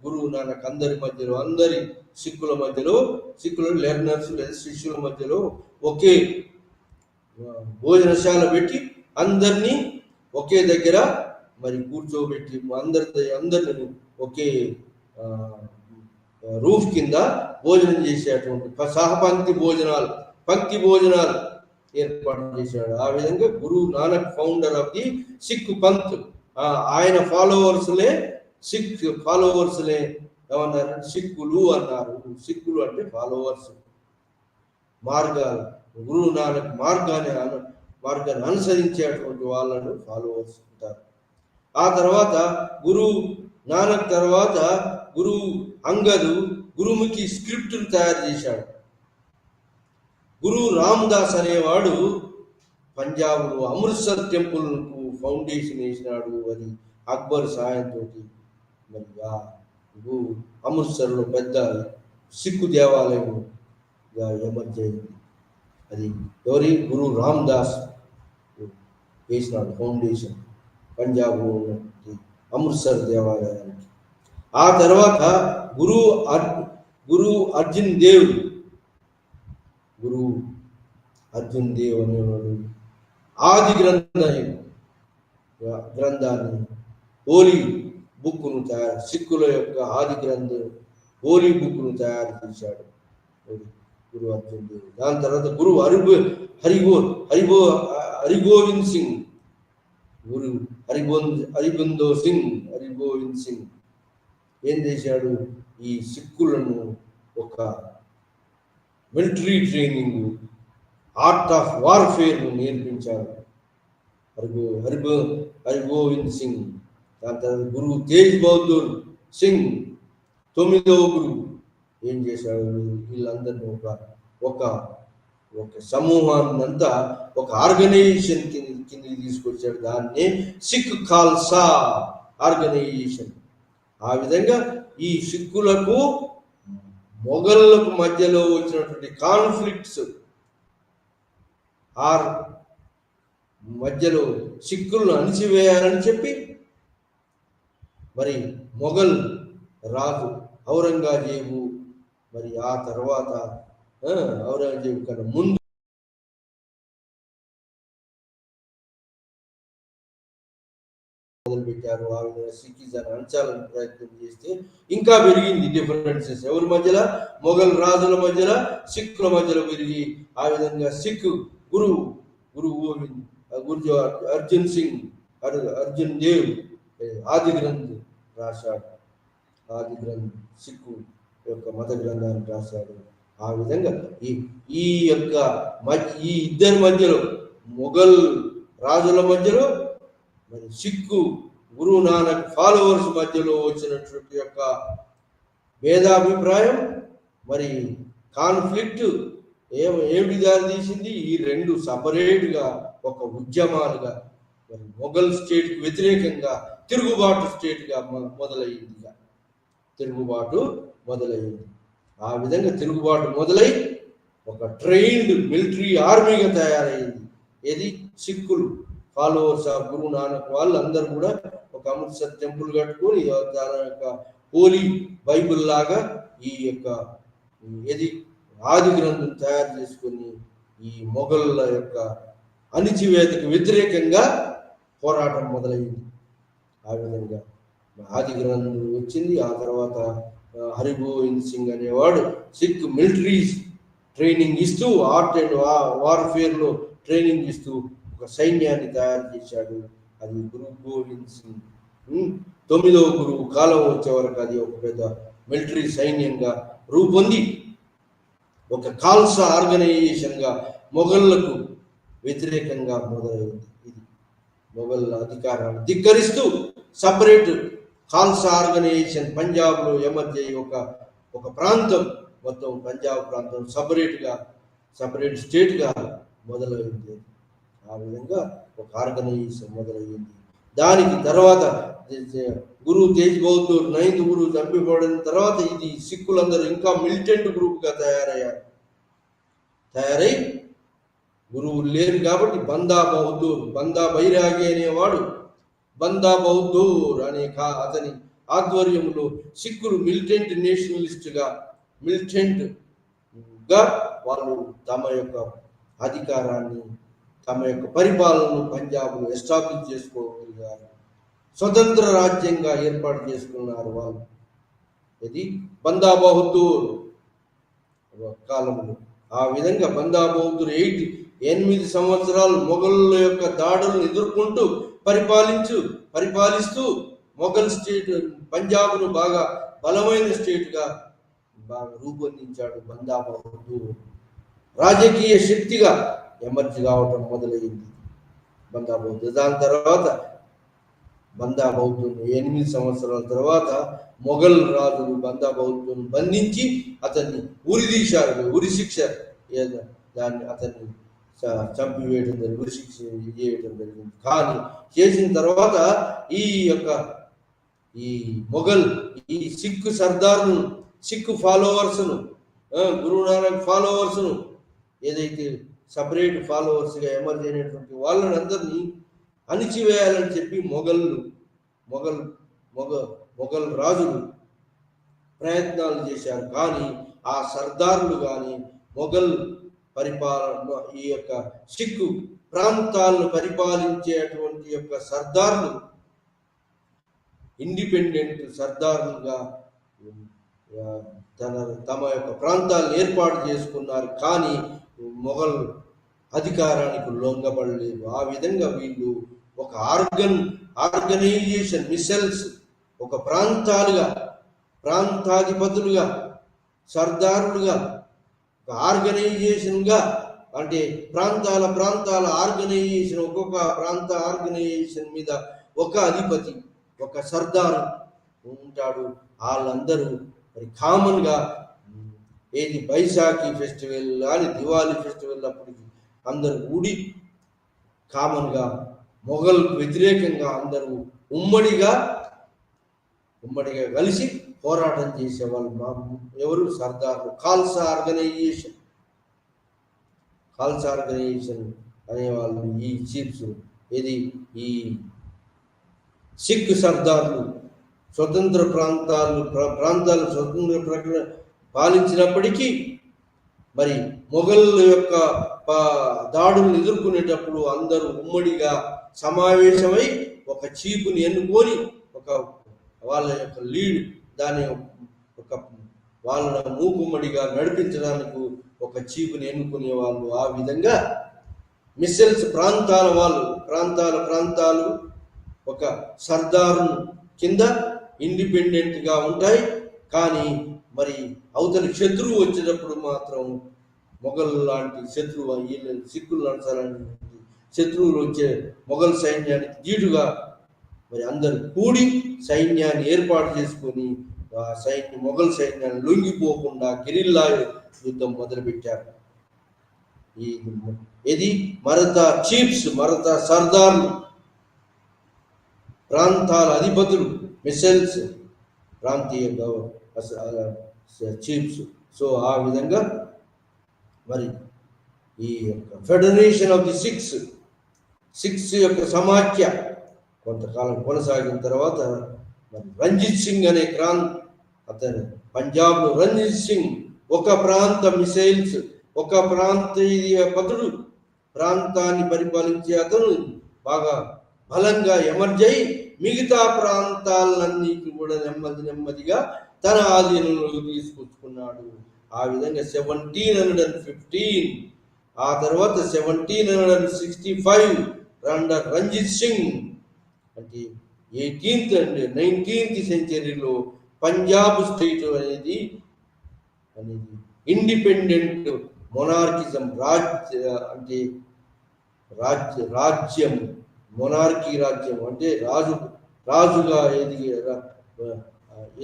గురువు నానక్. అందరి మధ్యలో, అందరి సిక్కుల లెర్నర్స్ లేదా శిష్యుల మధ్యలో ఒకే భోజనశాల పెట్టి అందరినీ ఒకే దగ్గర మరి కూర్చోబెట్టి అందరిని ఒకే రూఫ్ కింద భోజనం చేసేటువంటి పంక్తి భోజనాలు ఏర్పాటు చేశాడు. ఆ విధంగా Guru Nanak founder of the Sikh Panth. ఆయన ఫాలోవర్స్లే సిక్ ఫాలోవర్స్నే ఏమన్నారు? సిక్కులు అన్నారు. సిక్కులు అంటే ఫాలోవర్స్, మార్గాలు, గురువు నానక్ మార్గాన్ని అనుసరించేటువంటి వాళ్ళను ఫాలోవర్స్ ఉంటారు. ఆ తర్వాత గురువు నానక్ తర్వాత గురువు అంగదు గురుముఖి స్క్రిప్ట్ను తయారు చేశాడు. గురువు రామదాస్ అనేవాడు పంజాబ్లో అమృత్సర్ టెంపుల్కు ఫౌండేషన్ వేసినాడు. అది అక్బర్ సాయంతో. మరి ఆ అమృత్సర్లో పెద్ద సిక్కు దేవాలయం ఎమర్జ్ అయింది. అది ఎవరి? గురు రామదాస్ వేసినాడు ఫౌండేషన్ పంజాబ్లో ఉన్నటువంటి అమృత్సర్ దేవాలయానికి. ఆ తర్వాత గురు అర్జున్ దేవ్ అనేవాడు ఆది గ్రంథాన్ని హోలీ బుక్ను సిక్కుల యొక్క ఆది గ్రంథం హోలీ బుక్ను తయారు చేశాడు గురు అర్జున్ దేవ్. దాని తర్వాత గురు హరిగోవింద్ సింగ్, గురు హరిగోవింద్ సింగ్ ఏం చేశాడు? ఈ సిక్కులను ఒక మిలిటరీ ట్రైనింగ్, ఆర్ట్ ఆఫ్ వార్ఫేర్ను నేర్పించాడు హరిగోవింద్ సింగ్. దాని తర్వాత గురు తేజ్ బహదూర్ సింగ్ 9వ గురువు ఏం చేశాడు? వీళ్ళందరినీ ఒక సమూహాన్ని అంతా ఒక ఆర్గనైజేషన్ కింద తీసుకొచ్చాడు. దాన్నే సిక్ ఖాల్సా ఆర్గనైజేషన్. ఆ విధంగా ఈ సిక్కులకు మొఘళ్ళకు మధ్యలో వచ్చినటువంటి కాన్ఫ్లిక్ట్స్ మధ్యలో సిక్కులను అణిచివేయాలని చెప్పి మరి మొఘల్ రాజు ఔరంగజేబు, మరి ఆ తర్వాత ఔరంగజేబు కన్నా ముందు మొదలుపెట్టారు. ఆ విధంగా సిక్కిజాన్ని అణచాలని ప్రయత్నం చేస్తే ఇంకా పెరిగింది డిఫరెన్సెస్. ఎవరి మధ్యలో? మొఘల్ రాజుల మధ్యలో, సిక్కుల మధ్యలో పెరిగి ఆ విధంగా సిక్ గురు అర్జున్ దేవ్ ఆది గ్రంథ్ రాశాడు. ఆది గ్రంథ్ సిక్కు యొక్క మత గ్రంథాన్ని రాశాడు. ఆ విధంగా ఈ ఇద్దరి మధ్యలో, మొఘల్ రాజుల మధ్యలో, మరి సిక్కు గురు నానక్ ఫాలోవర్స్ మధ్యలో వచ్చినటువంటి యొక్క భేదాభిప్రాయం, మరి కాన్ఫ్లిక్ట్ ఏమిటి దారి తీసింది? ఈ రెండు సపరేట్గా ఒక ఉద్యమాలుగా, మరి మొఘల్ స్టేట్కి వ్యతిరేకంగా తిరుగుబాటు స్టేట్గా మొదలైంది. ఆ విధంగా తిరుగుబాటు మొదలై ఒక ట్రైన్డ్ మిలిటరీ ఆర్మీగా తయారైంది. ఏది? సిక్కులు ఫాలోవర్స్ ఆఫ్ గురు నానక్ వాళ్ళందరూ కూడా ఒక అమృత్సర్ టెంపుల్ కట్టుకొని దాని యొక్క హోలీ బైబుల్ లాగా ఈ యొక్క ఆది గ్రంథం తయారు చేసుకొని ఈ మొఘళ్ళ యొక్క అణిచివేతకు వ్యతిరేకంగా పోరాటం మొదలైంది. ఆ విధంగా ఆది గ్రంథం వచ్చింది. ఆ తర్వాత హరిగోవింద్ సింగ్ అనేవాడు సిక్ మిలిటరీ ట్రైనింగ్ ఇస్తూ, ఆర్ట్ అండ్ వార్ఫేర్లో ట్రైనింగ్ ఇస్తూ ఒక సైన్యాన్ని తయారు చేశాడు. అది గురు గోవింద్ సింగ్ 9వ గురువు కాలం వచ్చే వరకు అది ఒక పెద్ద మిలిటరీ సైన్యంగా రూపొంది ఒక ఖాల్సా ఆర్గనైజేషన్గా మొఘళ్లకు వ్యతిరేకంగా మొదలైంది. ఇది మొఘల్ అధికారాన్ని ధిక్కరిస్తూ సపరేట్ ఖాల్సా ఆర్గనైజేషన్ పంజాబ్లో ఎమర్జ్ అయ్యి ఒక ప్రాంతం, మొత్తం పంజాబ్ ప్రాంతం సపరేట్ స్టేట్గా మొదలైంది. ఆ విధంగా ఒక ఆర్గనైజేషన్ మొదలయ్యింది. దానికి తర్వాత గురు తేజ్ బహదూర్ 9th గురువు చంపిపోవడం తర్వాత ఇది సిక్కులందరూ ఇంకా మిలిటెంట్ గ్రూప్గా తయారై గురువులు లేరు కాబట్టి బందా బైరాగి అనేవాడు బందా బహదూర్ అనే అతని ఆధ్వర్యంలో సిక్కులు మిలిటెంట్గా వాళ్ళు తమ యొక్క అధికారాన్ని, తమ యొక్క పరిపాలనను పంజాబ్లో ఎస్టాబ్లిష్ చేసుకోగలిగారు. స్వతంత్ర రాజ్యంగా ఏర్పాటు చేసుకున్నారు వాళ్ళు. ఇది బందా బహదూర్ కాలంలో. ఆ విధంగా బందా బహదూర్ 8 సంవత్సరాలు మొఘలుల యొక్క దాడులను ఎదుర్కొంటూ పరిపాలిస్తూ మొఘల్ స్టేట్ పంజాబ్ను బాగా బలమైన స్టేట్గా బాగా రూపొందించాడు బందా బహదూర్. రాజకీయ శక్తిగా ఎమర్జ్ కావటం మొదలైంది బందా బహదూర్. దాని తర్వాత బందా బహదూర్ 8 సంవత్సరాల తర్వాత మొఘల్ రాజులు బందా బహదూర్ను బంధించి అతన్ని ఉరిదీశారు. ఉరి శిక్ష దాన్ని అతన్ని చంపివేయడం జరిగింది, ఉరి శిక్ష చేయడం జరిగింది. కానీ చేసిన తర్వాత ఈ మొఘల్ ఈ సిక్ సర్దార్ను, సిక్ ఫాలోవర్స్ను, గురునానక్ ఫాలోవర్స్ను, ఏదైతే సపరేట్ ఫాలోవర్స్గా ఎమర్జ్ అయినటువంటి వాళ్ళని అందరినీ అణిచివేయాలని చెప్పి మొఘల్ రాజులు ప్రయత్నాలు చేశారు. కానీ ఆ సర్దార్లు కానీ మొఘల్ పరిపాలన ఈ యొక్క సిక్కు ప్రాంతాలను పరిపాలించేటువంటి యొక్క సర్దార్లు ఇండిపెండెంట్ సర్దార్లుగా తమ యొక్క ప్రాంతాలను ఏర్పాటు చేసుకున్నారు. కానీ మొఘల్ అధికారానికి లొంగబడలేదు. ఆ విధంగా వీళ్ళు ఒక ఆర్గనైజేషన్ మిసైల్స్, ఒక ప్రాంతాధిపతులుగా, సర్దారులుగా, ఒక ఆర్గనైజేషన్గా, అంటే ప్రాంతాల ఆర్గనైజేషన్, ఒక్కొక్క ప్రాంత ఆర్గనైజేషన్ మీద ఒక అధిపతి, ఒక సర్దారు ఉంటాడు. వాళ్ళందరూ మరి కామన్గా ఏది బైశాఖీ ఫెస్టివల్ కానీ దివాళీ ఫెస్టివల్ అప్పటికి అందరూ కూడి కామన్గా మొఘల్కు వ్యతిరేకంగా అందరూ ఉమ్మడిగా కలిసి పోరాటం చేసేవాళ్ళు. ఎవరు? సర్దార్లు. ఖాల్సా ఆర్గనైజేషన్ అనేవాళ్ళు ఈ చీఫ్స్. ఇది ఈ సిక్ సర్దార్లు స్వతంత్ర ప్రాంతాలు స్వతంత్ర ప్రకటన పాలించినప్పటికీ మరి మొఘల్ యొక్క దాడులను ఎదుర్కొనేటప్పుడు అందరూ ఉమ్మడిగా సమావేశమై ఒక చీఫ్ని ఎన్నుకొని వాళ్ళ యొక్క లీడ్ వాళ్ళ మూకుమ్మడిగా నడిపించడానికి ఒక చీఫ్ని ఎన్నుకునే వాళ్ళు. ఆ విధంగా మిస్సెల్స్ ప్రాంతాలు ఒక సర్దారు కింద ఇండిపెండెంట్గా ఉంటాయి. కానీ మరి అవతలి శత్రువు వచ్చేటప్పుడు మాత్రం మొఘల్ లాంటి శత్రువు, సిక్కులు నడచాలని శత్రువులు వచ్చే మొఘల్ సైన్యానికి ధీటుగా మరి అందరు కూడి సైన్యాన్ని ఏర్పాటు చేసుకొని మొఘల్ సైన్యాన్ని లొంగిపోకుండా గెరిల్లా యుద్ధం మొదలుపెట్టారు. ఇది మరతా చీఫ్స్, మరతా సర్దార్లు, ప్రాంతాల అధిపతులు, మిసైల్స్, ప్రాంతీయ చీఫ్స్. సో ఆ విధంగా మరి ఈ యొక్క ఫెడరేషన్ ఆఫ్ ది సిక్స్ యొక్క సమాఖ్య కొంతకాలం కొనసాగిన తర్వాత మరి రంజిత్ సింగ్ అనే అతను పంజాబ్లో రంజిత్ సింగ్ ఒక ప్రాంత మిసైల్స్, ఒక ప్రాంతీయ పతుడు, ప్రాంతాన్ని పరిపాలించే అతను బాగా బలంగా ఎమర్జ్ అయి మిగతా ప్రాంతాలన్నిటిని కూడా నెమ్మదిగా తన ఆధీనంలోకి తీసుకొచ్చుకున్నాడు. ఆ విధంగా 1715, ఆ తర్వాత 1765 రంజిత్ సింగ్ అంటే 18th and 19th సెంచరీలో పంజాబ్ స్టేట్ అనేది ఇండిపెండెంట్ మొనార్కిజం, రాజ్యం, మొనార్కీ రాజ్యం అంటే రాజుగా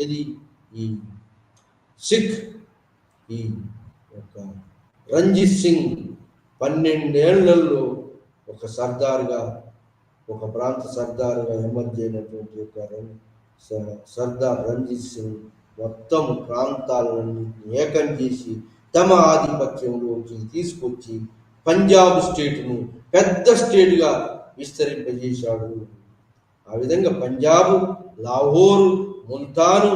ఏది ఈ సిక్ ఈ యొక్క రంజిత్ సింగ్ 12 ఏళ్లలో ఒక సర్దార్గా, ఒక ప్రాంత సర్దారుగా ఎమర్జ్ అయినటువంటి యొక్క సర్దార్ రంజిత్ సింగ్ మొత్తం ప్రాంతాలన్నింటినీ ఏకం చేసి తమ ఆధిపత్యంలోకి తీసుకొచ్చి పంజాబ్ స్టేట్ను పెద్ద స్టేట్గా విస్తరింపజేశాడు. ఆ విధంగా పంజాబ్, లాహోరు, ముల్తాను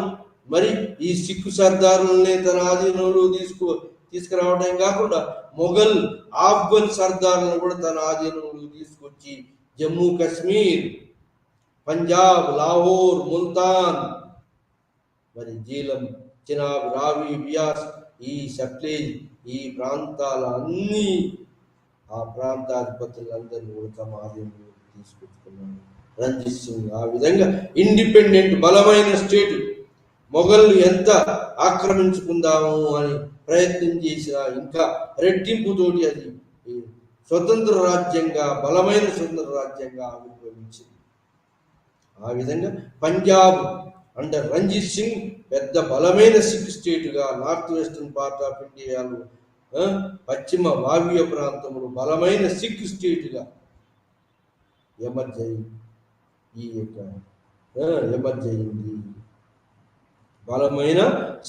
మరి ఈ సిక్కు సర్దారులనే తన ఆధీనంలో తీసుకురావడం కాకుండా మొఘల్, ఆఫ్ఘన్ సర్దారులను కూడా తన ఆధీనంలో తీసుకొచ్చి జమ్మూ కాశ్మీర్, పంజాబ్, లాహోర్, ముల్తాన్ మరి జీలం, చినాబ్, రావి, బియాస్, ఈ సట్లేజ్, ఈ ప్రాంతాలన్నీ ఆ ప్రాంతాధిపతులందరినీ కూడా తమ ఆధీనంలో తీసుకొచ్చుకున్నాడు. రంజిత్ సింగ్. ఆ విధంగా ఇండిపెండెంట్ బలమైన స్టేట్ మొఘళ్ళు ఎంత ఆక్రమించుకుందాము అని ప్రయత్నం చేసినా ఇంకా రెట్టింపుతోటి అది స్వతంత్ర రాజ్యంగా, బలమైన స్వతంత్ర రాజ్యంగా ఆవిర్భవించింది. ఆ విధంగా పంజాబ్ అండర్ రంజిత్ సింగ్ పెద్ద బలమైన సిక్ స్టేట్గా నార్త్ వెస్టర్న్ పార్ట్ ఆఫ్ ఇండియాలో పశ్చిమ వాయువ్య ప్రాంతంలో బలమైన సిక్ స్టేట్గా ఎమర్జ్ అయింది. బలమైన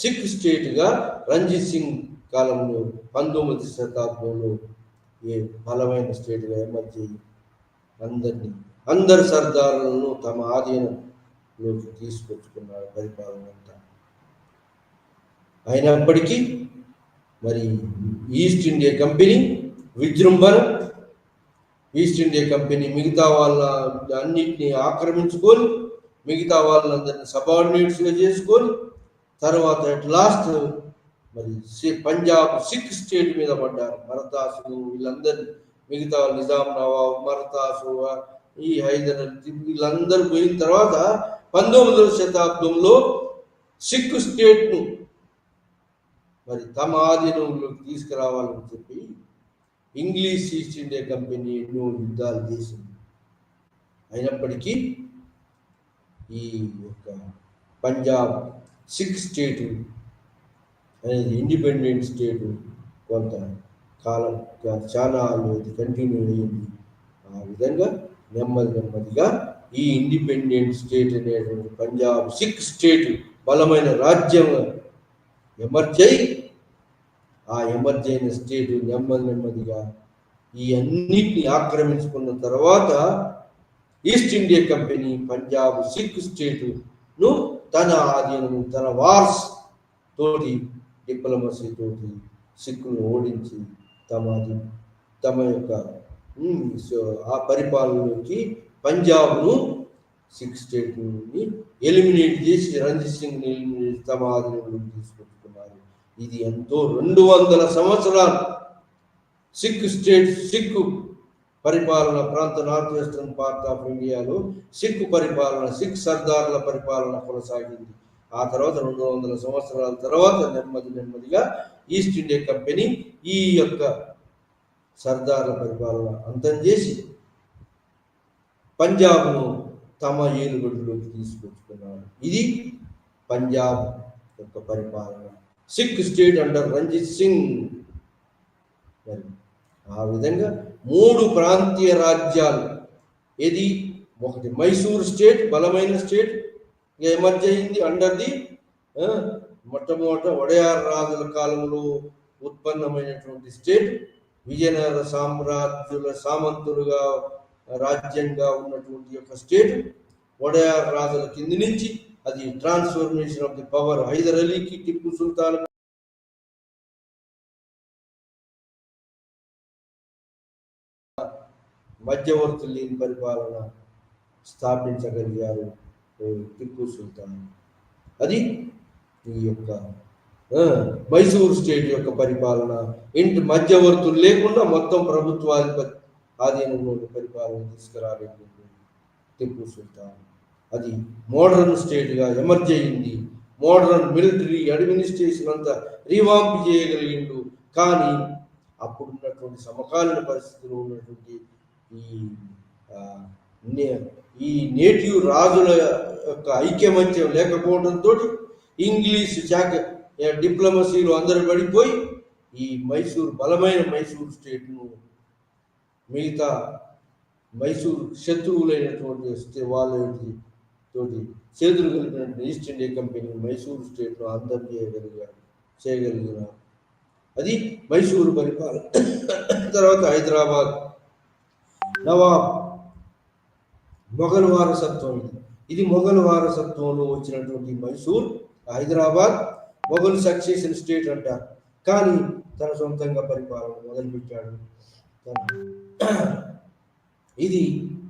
సిక్ స్టేట్గా రంజిత్ సింగ్ కాలంలో 19వ శతాబ్దంలో బలమైన స్టేట్గా ఎమర్జ్ అయ్యి అందరి సర్దారులను తమ ఆధీనంలోకి తీసుకొచ్చుకున్నారు పరిపాలన అంతా. అయినప్పటికీ మరి ఈస్ట్ ఇండియా కంపెనీ విజృంభణ, ఈస్ట్ ఇండియా కంపెనీ మిగతా వాళ్ళ అన్నింటినీ ఆక్రమించుకొని మిగతా వాళ్ళందరినీ సబార్డినేట్స్గా చేసుకొని తర్వాత అట్ లాస్ట్ మరి పంజాబ్ సిక్ స్టేట్ మీద పడ్డారు. మరతాసులు వీళ్ళందరినీ మిగతా నిజాం నవాబ్, మరతాసు, ఈ హైదర్ అలీ వీళ్ళందరూ పోయిన తర్వాత 19వ శతాబ్దంలో సిక్ స్టేట్ను మరి తమ ఆధీనంలోకి తీసుకురావాలని చెప్పి ఇంగ్లీష్ ఈస్ట్ ఇండియా కంపెనీ ఎన్నో యుద్ధాలు చేసింది. అయినప్పటికీ ఈ యొక్క పంజాబ్ సిక్ స్టేటు అనేది ఇండిపెండెంట్ స్టేటు కొంత కాలం చాలా కంటిన్యూ అయ్యింది. ఆ విధంగా నెమ్మదిగా ఈ ఇండిపెండెంట్ స్టేట్ అనేటువంటి పంజాబ్ సిక్ స్టేట్ బలమైన రాజ్యం ఎమర్జ్ అయిన స్టేట్ నెమ్మదిగా ఈ అన్నిటిని ఆక్రమించుకున్న తర్వాత east India company Punjab Sikh స్టేటును తన ఆధీనం, తన వార్స్ తోటి, డిప్లొమసీ తోటి సిక్కును ఓడించి తమ యొక్క ఆ పరిపాలనలోకి పంజాబ్ను సిక్ స్టేట్ని ఎలిమినేట్ చేసి రంజిత్ సింగ్ని ఎలిమినేట్ తమ ఆధీనంలోకి తీసుకొచ్చుకున్నారు. ఇది ఎంతో 200 సంవత్సరాలు సిక్కు పరిపాలన ప్రాంత నార్త్ వెస్టర్న్ పార్ట్ ఆఫ్ ఇండియాలో సిక్కు పరిపాలన, సిక్ సర్దార్ల పరిపాలన కొనసాగింది. ఆ తర్వాత 200 సంవత్సరాల తర్వాత నెమ్మదిగా ఈస్ట్ ఇండియా కంపెనీ ఈ యొక్క సర్దార్ల పరిపాలన అంతం చేసి పంజాబ్ను తమ ఏలుబడిలోకి తీసుకొచ్చుకున్నారు. ఇది పంజాబ్ యొక్క పరిపాలన, సిక్ స్టేట్ అండర్ రంజిత్ సింగ్. ఆ విధంగా 3 ప్రాంతీయ రాజ్యాలు, ఇది ఒకటి మైసూర్ స్టేట్ బలమైన స్టేట్ ఎమర్జ్ అయింది అండర్ ది మొట్టమొదట వడయార్ రాజుల కాలంలో ఉత్పన్నమైనటువంటి స్టేట్. విజయనగర సామ్రాజ్యుల సామంతులుగా రాజ్యంగా ఉన్నటువంటి యొక్క స్టేట్ వడయార్ రాజుల కింది నుంచి అది transformation of the power Hyder అలీకి, టిప్పు సుల్తాన్ మధ్యవర్తులు లేని పరిపాలన స్థాపించగలిగారు టిప్పు సుల్తాన్. అది ఈ యొక్క మైసూర్ స్టేట్ యొక్క పరిపాలన. మధ్యవర్తులు లేకుండా మొత్తం ప్రభుత్వాధిపతి ఆధీనంలో పరిపాలన తీసుకురాగలిగింది టిప్పు సుల్తాన్. అది మోడర్న్ స్టేట్గా ఎమర్జ్ అయింది. మోడర్న్ మిలిటరీ అడ్మినిస్ట్రేషన్ అంతా రీవాంప్ చేయగలిగిండు. కానీ అప్పుడున్నటువంటి సమకాలీన పరిస్థితుల్లో ఉన్నటువంటి ఈ నేటివ్ రాజుల యొక్క ఐక్యమత్యం లేకపోవడంతో ఇంగ్లీష్ డిప్లొమసీలో అందరూ పడిపోయి ఈ బలమైన మైసూర్ స్టేట్ను మిగతా మైసూర్ శత్రువులైనటువంటి వాళ్ళతోటి చేతులు కలిపినటువంటి ఈస్ట్ ఇండియా కంపెనీ మైసూర్ స్టేట్ను అందం చేయగలిగినారు. అది మైసూరు పరిపాలన. తర్వాత హైదరాబాద్ నవాబ్ మొఘల్ వారసత్వం. ఇది మొఘల్ వారసత్వంలో వచ్చినటువంటి మైసూర్, హైదరాబాద్ మొఘల్ సక్సెషన్ స్టేట్ అంటారు. కానీ తన సొంతంగా పరిపాలన మొదలుపెట్టాడు. ఇది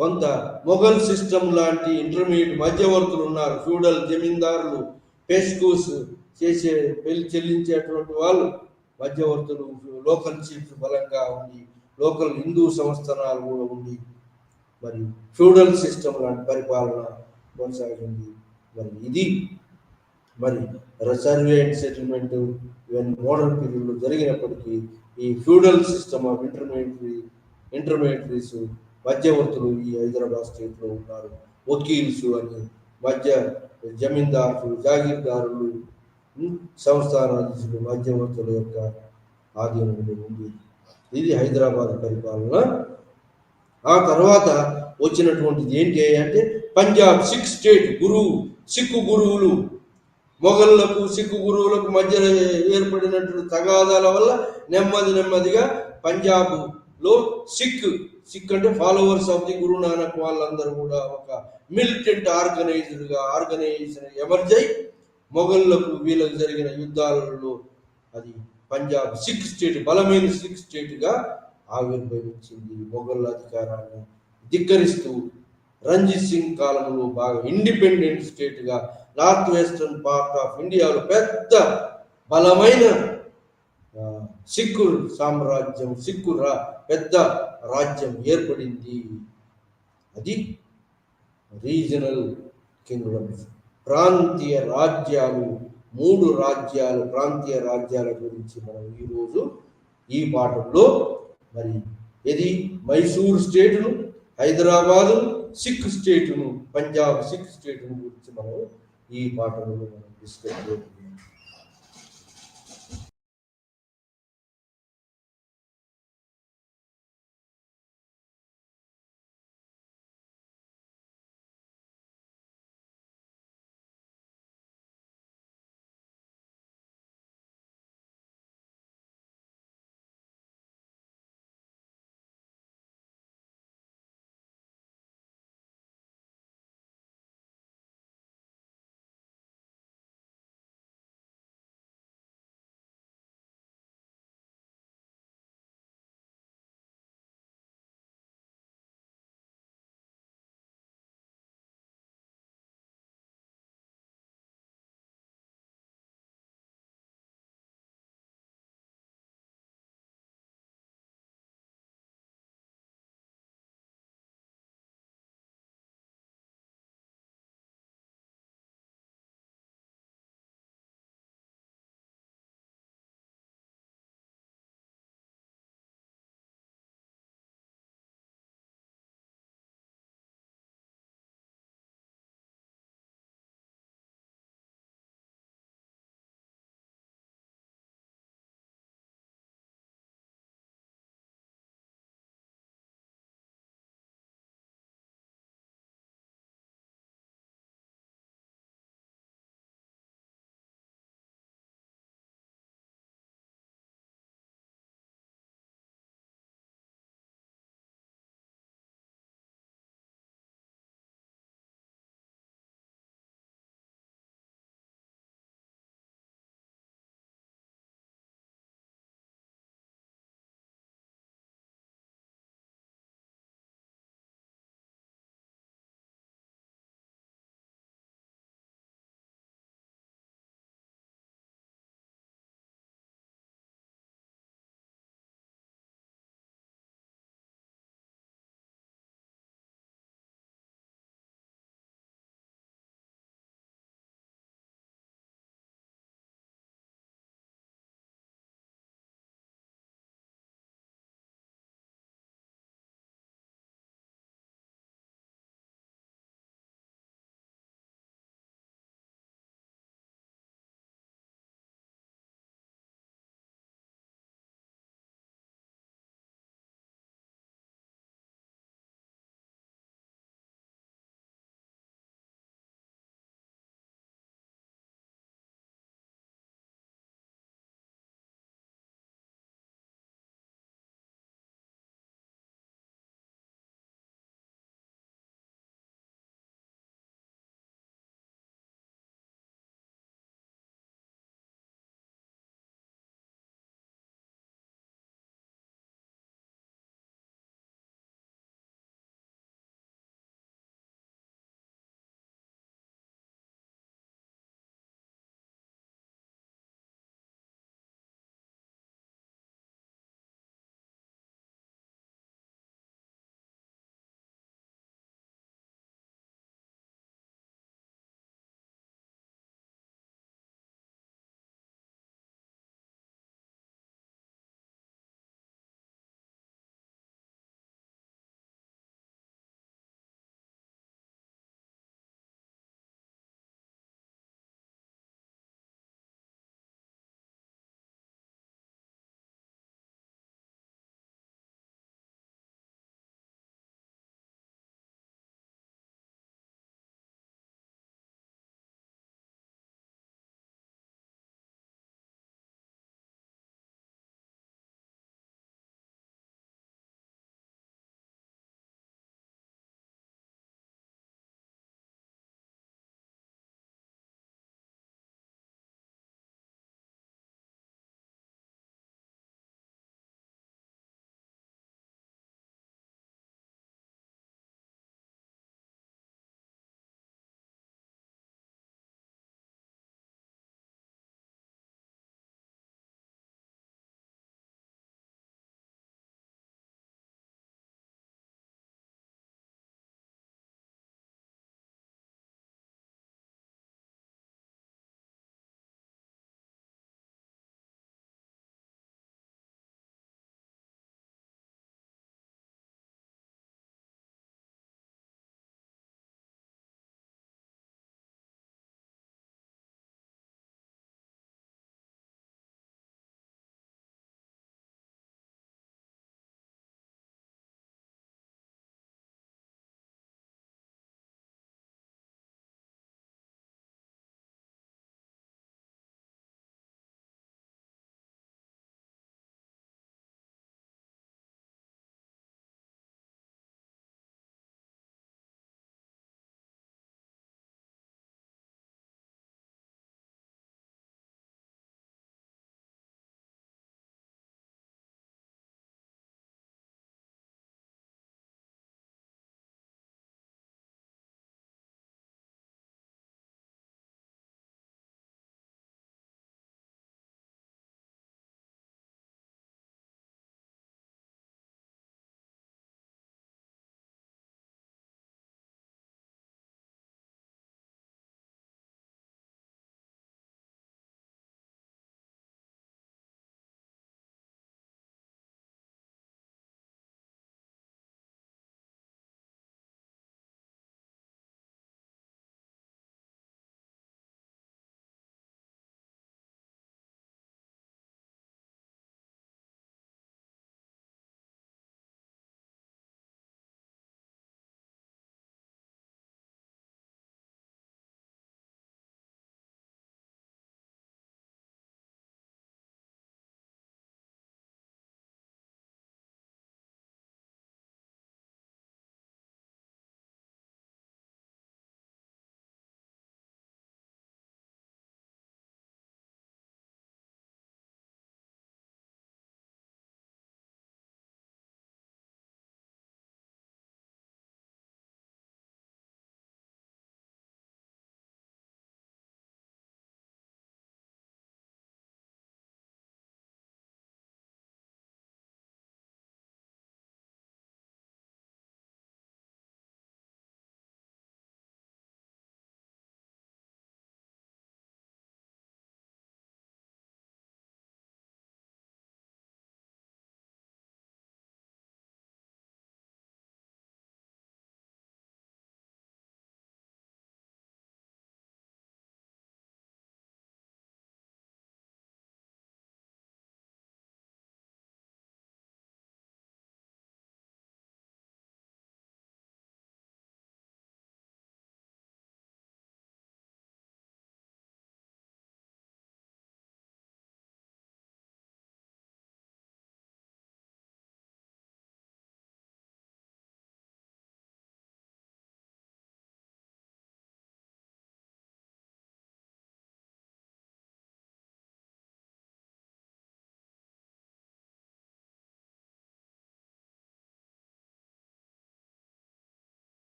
కొంత మొఘల్ సిస్టమ్ లాంటి ఇంటర్మీడియట్ మధ్యవర్తులు ఉన్నారు. ఫ్యూడల్ జమీందారులు, పెస్కూస్ చెల్లించేటువంటి వాళ్ళు మధ్యవర్తులు, లోకల్ చీఫ్స్ బలంగా ఉండి, లోకల్ హిందూ సంస్థానాలు కూడా ఉండి మరి ఫ్యూడల్ సిస్టమ్ లాంటి పరిపాలన కొనసాగింది. మరి ఇది మరి సర్వే అండ్ సెటిల్మెంట్ ఇవన్నీ మోడర్న్ పీరియడ్లో జరిగినప్పటికీ ఈ ఫ్యూడల్ సిస్టమ్ ఆఫ్ ఇంటర్మీడియటరీస్ మధ్యవర్తులు ఈ హైదరాబాద్ స్టేట్లో ఉన్నారు. వకీల్స్ అని మధ్య జమీందారులు, జాగీర్దారులు, సంస్థానాధీశులు, మధ్యవర్తుల యొక్క ఆధీనంలో ఉంది. ఇది హైదరాబాద్ పరిపాలన. ఆ తర్వాత వచ్చినటువంటిది ఏంటి అంటే పంజాబ్ సిక్ స్టేట్ సిక్కు గురువులు, మొఘళ్లకు సిక్కు గురువులకు మధ్య ఏర్పడినటువంటి తగాదాల వల్ల నెమ్మదిగా పంజాబ్లో సిక్ అంటే followers of the Guru Nanak వాళ్ళందరూ కూడా ఒక మిలిటెంట్ ఆర్గనైజేషన్ ఎమర్జ్ అయి మొఘళ్లకు వీళ్ళకు జరిగిన యుద్ధాలలో అది పంజాబ్ సిక్ స్టేట్ బలమైన సిక్ స్టేట్గా ఆవిర్భవించింది. మొఘల్ అధికారాన్ని ధిక్కరిస్తూ రంజిత్ సింగ్ కాలంలో బాగా ఇండిపెండెంట్ స్టేట్గా నార్త్ వెస్టర్న్ పార్ట్ ఆఫ్ ఇండియాలో పెద్ద బలమైన సిక్కు సామ్రాజ్యం, పెద్ద రాజ్యం ఏర్పడింది. అది రీజనల్ కింగ్డమ్స్, ప్రాంతీయ రాజ్యాలు. 3 ప్రాంతీయ రాజ్యాల గురించి మనం ఈరోజు ఈ పాఠంలో మరి మైసూర్ స్టేటును, హైదరాబాదు సిక్ స్టేటును, పంజాబ్ సిక్ స్టేటును గురించి మనం ఈ పాఠంలో మనం డిస్కస్ చేస్తున్నాం.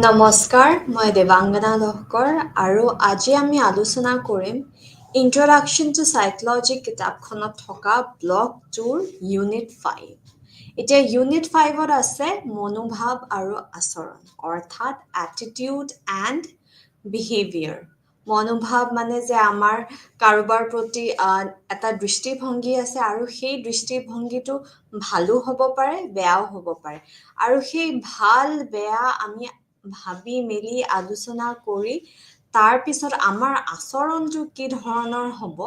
নমস্কাৰ, মই দেৱাংগনা লহকৰ আৰু আজি আমি আলোচনা কৰিম ইন্ট্ৰডাকশ্যন টু সাইকোলজি কিতাপখনত থকা ব্লক 2ৰ ইউনিট 5। এতিয়া ইউনিট 5ত আছে মনোভাৱ আৰু আচৰণ অৰ্থাৎ এটিটিউড এণ্ড বিহেভিয়াৰ। মনোভাৱ মানে যে আমাৰ কাৰোবাৰ প্ৰতি এটা দৃষ্টিভংগী আছে আৰু সেই দৃষ্টিভংগীটো ভালো হ'ব পাৰে বেয়াও হ'ব পাৰে আৰু সেই ভাল বেয়া আমি ভাবি মেলি আলোচনা কৰি তাৰ পিছত আমাৰ আচৰণটো কি ধৰণৰ হ'ব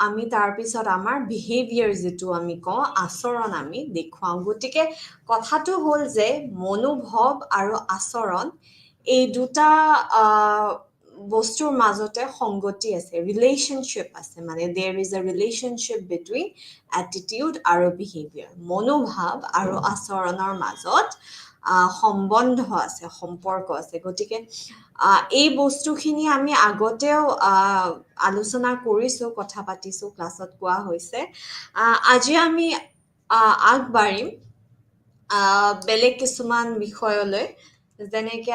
আমি তাৰপিছত আমাৰ বিহেভিয়াৰ যিটো আমি কওঁ আচৰণ আমি দেখুৱাওঁ। গতিকে কথাটো হ'ল যে মনোভাৱ আৰু আচৰণ এই দুটা বস্তুৰ মাজতে সংগতি আছে, ৰিলেশ্যনশ্বিপ আছে, মানে দেৰ is a relationship between attitude আৰু বিহেভিয়াৰ। মনোভাৱ আৰু আচৰণৰ মাজত সম্বন্ধ আছে, সম্পৰ্ক আছে। গতিকে এই বস্তুখিনি আমি আগতেও আলোচনা কৰিছোঁ, কথা পাতিছোঁ, ক্লাছত কোৱা হৈছে। আজি আমি আগবাঢ়িম বেলেগ কিছুমান বিষয়লৈ, যেনেকে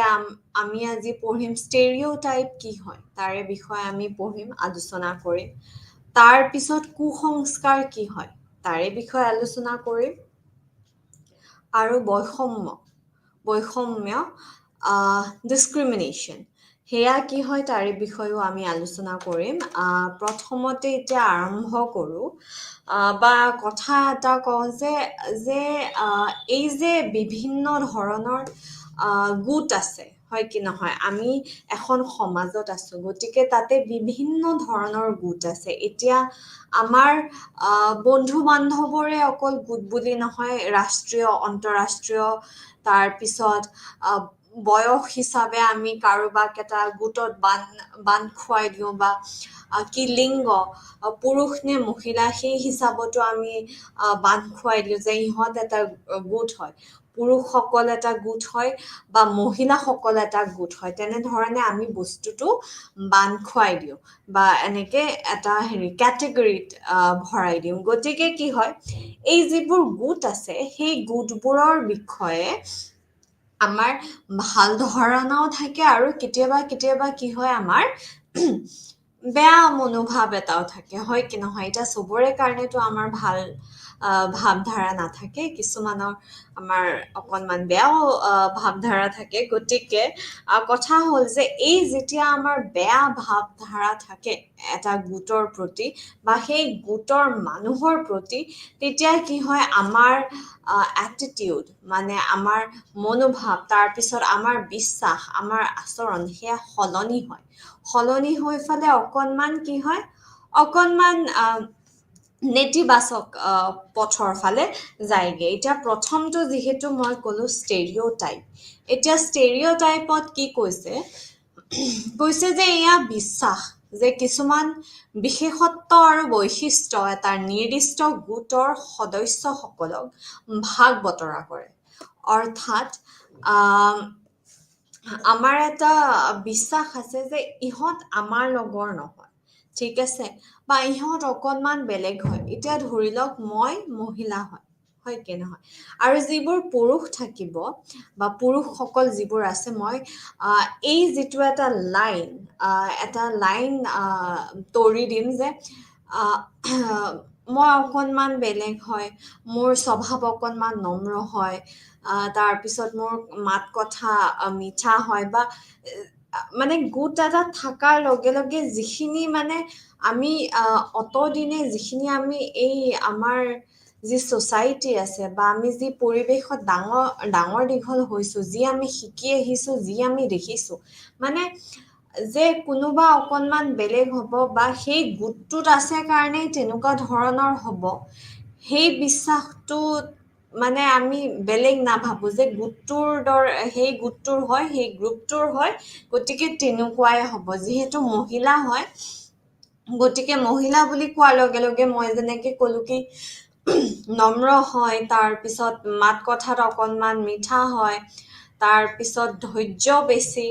আমি আজি পঢ়িম ষ্টেৰিঅ'টাইপ কি হয় তাৰে বিষয়ে আমি পঢ়িম, আলোচনা কৰিম। তাৰ পিছত কুসংস্কাৰ কি হয় তাৰে বিষয়ে আলোচনা কৰিম আৰু বৈষম্য ডিছক্ৰিমিনেশ্যন সেয়া কি হয় তাৰে বিষয়েও আমি আলোচনা কৰিম। প্ৰথমতে এতিয়া আৰম্ভ কৰোঁ বা কথা এটা কওঁ যে এই যে বিভিন্ন ধৰণৰ গোট আছে, হয় কি নহয়, আমি এখন সমাজত আছোঁ, গতিকে তাতে বিভিন্ন ধৰণৰ গোট আছে। এতিয়া আমাৰ বন্ধু বান্ধৱৰে অকল গোট বুলি নহয়, ৰাষ্ট্ৰীয় আন্তঃৰাষ্ট্ৰীয় তাৰপিছত বয়স হিচাপে আমি কাৰোবাক এটা গোটত বান্ধ খুৱাই দিওঁ বা কি লিংগ পুৰুষ নে মহিলা সেই হিচাপতো আমি বান্ধ খুৱাই দিওঁ যে ইহঁত এটা গোট হয়, পুৰুষসকল এটা গোট হয় বা মহিলাসকল এটা গোট হয়। তেনেধৰণে আমি বস্তুটো বান্ধ খুৱাই দিওঁ বা এনেকে এটা কেটেগৰীত ভৰাই দিওঁ। গতিকে কি হয়, এই যিবোৰ গোট আছে সেই গোটবোৰৰ বিষয়ে আমাৰ ভাল ধাৰণাও থাকে আৰু কেতিয়াবা কেতিয়াবা কি হয় আমাৰ বেয়া মনোভাৱ এটাও থাকে, হয় কি নহয়। এতিয়া চবৰে কাৰণেতো আমাৰ ভাল ভাৱধাৰা নাথাকে, কিছুমানৰ আমাৰ অকণমান বেয়াও ভাৱধাৰা থাকে। গতিকে কথা হ'ল যে এই যেতিয়া আমাৰ বেয়া ভাৱধাৰা থাকে এটা গোটৰ প্ৰতি বা সেই গোটৰ মানুহৰ প্ৰতি, তেতিয়া কি হয় আমাৰ এটিটিউড মানে আমাৰ মনোভাৱ, তাৰপিছত আমাৰ বিশ্বাস, আমাৰ আচৰণ সেয়া সলনি হৈ ফালে অকণমান কি হয়, অকণমান নেতিবাচক পথৰ ফালে যায়গে। এতিয়া প্ৰথমটো যিহেতু মই ক'লো ষ্টেৰিঅ'টাইপ। এতিয়া ষ্টেৰিঅ'টাইপত কি কৈছে যে এয়া বিশ্বাস যে কিছুমান বিশেষত্ব আৰু বৈশিষ্ট্য এটা নিৰ্দিষ্ট গোটৰ সদস্যসকলক ভাগ বতৰা কৰে। অৰ্থাৎ আমাৰ এটা বিশ্বাস আছে যে ইহঁত আমাৰ লগৰ নহয়, ঠিক আছে, বা ইহঁত অকণমান বেলেগ হয়। এতিয়া ধৰি লওক মই মহিলা হয় কি নহয়, আৰু যিবোৰ পুৰুষ থাকিব বা পুৰুষসকল যিবোৰ আছে, মই এই যিটো এটা লাইন তৰি দিম যে মই অকণমান বেলেগ হয়, মোৰ স্বভাৱ অকণমান নম্ৰ হয়, তাৰপিছত মোৰ মাত কথা মিঠা হয়, বা মানে গোট এটা থকাৰ লগে লগে যিখিনি মানে আমি অতদিনে যিখিনি আমি এই আমাৰ যি ছ'চাইটি আছে বা আমি যি পৰিৱেশত ডাঙৰ দীঘল হৈছোঁ, যি আমি শিকি আহিছোঁ, যি আমি দেখিছোঁ, মানে যে কোনোবা অকণমান বেলেগ হ'ব বা সেই গোটটোত আছে কাৰণেই তেনেকুৱা ধৰণৰ হ'ব, সেই বিশ্বাসটো মানে আমি বেলেগ নাভাবোঁ যে সেই গোটটোৰ হয়, সেই গ্ৰুপটোৰ হয়, গতিকে তেনেকুৱাই হ'ব। যিহেতু মহিলা হয়, গতিকে মহিলা বুলি কোৱাৰ লগে লগে মই যেনেকে ক'লো কি নম্ৰ হয়, তাৰপিছত মাত কথাত অকণমান মিঠা হয়, তাৰপিছত ধৈৰ্য বেছি,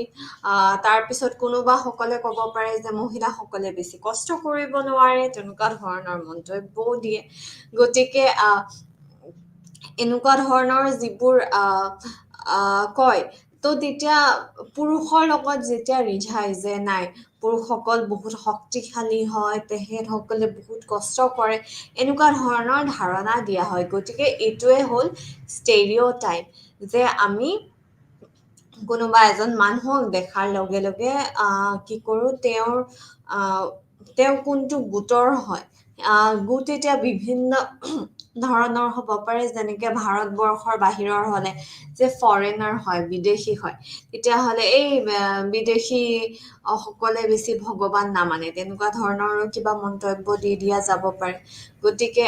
তাৰপিছত কোনোবাসকলে ক'ব পাৰে যে মহিলাসকলে বেছি কষ্ট কৰিব নোৱাৰে, তেনেকুৱা ধৰণৰ মন্তব্যও দিয়ে। গতিকে এনেকুৱা ধৰণৰ যিবোৰ কয়, তো তেতিয়া পুৰুষৰ লগত যেতিয়া ৰিঝাই যে নাই পুৰুষসকল বহুত শক্তিশালী হয়, তেখেতসকলে বহুত কষ্ট কৰে, এনেকুৱা ধৰণৰ ধাৰণা দিয়া হয়। গতিকে এইটোৱে হ'ল ষ্টেৰিঅ'টাইপ, যে আমি কোনোবা এজন মানুহক দেখাৰ লগে লগে কি কৰোঁ, তেওঁ কোনটো গোটৰ হয়। গোট এতিয়া বিভিন্ন ধৰণৰ হ'ব পাৰে, যেনেকে ভাৰতবৰ্ষৰ বাহিৰৰ হ'লে যে ফৰেনাৰ হয়, বিদেশী হয়, তেতিয়াহ'লে এই বিদেশী সকলে বেছি ভগৱান নামানে, তেনেকুৱা ধৰণৰো কিবা মন্তব্য দি দিয়া যাব পাৰে। গতিকে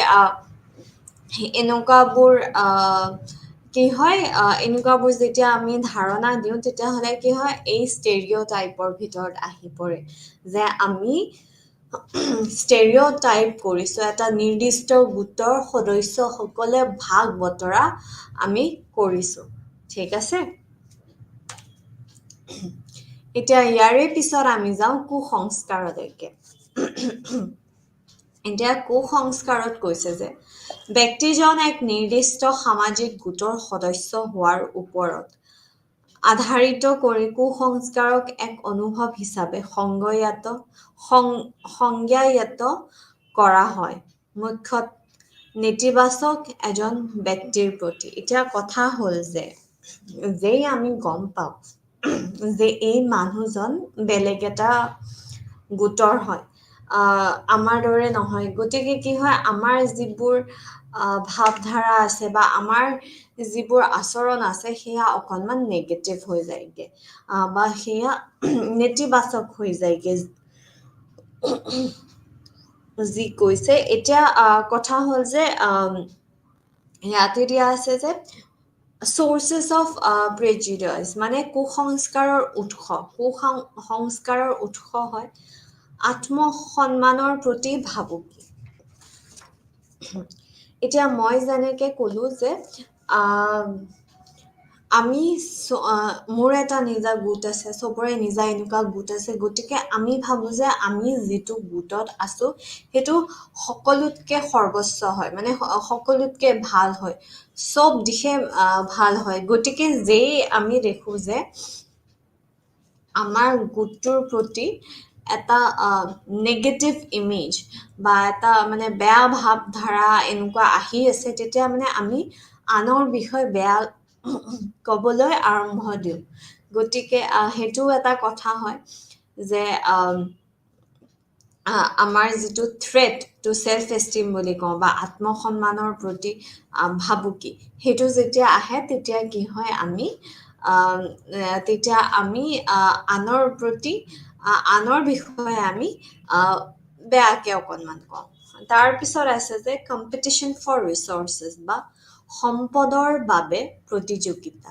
এনেকুৱাবোৰ কি হয়, এনেকুৱাবোৰ যেতিয়া আমি ধাৰণা দিওঁ, তেতিয়াহ'লে কি হয়, এই ষ্টেৰিঅ'টাইপৰ ভিতৰত আহি পৰে, যে আমি ষ্টেৰিঅ'টাইপ কৰিছোঁ, এটা নিৰ্দিষ্ট গোটৰ সদস্যসকলে ভাগ বতৰা আমি কৰিছোঁ। ঠিক আছে? এতিয়া ইয়াৰে পিছত আমি যাওঁ কুসংস্কাৰলৈকে। এতিয়া কুসংস্কাৰত কৈছে যে ব্যক্তিজন এক নিৰ্দিষ্ট সামাজিক গোটৰ সদস্য হোৱাৰ ওপৰত আধাৰিত কৰি কুসংস্কাৰক এক অনুভৱ হিচাপে সংজ্ঞায়িত কৰা হয়, মুখ্যত নেতিবাচক এজন ব্যক্তিৰ প্ৰতি। এতিয়া কথা হ'ল যে যেই আমি গম পাওঁ যে এই মানুহজন বেলেগ এটা গোটৰ হয়, আমাৰ দৰে নহয়, গতিকে কি হয়, আমাৰ যিবোৰ ভাৱধাৰা আছে বা আমাৰ যিবোৰ আচৰণ আছে, সেয়া অকণমান নেগেটিভ হৈ যায়গে, বা সেয়া নেতিবাচক হৈ যায়গে, যি কৈছে। এতিয়া কথা হ'ল যে ইয়াতে দিয়া আছে যে sources of prejudice, মানে কুসংস্কাৰৰ উৎস হয় আত্মসন্মানৰ প্ৰতি ভাবুকি। এতিয়া মই যেনেকে ক'লো যে আমি মোৰ এটা নিজা গোট আছে, চবৰে নিজা এনেকুৱা গোট আছে, গতিকে আমি ভাবো যে আমি যিটো গোটত আছো সেইটো সকলোতকে সৰ্বোচ্চ হয়, মানে সকলোতকে ভাল হয়, চব দিশে ভাল হয়। গতিকে যেই আমি দেখো যে আমাৰ গোটটোৰ প্ৰতি এটা নেগেটিভ ইমেজ বা এটা মানে বেয়া ভাৱধাৰা এনেকুৱা আহি আছে, তেতিয়া মানে আমি আনৰ বিষয়ে বেয়া ক'বলৈ আৰম্ভ দিওঁ। গতিকে সেইটোও এটা কথা হয় যে আমাৰ যিটো থ্ৰেট টু চেল্ফ এষ্টিম বুলি কওঁ, বা আত্মসন্মানৰ প্ৰতি ভাবুকি, সেইটো যেতিয়া আহে, তেতিয়া কি হয়, তেতিয়া আমি আনৰ প্ৰতি আনৰ বিষয়ে আমি বেয়াকে অকণমান কওঁ। তাৰপিছত আছে যে কম্পিটিশ্যন ফৰ ৰিচৰ্চেছ, বা সম্পদৰ বাবে প্ৰতিযোগিতা।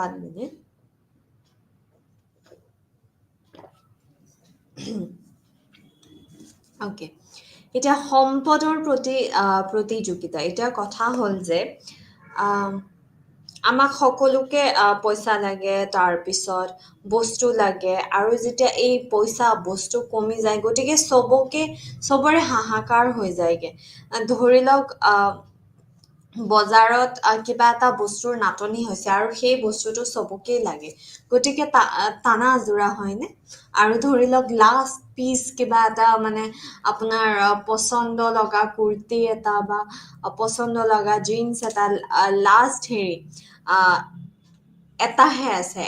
One minute. অ'কে, এতিয়া সম্পদৰ প্ৰতি প্ৰতিযোগিতা। এতিয়া কথা হ'ল যে আমাক সকলোকে পইচা লাগে, তাৰপিছত বস্তু লাগে, আৰু যেতিয়া এই পইচা বস্তু কমি যায়, গতিকে চবৰে হাহাকাৰ হৈ যায়গে। ধৰি লওক বজাৰত কিবা এটা বস্তুৰ নাটনি হৈছে আৰু সেই বস্তুটো চবকেই লাগে, গতিকে টানা আজোৰা হয়নে? আৰু ধৰি লওক লাষ্ট পিচ কিবা এটা, মানে আপোনাৰ পচন্দ লগা কুৰ্তি এটা বা পচন্দ লগা জিন্স এটা, লাষ্ট এটাহে আছে,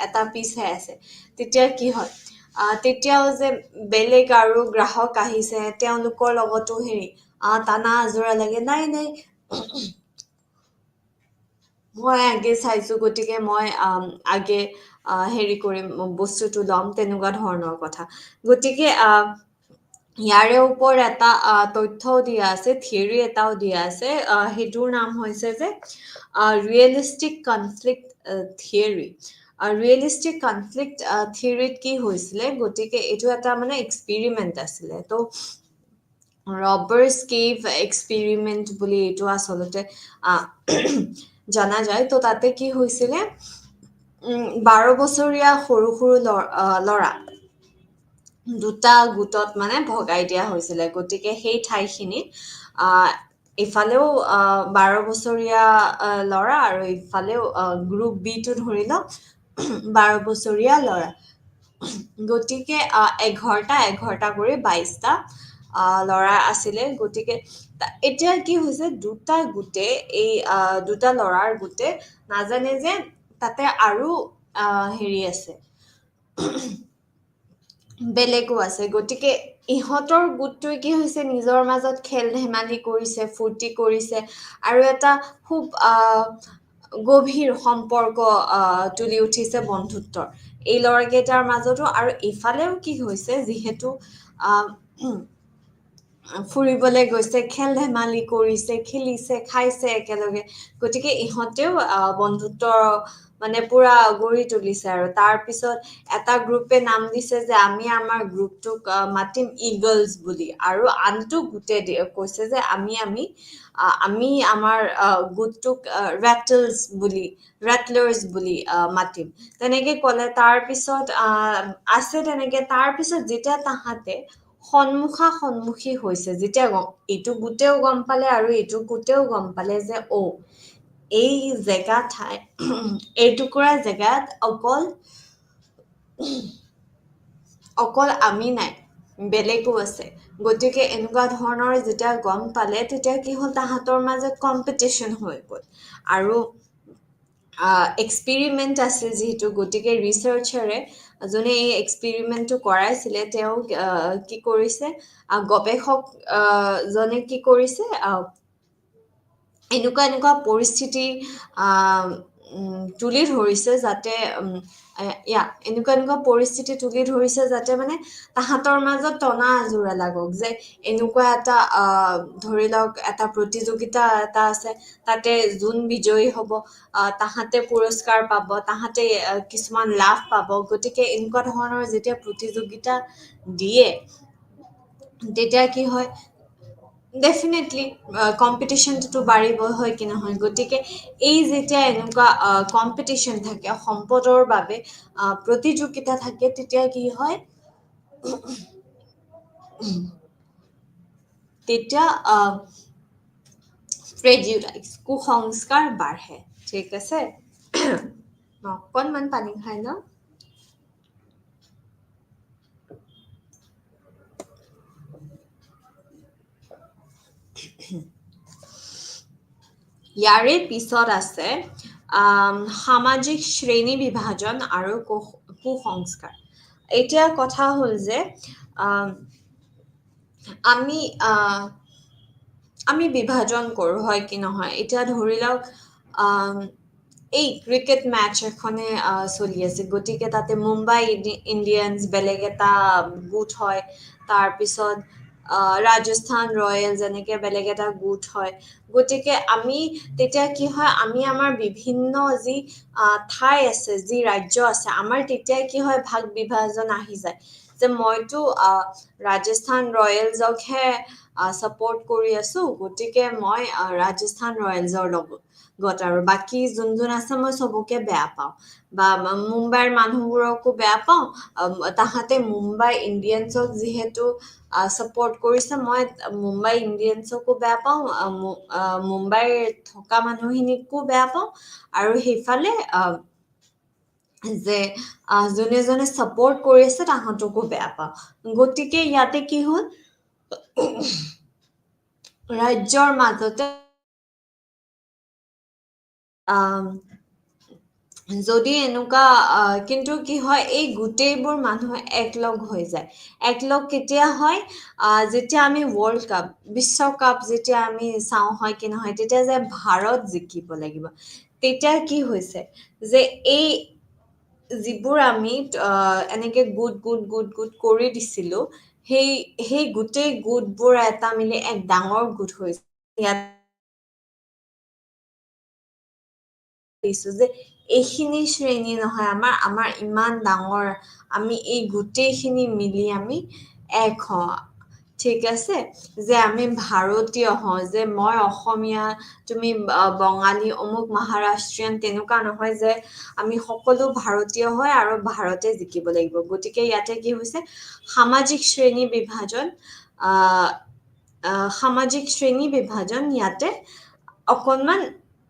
এটা পিচহে আছে, তেতিয়া কি হয়, তেতিয়াও যে বেলেগ আৰু গ্ৰাহক আহিছে, তেওঁলোকৰ লগতো টানা আজোৰা লাগে, নাই মই আগে চাইছো, গতিকে মই আগে কৰিম, বস্তুটো ল'ম, তেনেকুৱা ধৰণৰ কথা। গতিকে ইয়াৰে ওপৰত এটা তথ্যও দিয়া আছে, থিয়ৰী এটাও দিয়া আছে, সেইটোৰ নাম হৈছে যে realistic conflict theory. Realistic conflict থিয়ৰীত কি হৈছিলে, গতিকে এইটো এটা মানে এক্সপেৰিমেণ্ট আছিলে, তো ৰবাৰ্টছ কেভ এক্সপেৰিমেণ্ট বুলি এইটো আচলতে জনা যায়। তো তাতে কি হৈছিলে, 12 বছৰীয়া সৰু ল'ৰা দুটা গোটত মানে ভগাই দিয়া হৈছিলে গতিকে সেই ঠাইখিনিত ইফালেও 12 বছৰীয়া ল'ৰা আৰু ইফালেও গ্ৰুপ বিটো ধৰি লওক 12 বছৰীয়া ল'ৰা গতিকে 11টা কৰি 22টা ল'ৰা আছিলে গতিকে এতিয়া কি হৈছে দুটা গোটে এই দুটা ল'ৰাৰ গোটে নাজানে যে তাতে আৰু হেৰি আছে বেলেগো আছে গতিকে ইহঁতৰ গোটটোৱে কি হৈছে নিজৰ মাজত খেল ধেমালি কৰিছে ফূৰ্তি কৰিছে আৰু এটা খুব গভীৰ সম্পৰ্ক তুলি উঠিছে বন্ধুত্বৰ এই ল'ৰাকেইটাৰ মাজতো আৰু ইফালেও কি হৈছে যিহেতু ফুৰিবলৈ গৈছে খেল ধেমালি কৰিছে খেলিছে খাইছে একেলগে গতিকে ইহঁতেও বন্ধুত্ব মানে পুৰা গঢ়ি তুলিছে আৰু তাৰ পিছত এটা গ্ৰুপে নাম দিছে যে আমি আমাৰ গ্ৰুপটোক মাতিম ইগলছ বুলি আৰু আনটো গোটে কৈছে যে আমি আমাৰ গোটটোক ৰেটলাৰ্ছ বুলি মাতিম তেনেকে ক'লে তাৰ পিছত আছে তেনেকে তাৰ পিছত যেতিয়া তাহাঁতে সন্মুখী হৈছে যেতিয়া এইটো গোটেও গম পালে আৰু এইটো গোটেও গম পালে যে এই জেগা ঠাই এইটুকুৰা জেগাত অকল আমি নাই বেলেগো আছে গতিকে এনেকুৱা ধৰণৰ যেতিয়া গম পালে তেতিয়া কি হ'ল তাহাঁতৰ মাজত কম্পিটিশ্যন হৈ গ'ল আৰু এক্সপেৰিমেণ্ট আছিল যিহেতু গতিকে ৰিচাৰ্চাৰে যোনে এই এক্সপেৰিমেণ্টটো কৰাইছিলে তেওঁ কি কৰিছে গৱেষক জনে কি কৰিছে এনেকুৱা পৰিস্থিতি তুলি ধৰিছে যাতে এনেকুৱা পৰিস্থিতি তুলি ধৰিছে যাতে মানে তাহাঁতৰ মাজত টনা আজোৰা লাগক যে এনেকুৱা এটা ধৰি লওক এটা প্ৰতিযোগিতা এটা আছে তাতে যোন বিজয়ী হ'ব তাহাঁতে পুৰস্কাৰ পাব তাহাঁতে কিছুমান লাভ পাব গতিকে এনেকুৱা ধৰণৰ যেতিয়া প্ৰতিযোগিতা দিয়ে তেতিয়া কি হয় ডেফিনেটলি কম্পিটিশ্যনটোতো বাঢ়িবই হয় কি নহয় গতিকে এই যেতিয়া এনেকুৱা কম্পিটিশ্যন থাকে সম্পদৰ বাবে প্ৰতিযোগিতা থাকে তেতিয়া কি হয় তেতিয়া প্ৰেজুডাইজ কুসংস্কাৰ বাঢ়ে ঠিক আছে অকণমান পানী খাই লওঁ ইয়াৰে পিছত আছে সামাজিক শ্ৰেণী বিভাজন আৰু কুসংস্কাৰ এতিয়া কথা হ'ল যে আমি বিভাজন কৰোঁ হয় কি নহয় এতিয়া ধৰি লওক এই ক্ৰিকেট মেচ এখনে চলি আছে গতিকে তাতে মুম্বাই ইণ্ডিয়ানছ বেলেগ এটা গোট হয় তাৰপিছত ৰাজস্থান ৰয়েলছ এনেকে বেলেগ এটা গোট হয় গতিকে আমি তেতিয়া কি হয় আমি আমাৰ বিভিন্ন যি ঠাই আছে যি ৰাজ্য আছে আমাৰ তেতিয়া কি হয় ভাগ বিভাজন আহি যায় যে মইতো ৰাজস্থান ৰয়েলছকহে ছাপোৰ্ট কৰি আছো গতিকে মই ৰাজস্থান ৰয়েলছৰ লগত আৰু বাকী যোন আছে মই চবকে বেয়া পাওঁ বা মুম্বাইৰ মানুহবোৰকো বেয়া পাওঁ তাহাঁতে মুম্বাই ইণ্ডিয়ানছক যিহেতু ছাপোৰ্ট কৰিছে মই মুম্বাই ইণ্ডিয়ানছকো বেয়া পাওঁ মুম্বাইৰ থকা মানুহখিনিকো বেয়া পাওঁ আৰু সেইফালে যে যোনে ছাপোৰ্ট কৰি আছে তাহাঁতকো বেয়া পাওঁ গতিকে ইয়াতে কি হ'ল ৰাজ্যৰ মাজতে যদি এনেকুৱা কিন্তু কি হয় এই গোটেইবোৰ মানুহ একলগ হৈ যায় একলগ কেতিয়া হয় যেতিয়া আমি ৱৰ্ল্ড কাপ বিশ্বকাপ যেতিয়া আমি চাওঁ হয় কি নহয় তেতিয়া যে ভাৰত জিকিব লাগিব তেতিয়া কি হৈছে যে এই যিবোৰ আমি এনেকে গোট কৰি দিছিলো সেই গোটেই গোটবোৰ এটা মিলি এক ডাঙৰ গোট হৈছে ইয়াত দিছো যে এইখিনি শ্ৰেণী নহয় আমাৰ ইমান ডাঙৰ আমি এই গোটেইখিনি মিলি আমি এক হওঁ ঠিক আছে যে আমি ভাৰতীয় হওঁ যে মই অসমীয়া তুমি বঙালী অমুক মহাৰাষ্ট্ৰীয়ান তেনেকুৱা নহয় যে আমি সকলো ভাৰতীয় হয় আৰু ভাৰতে জিকিব লাগিব গতিকে ইয়াতে কি হৈছে সামাজিক শ্ৰেণী বিভাজন আহ সামাজিক শ্ৰেণী বিভাজন ইয়াতে অকণমান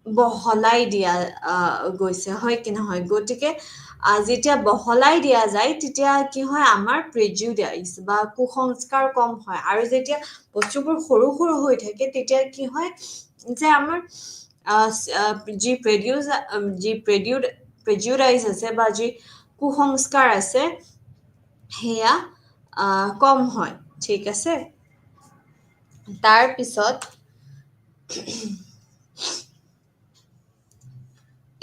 বহলাই দিয়া গৈছে হয় কি নহয় গতিকে যেতিয়া বহলাই দিয়া যায় তেতিয়া কি হয় আমাৰ প্ৰেজুডাইজ বা কুসংস্কাৰ কম হয় আৰু যেতিয়া বস্তুবোৰ সৰু সৰু হৈ থাকে তেতিয়া কি হয় যে আমাৰ যি প্ৰেজুডাইজ আছে বা যি কুসংস্কাৰ আছে সেয়া কম হয় ঠিক আছে তাৰ পিছত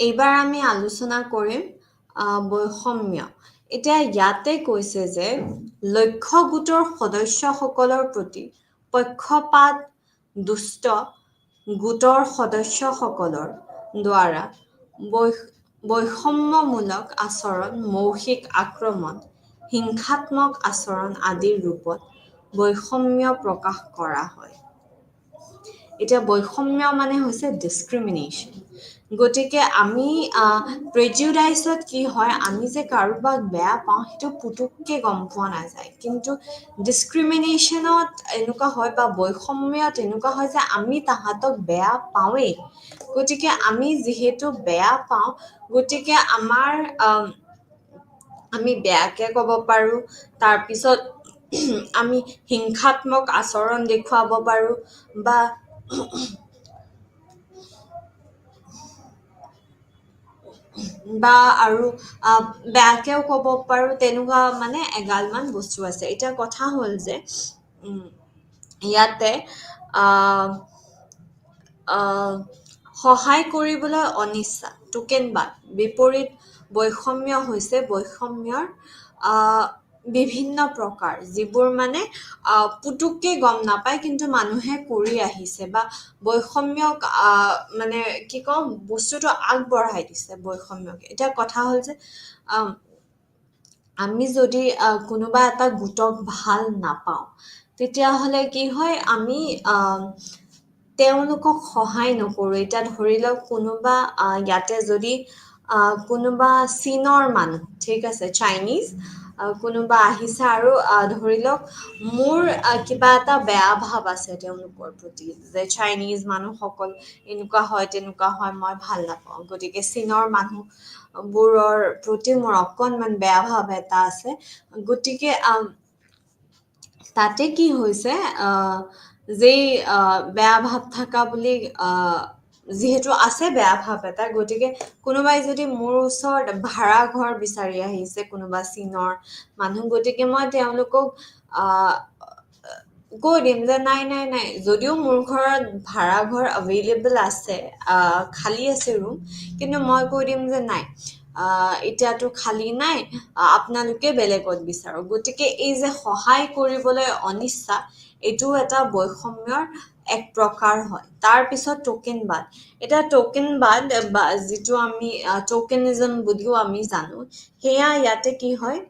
এইবাৰ আমি আলোচনা কৰিম বৈষম্য এতিয়া ইয়াতে কৈছে যে লক্ষ্য গোটৰ সদস্যসকলৰ প্ৰতি পক্ষপাত দুষ্ট গোটৰ সদস্যসকলৰ দ্বাৰা বৈষম্যমূলক আচৰণ মৌখিক আক্ৰমণ হিংসাত্মক আচৰণ আদিৰ ৰূপত বৈষম্য প্ৰকাশ কৰা হয় এতিয়া বৈষম্য মানে হৈছে ডিছক্ৰিমিনেশ্যন গতিকে আমি প্ৰেজুডাইজত কি হয় আমি যে কাৰোবাক বেয়া পাওঁ সেইটো পুতুককে গম পোৱা নাযায় কিন্তু ডিছক্ৰিমিনেশ্যনত এনেকুৱা হয় বা বৈষম্যত এনেকুৱা হয় যে আমি তাহাঁতক বেয়া পাওঁৱেই গতিকে আমি যিহেতু বেয়া পাওঁ গতিকে আমাৰ আমি বেয়াকে ক'ব পাৰো তাৰপিছত আমি হিংসাত্মক আচৰণ দেখুৱাব পাৰো বা আৰু বেয়াকেও ক'ব পাৰো তেনেকুৱা মানে এগালমান বস্তু আছে এতিয়া কথা হ'ল যে ইয়াতে আহ সহায় কৰিবলৈ অনিচ্ছা টোকেনবাদ বিপৰীত বৈষম্য হৈছে বৈষম্যৰ বিভিন্ন প্ৰকাৰ যিবোৰ মানে পুতুককে গম নাপায় কিন্তু মানুহে কৰি আহিছে বা বৈষম্যক মানে কি কওঁ বস্তুটো আগবঢ়াই দিছে বৈষম্যক এতিয়া কথা হ'ল যে আমি যদি কোনোবা এটা গোটক ভাল নাপাওঁ তেতিয়াহ'লে কি হয় আমি তেওঁলোকক সহায় নকৰোঁ এতিয়া ধৰি লওক কোনোবা ইয়াতে যদি কোনোবা চীনৰ মানুহ ঠিক আছে চাইনিজ কোনোবা আহিছে আৰু ধৰি লওক মোৰ কিবা এটা বেয়া ভাৱ আছে তেওঁলোকৰ প্ৰতি যে চাইনিজ মানুহসকল এনেকুৱা হয় তেনেকুৱা হয় মই ভাল নাপাওঁ গতিকে চীনৰ মানুহবোৰৰ প্ৰতি মোৰ অকণমান বেয়া ভাৱ এটা আছে গতিকে তাতে কি হৈছে যেই বেয়া ভাৱ থকা বুলি যিহেতু আছে বেয়া ভাৱ এটা গতিকে কোনোবাই যদি মোৰ ওচৰত ভাড়া ঘৰ বিচাৰি আহিছে কোনোবা চীনৰ মানুহ গতিকে মই তেওঁলোকক কৈ দিম যে নাই নাই নাই যদিও মোৰ ঘৰত ভাড়া ঘৰ এভেইলেবল আছে খালী আছে ৰুম কিন্তু মই কৈ দিম যে নাই এতিয়াতো খালী নাই আপোনালোকে বেলেগত বিচাৰক গতিকে এই যে সহায় কৰিবলৈ অনিচ্ছা এইটো এটা বৈষম্যৰ এক প্ৰকাৰ হয় তাৰ পিছত টোকেনবাদ এটা টোকেনবাদ বা যিটো আমি টোকেনিজম বুলিও আমি জানো সেয়া ইয়াতে কি হয়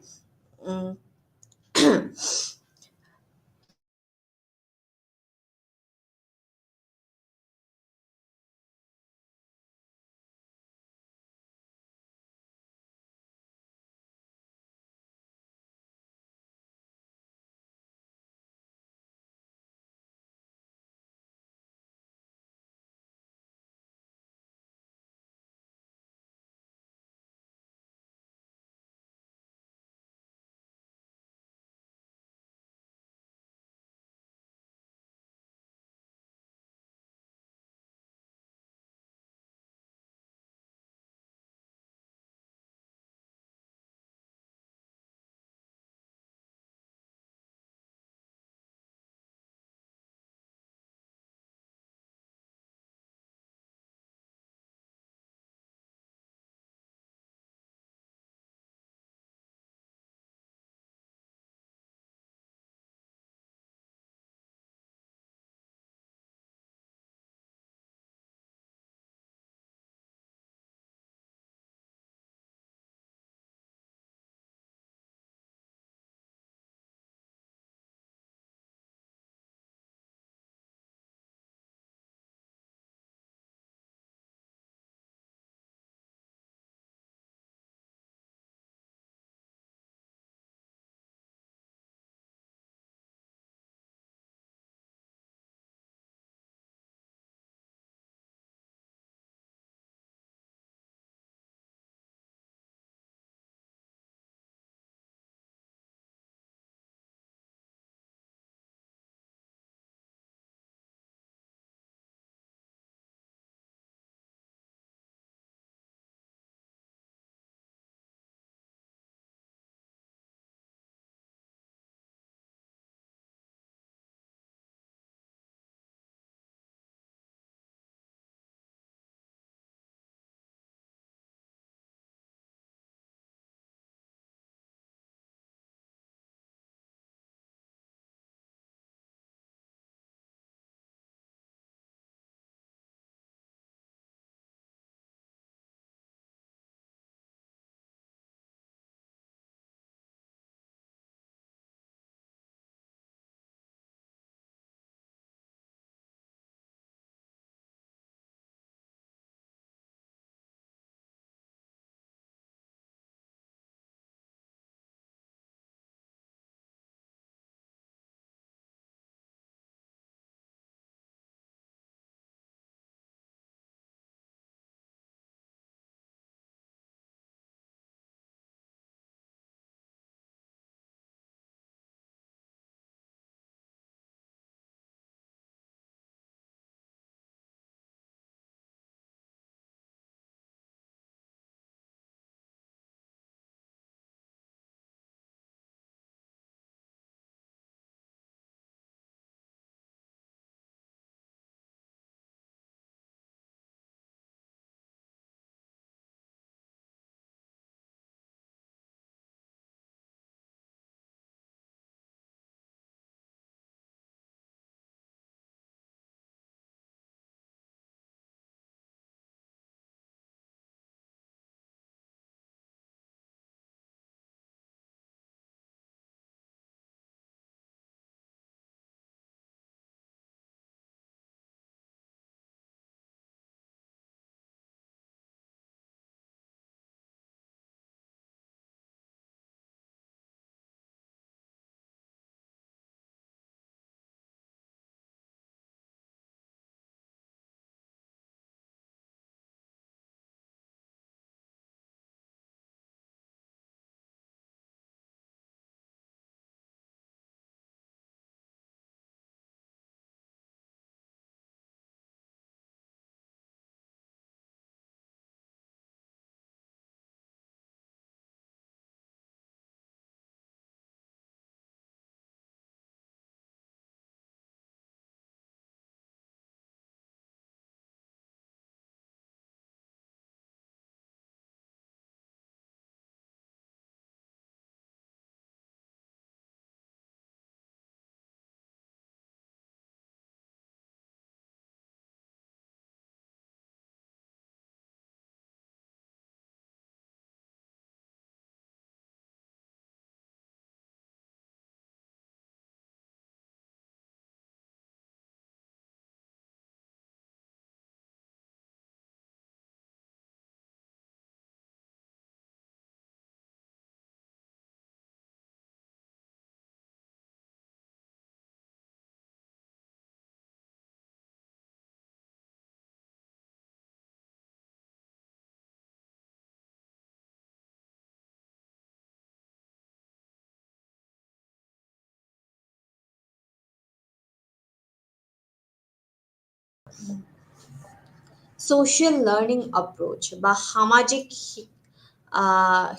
ছ'চিয়েল লাৰ্ণিং এপ্ৰ'চ বা সামাজিক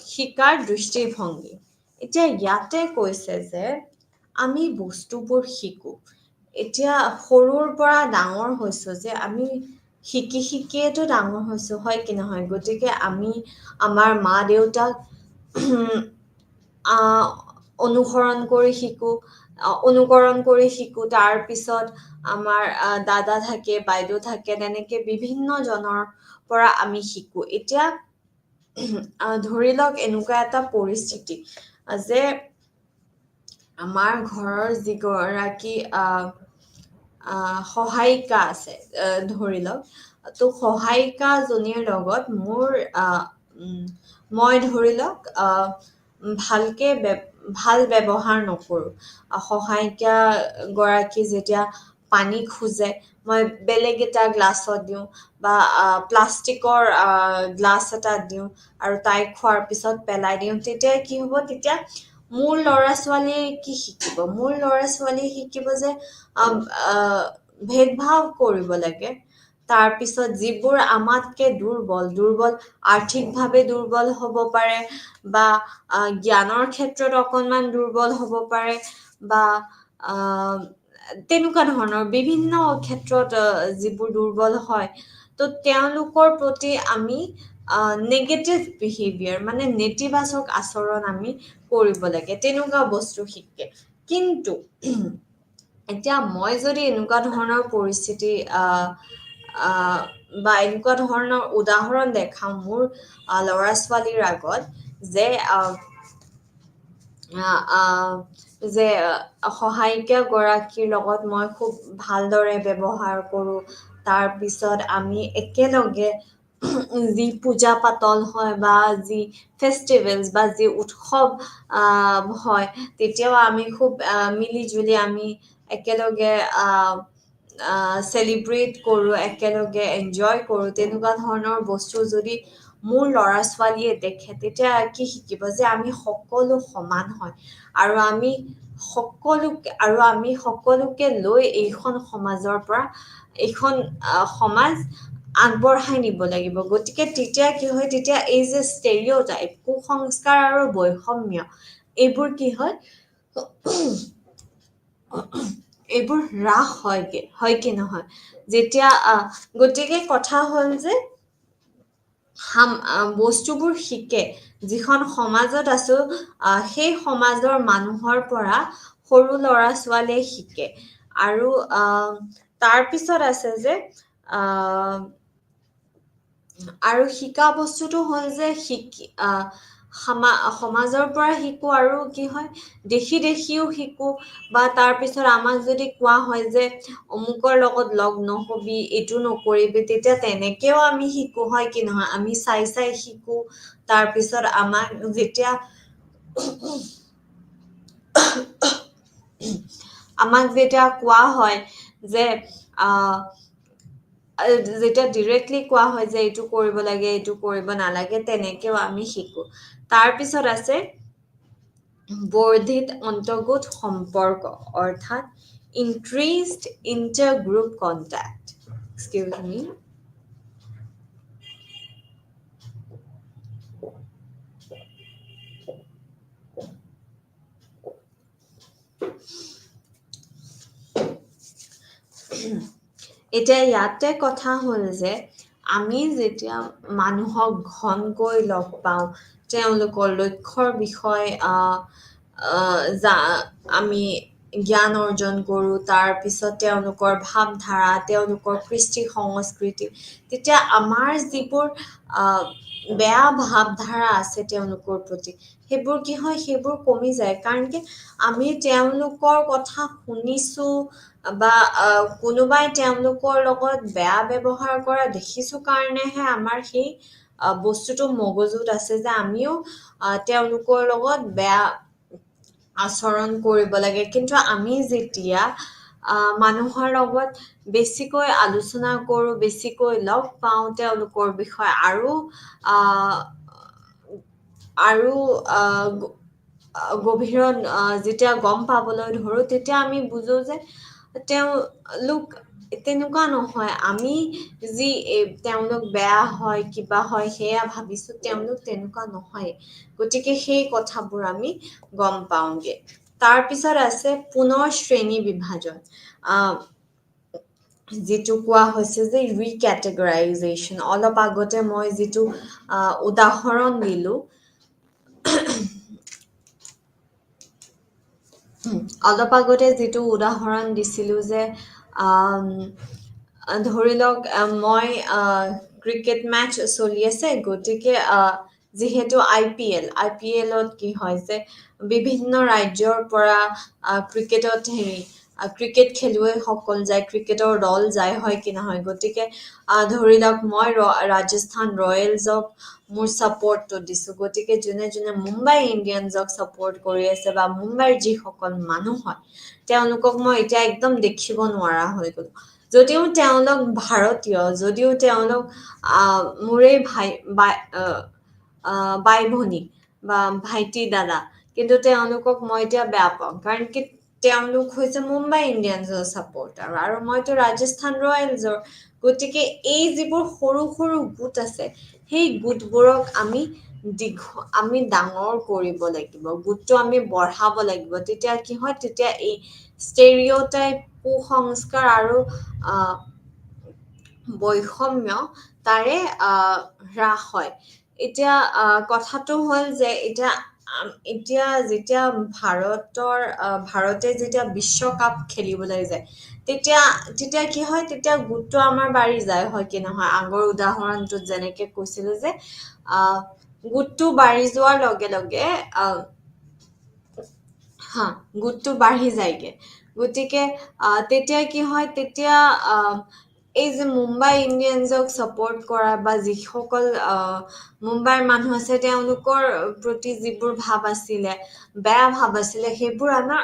শিকাৰ দৃষ্টিভংগী। এতিয়া ইয়াতে কৈছে যে আমি বস্তুবোৰ শিকোঁ। এতিয়া সৰুৰ পৰা ডাঙৰ হৈছোঁ যে আমি শিকিয়েতো ডাঙৰ হৈছোঁ, হয় কি নহয়? গতিকে আমি আমাৰ মা দেউতাক অনুসৰণ কৰি শিকোঁ, অনুকৰণ কৰি শিকোঁ। তাৰপিছত আমাৰ দাদা থাকে, বাইদেউ থাকে, তেনেকে বিভিন্নজনৰ পৰা আমি শিকোঁ। এতিয়া ধৰি লওক এনেকুৱা এটা পৰিস্থিতি যে আমাৰ ঘৰৰ যিগৰাকী সহায়িকা আছে, ধৰি লওক, তো সহায়িকাজনীৰ লগত মই ধৰি লওক ভালকে ভাল ব্যৱহাৰ নকৰোঁ। সহায়িকা গৰাকী যেতিয়া পানী খোজে, মই বেলেগ এটা গ্লাছত দিওঁ বা প্লাষ্টিকৰ গ্লাছ এটা দিওঁ আৰু তাই খোৱাৰ পিছত পেলাই দিওঁ, তেতিয়া কি হ'ব? তেতিয়া মোৰ ল'ৰা ছোৱালীয়ে কি শিকিব? মোৰ ল'ৰা ছোৱালীয়ে শিকিব যে ভেদভাৱ কৰিব লাগে। তাৰপিছত যিবোৰ আমাতকে দুৰ্বল আৰ্থিকভাৱে দুৰ্বল হ'ব পাৰে বা জ্ঞানৰ ক্ষেত্ৰত অকণমান দুৰ্বল হ'ব পাৰে বা তেনেকুৱা ধৰণৰ বিভিন্ন ক্ষেত্ৰত যিবোৰ দুৰ্বল হয়, তো তেওঁলোকৰ প্ৰতি আমি নেগেটিভ বিহেভিয়াৰ মানে নেতিবাচক আচৰণ আমি কৰিব লাগে, তেনেকুৱা বস্তু শিকে। কিন্তু এতিয়া মই যদি এনেকুৱা ধৰণৰ পৰিস্থিতি বা এনেকুৱা ধৰণৰ উদাহৰণ দেখাওঁ মোৰ ল'ৰা ছোৱালীৰ আগত যে সহায়িকা গৰাকীৰ লগত মই খুব ভালদৰে ব্যৱহাৰ কৰোঁ, তাৰপিছত আমি একেলগে যি পূজা পাতল হয় বা যি ফেষ্টিভেলছ বা যি উৎসৱ হয়, তেতিয়াও আমি খুব মিলি জুলি আমি একেলগে চেলিব্ৰেট কৰোঁ, একেলগে এনজয় কৰোঁ। তেনেকুৱা ধৰণৰ বস্তু যদি মোৰ ল'ৰা ছোৱালীয়ে দেখে, তেতিয়া কি শিকিব? যে আমি সকলো সমান হয় আৰু আমি সকলোকে লৈ এইখন সমাজ আগবঢ়াই নিব লাগিব। গতিকে তেতিয়া কি হয়? তেতিয়া এই যে ষ্টেৰিঅ'টাইপ, কুসংস্কাৰ আৰু বৈষম্য, এইবোৰ কি হয়? এইবোৰ হ্ৰাস হয়গে, হয় কি নহয়? যেতিয়া গতিকে কথা হ'ল যে বস্তুবোৰ শিকে, যিখন সমাজত আছো সেই সমাজৰ মানুহৰ পৰা সৰু ল'ৰা ছোৱালীয়ে শিকে। আৰু তাৰপিছত আছে যে আৰু শিকা বস্তুটো হ'ল যে সমাজৰ পৰা শিকো আৰু কি হয়? দেখিও শিকো। বা তাৰপিছত আমাক যদি কোৱা হয় যে অমুকৰ লগত লগ নহবি, এইটো নকৰিবি, তেতিয়া তেনেকেও আমি শিকো, হয় কি নহয়? আমি চাই শিকো। তাৰপিছত আমাক যেতিয়া কোৱা হয় যে যেতিয়া ডিৰেক্টলি কোৱা হয় যে এইটো কৰিব লাগে, এইটো কৰিব নালাগে, তেনেকেও আমি শিকো। তাৰপিছত আছে বৰ্ধিত অন্তৰ্গোট সম্পৰ্ক, অৰ্থাৎ increased intergroup contact. Excuse me. এতিয়া ইয়াতে কথা হ'ল যে আমি যেতিয়া মানুহক ঘনকৈ লগ পাওঁ, তেওঁলোকৰ লক্ষ্যৰ বিষয়ে আমি জ্ঞান অৰ্জন কৰোঁ, তাৰপিছত তেওঁলোকৰ ভাৱধাৰা, তেওঁলোকৰ কৃষ্টি সংস্কৃতি, তেতিয়া আমাৰ যিবোৰ বেয়া ভাৱধাৰা আছে তেওঁলোকৰ প্ৰতি, সেইবোৰ কি হয়? সেইবোৰ কমি যায়। কাৰণ কি আমি তেওঁলোকৰ কথা শুনিছোঁ বা কোনোবাই তেওঁলোকৰ লগত বেয়া ব্যৱহাৰ কৰা দেখিছোঁ কাৰণেহে আমাৰ সেই বস্তুটো মগজুত আছে যে আমিও তেওঁলোকৰ লগত বেয়া আচৰণ কৰিব লাগে। কিন্তু আমি যেতিয়া মানুহৰ লগত বেছিকৈ আলোচনা কৰোঁ, বেছিকৈ লগ পাওঁ, তেওঁলোকৰ বিষয়ে আৰু গভীৰত যেতিয়া গম পাবলৈ ধৰোঁ, তেতিয়া আমি বুজো যে তেওঁলোক তেনেকুৱা নহয় আমি যি তেওঁলোক বেয়া হয় কিবা হয় সেয়া ভাবিছো তেওঁলোক তেনেকুৱা নহয় গতিকে সেই কথাবোৰ আমি গম পাওঁগে তাৰপিছত আছে পুনৰ শ্ৰেণী বিভাজন যিটো কোৱা হৈছে যে ৰিকেটেগৰাইজেশ্যন অলপ আগতে মই যিটো উদাহৰণ দিলো অলপ আগতে যিটো উদাহৰণ দিছিলো যে ধৰি লওক মই ক্ৰিকেট মেচ চলি আছে গতিকে যিহেতু আই পি এলত কি হয় যে বিভিন্ন ৰাজ্যৰ পৰা ক্ৰিকেটত ক্ৰিকেট খেলুৱৈসকল যায় ক্ৰিকেটৰ দল যায় হয় কি নহয় গতিকে ধৰি লওক মই ৰাজস্থান ৰয়েলছক মোৰ ছাপৰ্টটো দিছো গতিকে যোনে যোনে মুম্বাই ইণ্ডিয়ানছক ছাপৰ্ট কৰি আছে বা মুম্বাইৰ যিসকল মানুহ হয় তেওঁলোকক মই এতিয়া একদম দেখিব নোৱাৰা হৈ গলো যদিও তেওঁলোক ভাৰতীয় যদিও তেওঁলোক মোৰে বাই ভনী বা ভাইটি দাদা কিন্তু তেওঁলোকক মই এতিয়া বেয়া পাওঁ কাৰণ কি তেওঁলোক হৈছে মুম্বাই ইণ্ডিয়ানছৰ ছাপৰ্টাৰ আৰু মইতো ৰাজস্থান ৰয়েলছৰ গতিকে এই যিবোৰ সৰু সৰু গোট আছে সেই গোটবোৰক আমি ডাঙৰ কৰিব লাগিব গোটটো আমি বঢ়াব লাগিব তেতিয়া কি হয় তেতিয়া এই ষ্টেৰিঅটাইপ কুসংস্কাৰ আৰু বৈষম্য তাৰে হ্ৰাস হয় এতিয়া কথাটো হ'ল যে এতিয়া যেতিয়া ভাৰতে যেতিয়া বিশ্বকাপ খেলিবলৈ যায় তেতিয়া কি হয় তেতিয়া গোটটো আমাৰ বাঢ়ি যায় হয় কি নহয় আগৰ উদাহৰণটোত যেনেকে কৈছিলো যে গোটটো বাঢ়ি যোৱাৰ লগে লগে গোটটো বাঢ়ি যায়গে গতিকে তেতিয়া কি হয় তেতিয়া এই যে মুম্বাই ইণ্ডিয়ানছক ছাপৰ্ট কৰা বা যিসকল মুম্বাইৰ মানুহ আছে তেওঁলোকৰ প্ৰতি যিবোৰ ভাৱ আছিলে বেয়া ভাৱ আছিলে সেইবোৰ আমাৰ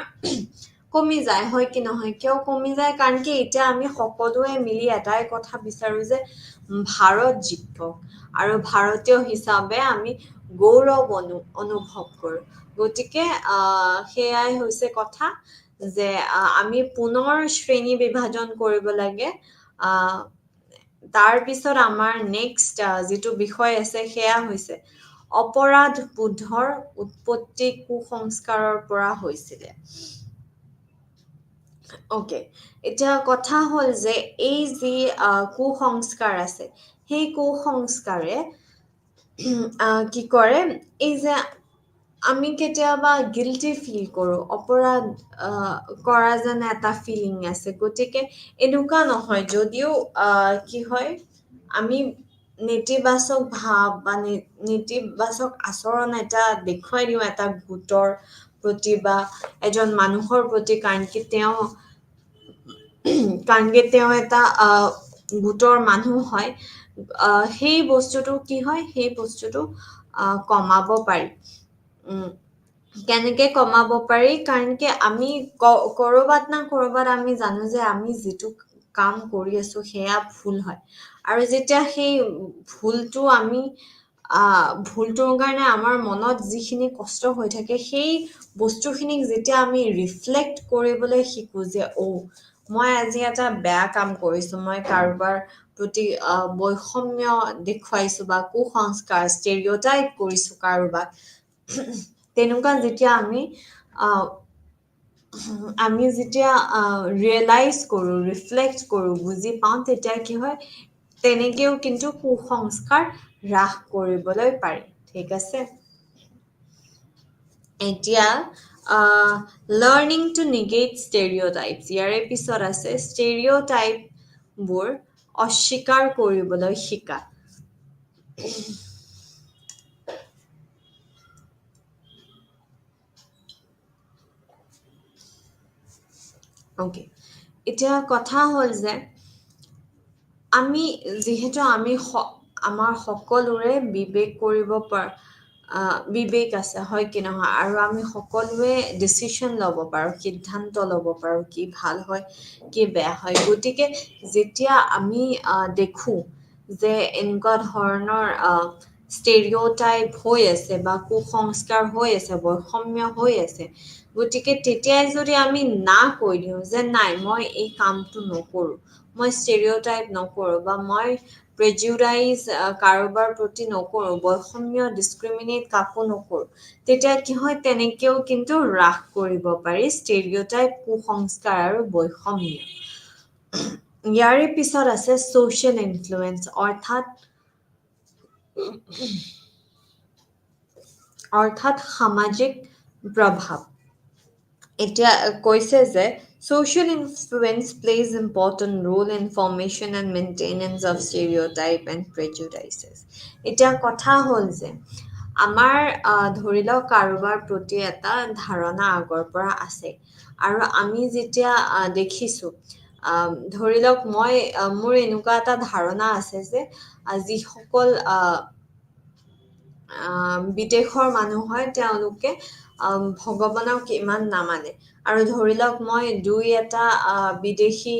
কমি যায় হয় কি নহয় কিয় কমি যায় কাৰণ কি এতিয়া আমি সকলোৱে মিলি এটাই কথা বিচাৰো যে ভাৰত জিকক আৰু ভাৰতীয় হিচাপে আমি গৌৰৱ অনুভৱ কৰো গতিকে সেয়াই হৈছে কথা যে আমি পুনৰ শ্ৰেণী বিভাজন কৰিব লাগে তাৰ পিছত আমাৰ নেক্সট যিটো বিষয় আছে সেয়া হৈছে অপৰাধ বোধৰ উৎপত্তি কুসংস্কাৰৰ পৰা হৈছিলে অকে এতিয়া কথা হ'ল যে এই যি কুসংস্কাৰ আছে সেই কুসংস্কাৰে কি কৰে এই যে আমি কেতিয়াবা গিল্টি ফিল কৰো অপৰাধ কৰা যেন এটা ফিলিং আছে গতিকে এনেকুৱা নহয় যদিও কি হয় আমি নেতিবাচক ভাৱ বা নেতিবাচক আচৰণ এটা দেখুৱাই দিওঁ এটা গোটৰ প্ৰতি বা এজন মানুহৰ প্ৰতি কাৰণ কি তেওঁ এটা গোটৰ মানুহ হয় সেই বস্তুটো কি হয় সেই বস্তুটো কমাব পাৰি কেনেকে কমাব পাৰি কাৰণ কি আমি কৰবাত না কৰবাত আমি জানো যে আমি যিটো কাম কৰি আছো সেয়া ভুল হয় আৰু যেতিয়া সেই ভুলটোৰ কাৰণে আমাৰ মনত যিখিনি কষ্ট হৈ থাকে সেই বস্তুখিনিক যেতিয়া আমি ৰিফ্লেক্ট কৰিবলৈ শিকো যে মই আজি এটা বেয়া কাম কৰিছো মই কাৰোবাৰ প্ৰতি বৈষম্য দেখুৱাইছো বা কুসংস্কাৰ ষ্টেৰিঅটাইপ কৰিছো কাৰোবাক তেনেকুৱা যেতিয়া আমি যেতিয়া ৰিয়েলাইজ কৰো ৰিফ্লেক্ট কৰো বুজি পাওঁ তেতিয়া কি হয় তেনেকেও কিন্তু কুসংস্কাৰ হ্ৰাস কৰিবলৈ পাৰি ঠিক আছে এতিয়া লাৰ্ণিং টু নিগেট ষ্টেৰিঅটাইপছ ইয়াৰে পিছত আছে ষ্টেৰিঅটাইপবোৰ অস্বীকাৰ কৰিবলৈ শিকা অকে এতিয়া কথা হ'ল যে যিহেতু আমাৰ সকলোৰে বিবেক আছে হয় কি নহয় আৰু আমি সকলোৱে ডিচিশ্যন ল'ব পাৰো সিদ্ধান্ত ল'ব পাৰো কি ভাল হয় কি বেয়া হয় গতিকে যেতিয়া আমি দেখো যে এনেকুৱা ধৰণৰ ষ্টেৰিঅটাইপ হৈ আছে বা কুসংস্কাৰ হৈ আছে বৈষম্য হৈ আছে গতিকে তেতিয়াই যদি আমি না কৈ দিওঁ যে নাই মই এই কামটো নকৰো মই ষ্টেৰিঅ'টাইপ নকৰোঁ বা মই প্ৰেজুডাইজ কাৰোবাৰ প্ৰতি নকৰোঁ, বৈষম্য ডিছক্ৰিমিনেট কাকো নকৰোঁ, তেতিয়া কি হয় তেনেকেও কিন্তু হ্ৰাস কৰিব পাৰি ষ্টেৰিঅ'টাইপ, কুসংস্কাৰ আৰু বৈষম্য। ইয়াৰে পিছত আছে ছ'চিয়েল ইনফ্লুৱেঞ্চ অৰ্থাৎ সামাজিক প্ৰভাৱ। এতিয়া কৈছে যে social influence plays important role in formation and maintenance of stereotype and prejudices. এতিয়া কথা হ'ল যে আমাৰ ধৰি লওক কাৰোবাৰ প্ৰতি এটা ধাৰণা আগৰ পৰা আছে আৰু আমি যেতিয়া দেখিছোঁ, ধৰি লওক মোৰ এনেকুৱা এটা ধাৰণা আছে যে যিসকল বিদেশৰ মানুহ হয় তেওঁলোকে ভগৱানক ইমান নামানে, আৰু ধৰি লওক মই দুই এটা বিদেশী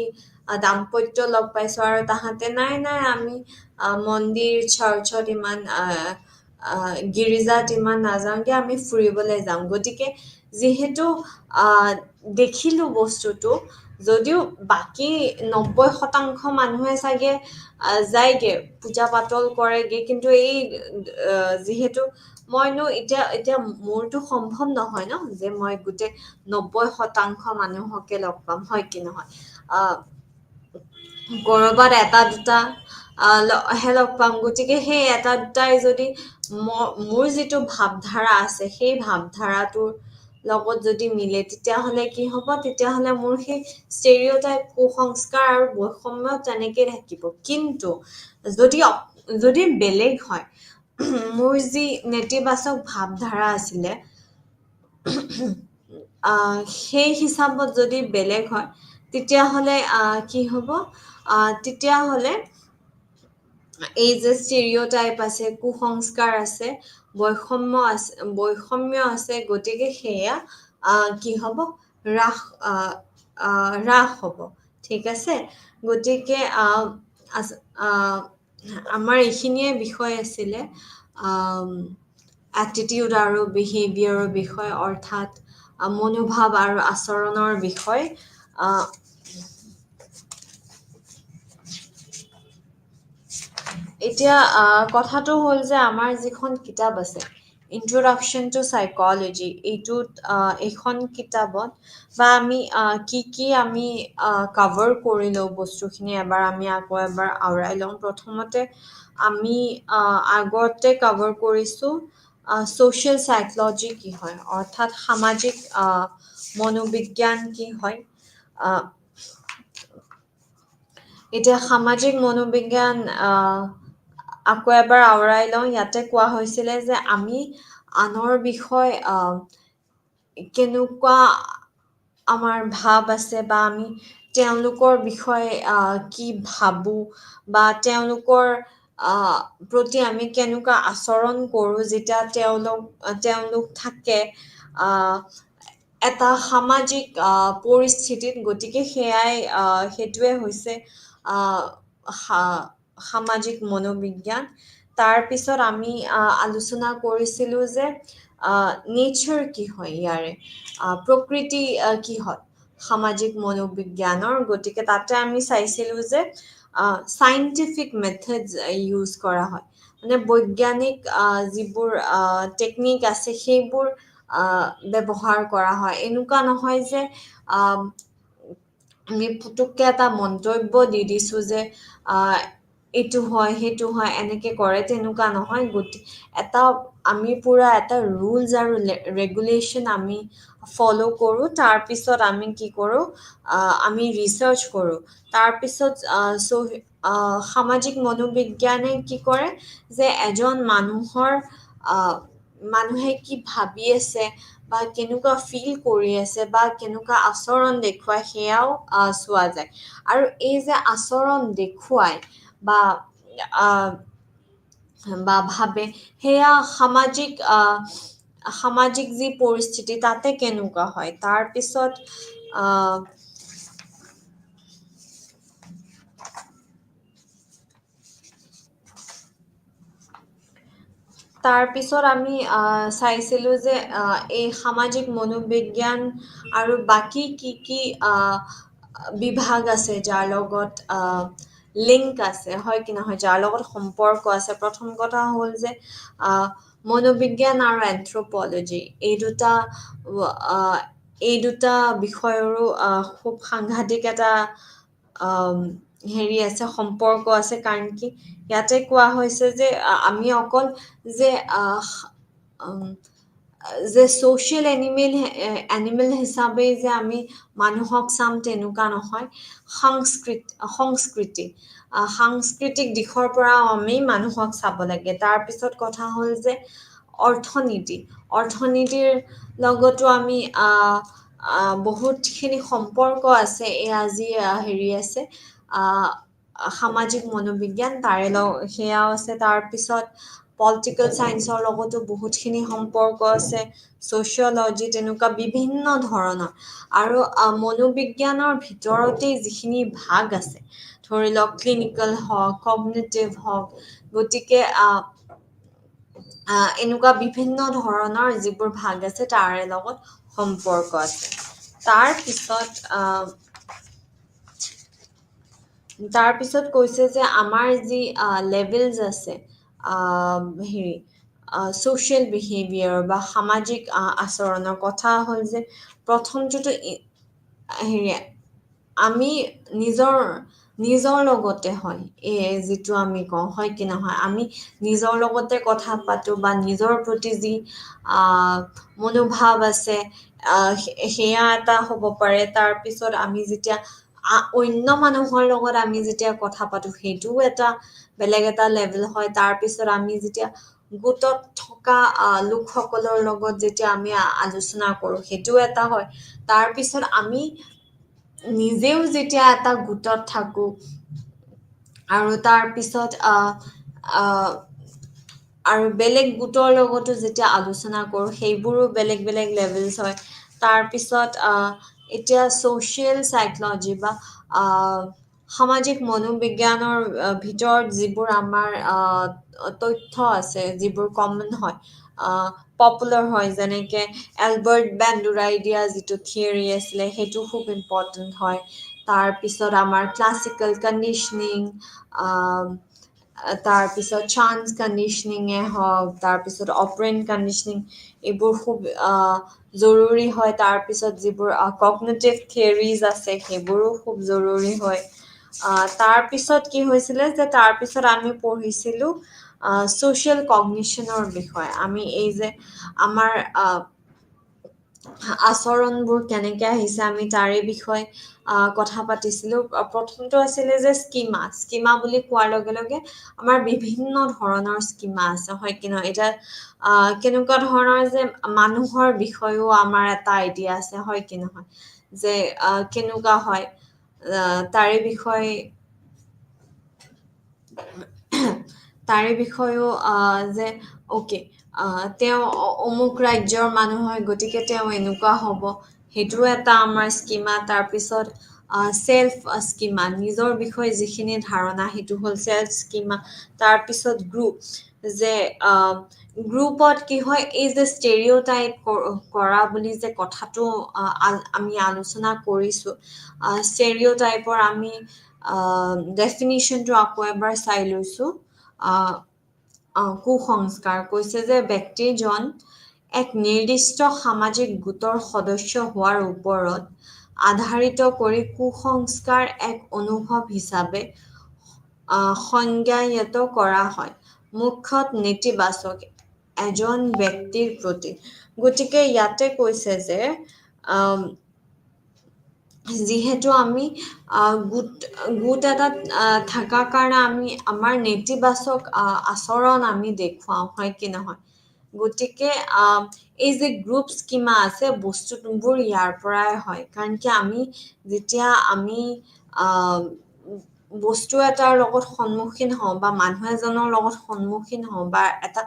দাম্পত্য লগ পাইছোঁ আৰু তাহাঁতে নাই আমি মন্দিৰ চাৰ্চত ইমান গিৰ্জাত ইমান নাযাওঁগে, আমি ফুৰিবলৈ যাম। গতিকে যিহেতু দেখিলোঁ বস্তুটো, যদিও বাকী ৯০% মানুহে চাগে যায়গে, পূজা পাতল কৰেগে, কিন্তু এই যিহেতু মইনো এতিয়া মোৰতো সম্ভৱ নহয় ন যে মই গোটেই ৯০% মানুহকে লগ পাম, হয় কি নহয়? ক'ৰবাত এটা দুটা হে লগ পাম। গতিকে সেই এটা দুটাই যদি মোৰ যিটো ভাৱধাৰা আছে সেই ভাৱধাৰাটোৰ লগত যদি মিলে, তেতিয়াহ'লে কি হ'ব? তেতিয়াহ'লে মোৰ সেই ষ্টেৰিঅ'টাইপ, কুসংস্কাৰ আৰু বৈষম্য তেনেকেই থাকিব। কিন্তু যদি বেলেগ হয়, মোৰ যি নেতিবাচক ভাৱধাৰা আছিলে সেই হিচাপত যদি বেলেগ হয়, তেতিয়াহ'লে কি হ'ব? তেতিয়াহ'লে এই যে ষ্টেৰিঅ'টাইপ আছে, কুসংস্কাৰ আছে, বৈষম্য আছে, গতিকে সেয়া কি হ'ব? হ্ৰাস হ'ব। ঠিক আছে? গতিকে আমাৰ এইখিনিয়ে বিষয় আছিলে এটিটিউড আৰু বিহেভিয়ৰৰ বিষয়, অৰ্থাৎ মনোভাৱ আৰু আচৰণৰ বিষয়। এতিয়া কথাটো হ'ল যে আমাৰ যিখন কিতাপ আছে ইন্ট্ৰডাকশ্যন টু চাইক'লজি, এইখন কিতাপত বা আমি কি আমি কভাৰ কৰিলোঁ বস্তুখিনি আমি আকৌ এবাৰ আওৰাই লওঁ। প্ৰথমতে আমি আগতে কভাৰ কৰিছোঁ ছ'চিয়েল চাইক'লজি কি হয়, অৰ্থাৎ সামাজিক মনোবিজ্ঞান কি হয়। এতিয়া সামাজিক মনোবিজ্ঞান আকৌ এবাৰ আওৰাই লওঁ। ইয়াতে কোৱা হৈছিলে যে আমি আনৰ বিষয় কেনেকুৱা আমাৰ ভাৱ আছে বা আমি তেওঁলোকৰ বিষয়ে কি ভাবোঁ বা তেওঁলোকৰ প্ৰতি আমি কেনেকুৱা আচৰণ কৰোঁ যেতিয়া তেওঁলোক থাকে এটা সামাজিক পৰিস্থিতিত। গতিকে সেইটোৱে হৈছে সামাজিক মনোবিজ্ঞান। তাৰপিছত আমি আলোচনা কৰিছিলোঁ যে নেচাৰ কি হয়, ইয়াৰে প্ৰকৃতি কি হয় সামাজিক মনোবিজ্ঞানৰ। গতিকে তাতে আমি চাইছিলোঁ যে চাইণ্টিফিক মেথডছ ইউজ কৰা হয়, মানে বৈজ্ঞানিক যিবোৰ টেকনিক আছে সেইবোৰ ব্যৱহাৰ কৰা হয়। এনেকুৱা নহয় যে আমি পুতুককে এটা মন্তব্য দি দিছোঁ যে এইটো হয় সেইটো হয় এনেকে কৰে, তেনেকুৱা নহয়। আমি পুৰা এটা ৰুলছ আৰু ৰেগুলেশ্যন আমি ফ'ল' কৰোঁ। তাৰপিছত আমি কি কৰোঁ? আমি ৰিচাৰ্চ কৰোঁ। তাৰপিছত সামাজিক মনোবিজ্ঞানে কি কৰে যে এজন মানুহে কি ভাবি আছে বা কেনেকুৱা ফিল কৰি আছে বা কেনেকুৱা আচৰণ দেখুৱায় সেয়াও চোৱা যায়। আৰু এই যে আচৰণ দেখুৱায় বা ভাবে, সেয়া সামাজিক যি পৰিস্থিতি তাতে কেনেকুৱা হয়। তাৰপিছত আমি চাইছিলোঁ যে এই সামাজিক মনোবিজ্ঞান আৰু বাকী কি বিভাগ আছে যাৰ লগত লিংক আছে হয় কি নহয় যাৰ লগত সম্পৰ্ক আছে প্ৰথম কথা হ'ল যে মনোবিজ্ঞান আৰু এন্থ্ৰপলজি আহ, এই দুটা বিষয়ৰো খুব সাংঘাতিক এটা আম, হেৰি আছে সম্পৰ্ক আছে কাৰণ কি ইয়াতে কোৱা হৈছে যে আমি অকল যে উম, যে ছ'চিয়েল এনিমেল হিচাপে যে আমি মানুহক চাম তেনেকুৱা নহয় সংস্কৃতি সাংস্কৃতিক দিশৰ পৰাও আমি মানুহক চাব লাগে তাৰপিছত কথা হ'ল যে অৰ্থনীতিৰ লগতো আমি বহুতখিনি সম্পৰ্ক আছে এই আজি হেৰি আছে আহ, সামাজিক মনোবিজ্ঞান সেয়াও আছে তাৰপিছত পলিটিকেল চায়েন্সৰ লগতো বহুতখিনি সম্পৰ্ক আছে ছ'চিয়লজি তেনেকুৱা বিভিন্ন ধৰণৰ আৰু মনোবিজ্ঞানৰ ভিতৰতেই যিখিনি ভাগ আছে ধৰি লওক ক্লিনিকেল হওক কগনিটিভ হওক গতিকে এনেকুৱা বিভিন্ন ধৰণৰ যিবোৰ ভাগ আছে তাৰে লগত সম্পৰ্ক আছে তাৰপিছত কৈছে যে আমাৰ যি লেভেলছ আছে হেৰি ছ'চিয়েল বিহেভিয়াৰ বা সামাজিক আচৰণৰ কথা হ'ল যে প্ৰথমটোতো হেৰি আমি নিজৰ লগতে হয় যিটো আমি কওঁ হয় কি নহয় আমি নিজৰ লগতে কথা পাতো বা নিজৰ প্ৰতি যি মনোভাৱ আছে সেয়া এটা হ'ব পাৰে তাৰপিছত আমি যেতিয়া অন্য মানুহৰ লগত আমি যেতিয়া কথা পাতো সেইটোও এটা বেলেগ এটা লেভেল হয় তাৰপিছত আমি যেতিয়া গোটত থকা লোকসকলৰ লগত যেতিয়া আমি আলোচনা কৰো সেইটোও এটা হয় তাৰপিছত আমি নিজেও যেতিয়া এটা গোটত থাকো আৰু তাৰপিছত আৰু বেলেগ গোটৰ লগতো যেতিয়া আলোচনা কৰোঁ সেইবোৰো বেলেগ বেলেগ লেভেলছ হয় তাৰপিছত এতিয়া ছ'চিয়েল চাইকলজি বা সামাজিক মনোবিজ্ঞানৰ ভিতৰত যিবোৰ আমাৰ তথ্য আছে যিবোৰ কমন হয় পপুলাৰ হয় যেনেকে এলবাৰ্ট বেণ্ডুৰাই দিয়া যিটো থিয়ৰী আছিলে সেইটো খুব ইম্পৰ্টেণ্ট হয় তাৰপিছত আমাৰ ক্লাছিকেল কণ্ডিশ্যনিং তাৰপিছত চান্স কণ্ডিশ্যনিঙে হওক তাৰপিছত অপাৰেণ্ট কণ্ডিশ্যনিং এইবোৰ খুব জৰুৰী হয় তাৰপিছত যিবোৰ কগনিটিভ থিয়ৰিজ আছে সেইবোৰো খুব জৰুৰী হয় তাৰপিছত কি হৈছিলে যে তাৰপিছত আমি পঢ়িছিলোঁ ছ'চিয়েল কগনিশ্যনৰ বিষয়ে আমি এই যে আমাৰ আচৰণবোৰ কেনেকৈ আহিছে আমি তাৰে বিষয়ে কথা পাতিছিলোঁ প্ৰথমটো আছিলে যে স্কিমা বুলি কোৱাৰ লগে লগে আমাৰ বিভিন্ন ধৰণৰ স্কিমা আছে হয় কি নহয় এতিয়া কেনেকুৱা ধৰণৰ যে মানুহৰ বিষয়েও আমাৰ এটা আইডিয়া আছে হয় কি নহয় যে কেনেকুৱা হয় তাৰে বিষয়েও যে অ'কে তেওঁ অমুক ৰাজ্যৰ মানুহ হয় গতিকে তেওঁ এনেকুৱা হ'ব সেইটো এটা আমাৰ স্কিমা তাৰপিছত চেল্ফ স্কিমা নিজৰ বিষয়ে যিখিনি ধাৰণা সেইটো হ'ল চেল্ফ স্কিমা তাৰপিছত যে গ্ৰুপত কি হয় এই যে ষ্টেৰিঅ'টাইপ কৰা বুলি যে কথাটো আমি আলোচনা কৰিছোঁ ষ্টেৰিঅ'টাইপৰ আমি ডেফিনিশ্যনটো আকৌ এবাৰ চাই লৈছোঁ কুসংস্কাৰ কৈছে যে ব্যক্তিজন এক নিৰ্দিষ্ট সামাজিক গোটৰ সদস্য হোৱাৰ ওপৰত আধাৰিত কৰি কুসংস্কাৰ এক অনুভৱ হিচাপে সংজ্ঞায়িত কৰা হয় মুখ্যত নেতিবাচক এজন ব্যক্তিৰ প্ৰতি গতিকে ইয়াতে কৈছে যে যিহেতু আমি গোট এটাত থকাৰ কাৰণে আমি আমাৰ নেতিবাচক আচৰণ আমি দেখুৱাওঁ হয় কি নহয় গতিকে এই যে গ্ৰুপ স্কিমা আছে বস্তুবোৰ ইয়াৰ পৰাই হয় কাৰণ কি আমি যেতিয়া আমি বস্তু এটাৰ লগত সন্মুখীন হওঁ বা মানুহ এজনৰ লগত সন্মুখীন হওঁ বা এটা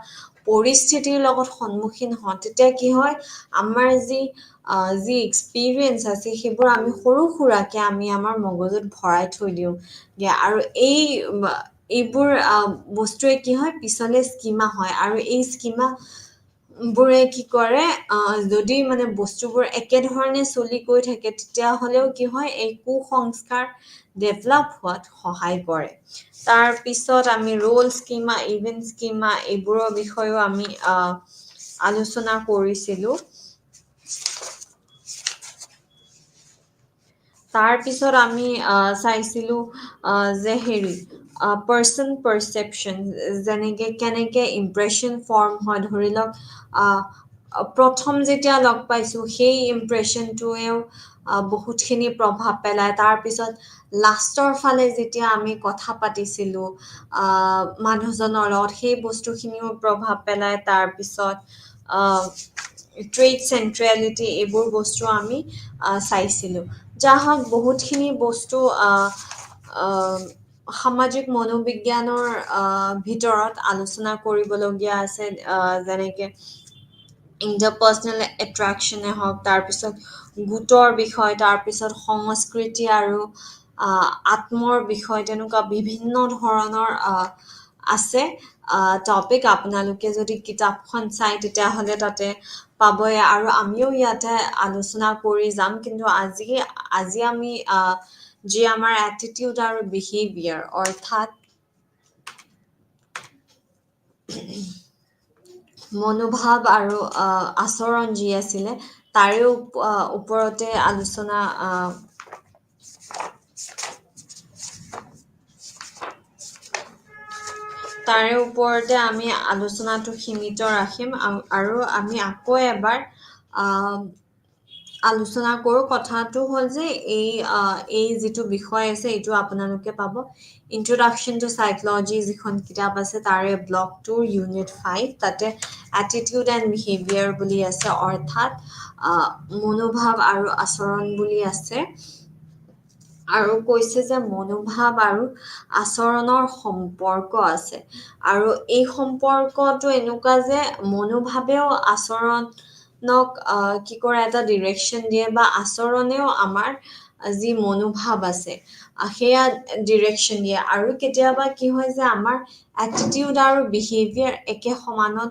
পৰিস্থিতিৰ লগত সন্মুখীন হওঁ তেতিয়া কি হয় আমাৰ যি এক্সপিৰিয়েঞ্চ আছে সেইবোৰ আমি সৰু সুৰাকে আমি আমাৰ মগজুত ভৰাই থৈ দিওঁ আৰু এইবোৰ বস্তুৱে কি হয় পিছলে স্কিমা হয় আৰু এই স্কিমা বোৰে কি কৰে যদি মানে বস্তুবোৰ একেধৰণে চলি গৈ থাকে তেতিয়াহ'লেও কি হয় এই কুসংস্কাৰ ডেভেলপ হোৱাত সহায় কৰে তাৰপিছত আমি ৰোল স্কিমা ইভেন্ট স্কিমা এইবোৰৰ বিষয়েও আমি আলোচনা কৰিছিলোঁ তাৰপিছত আমি চাইছিলোঁ যে হেৰি পাৰ্চন পাৰচেপশ্যন যেনেকে কেনেকে ইমপ্ৰেশ্যন ফৰ্ম হয় ধৰি লওক প্ৰথম যেতিয়া লগ পাইছোঁ সেই ইমপ্ৰেশ্যনটোৱেও বহুতখিনি প্ৰভাৱ পেলায় তাৰপিছত লাষ্টৰ ফালে যেতিয়া আমি কথা পাতিছিলোঁ মানুহজনৰ লগত সেই বস্তুখিনিও প্ৰভাৱ পেলায় তাৰপিছত ট্ৰেড চেণ্ট্ৰেলিটি এইবোৰ বস্তু আমি চাইছিলোঁ যাহা হওক বহুতখিনি বস্তু সামাজিক মনোবিজ্ঞানৰ ভিতৰত আলোচনা কৰিবলগীয়া আছে যেনেকে ইণ্টাৰপাৰ্চনেল এট্ৰেকশ্যনে হওক তাৰপিছত গোটৰ বিষয় তাৰপিছত সংস্কৃতি আৰু আত্মৰ বিষয় তেনেকুৱা বিভিন্ন ধৰণৰ আছে টপিক আপোনালোকে যদি কিতাপখন চাই তেতিয়াহ'লে তাতে পাবই আৰু আমিও ইয়াতে আলোচনা কৰি যাম কিন্তু আজি আমি যি আমাৰ এটিটিউড আৰু বিহেভিয়াৰ অৰ্থাৎ মনোভাৱ আৰু আচৰণ যি আছিলে তাৰে ওপৰতে আলোচনা তাৰে ওপৰতে আমি আলোচনাটো সীমিত ৰাখিম আৰু আমি আকৌ এবাৰ আলোচনা কৰোঁ কথাটো হ'ল যে এই যিটো বিষয় আছে এইটো আপোনালোকে পাব ইন্ট্ৰডাকশ্যন টু চাইকলজি যিখন কিতাপ আছে তাৰে ব্লক 2 ইউনিট 5 তাতে এটিটিউড এণ্ড বিহেভিয়াৰ বুলি আছে অৰ্থাৎ মনোভাৱ আৰু আচৰণ বুলি আছে আৰু কৈছে যে মনোভাৱ আৰু আচৰণৰ সম্পৰ্ক আছে আৰু এই সম্পৰ্কটো এনেকুৱা যে মনোভাৱেও আচৰণক কি কৰে এটা ডিৰেকশ্যন দিয়ে বা আচৰণেও আমাৰ যি মনোভাৱ আছে সেয়া ডিৰেকশ্যন দিয়ে আৰু কেতিয়াবা কি হয় যে আমাৰ এটিটিউড আৰু বিহেভিয়াৰ একে সমানত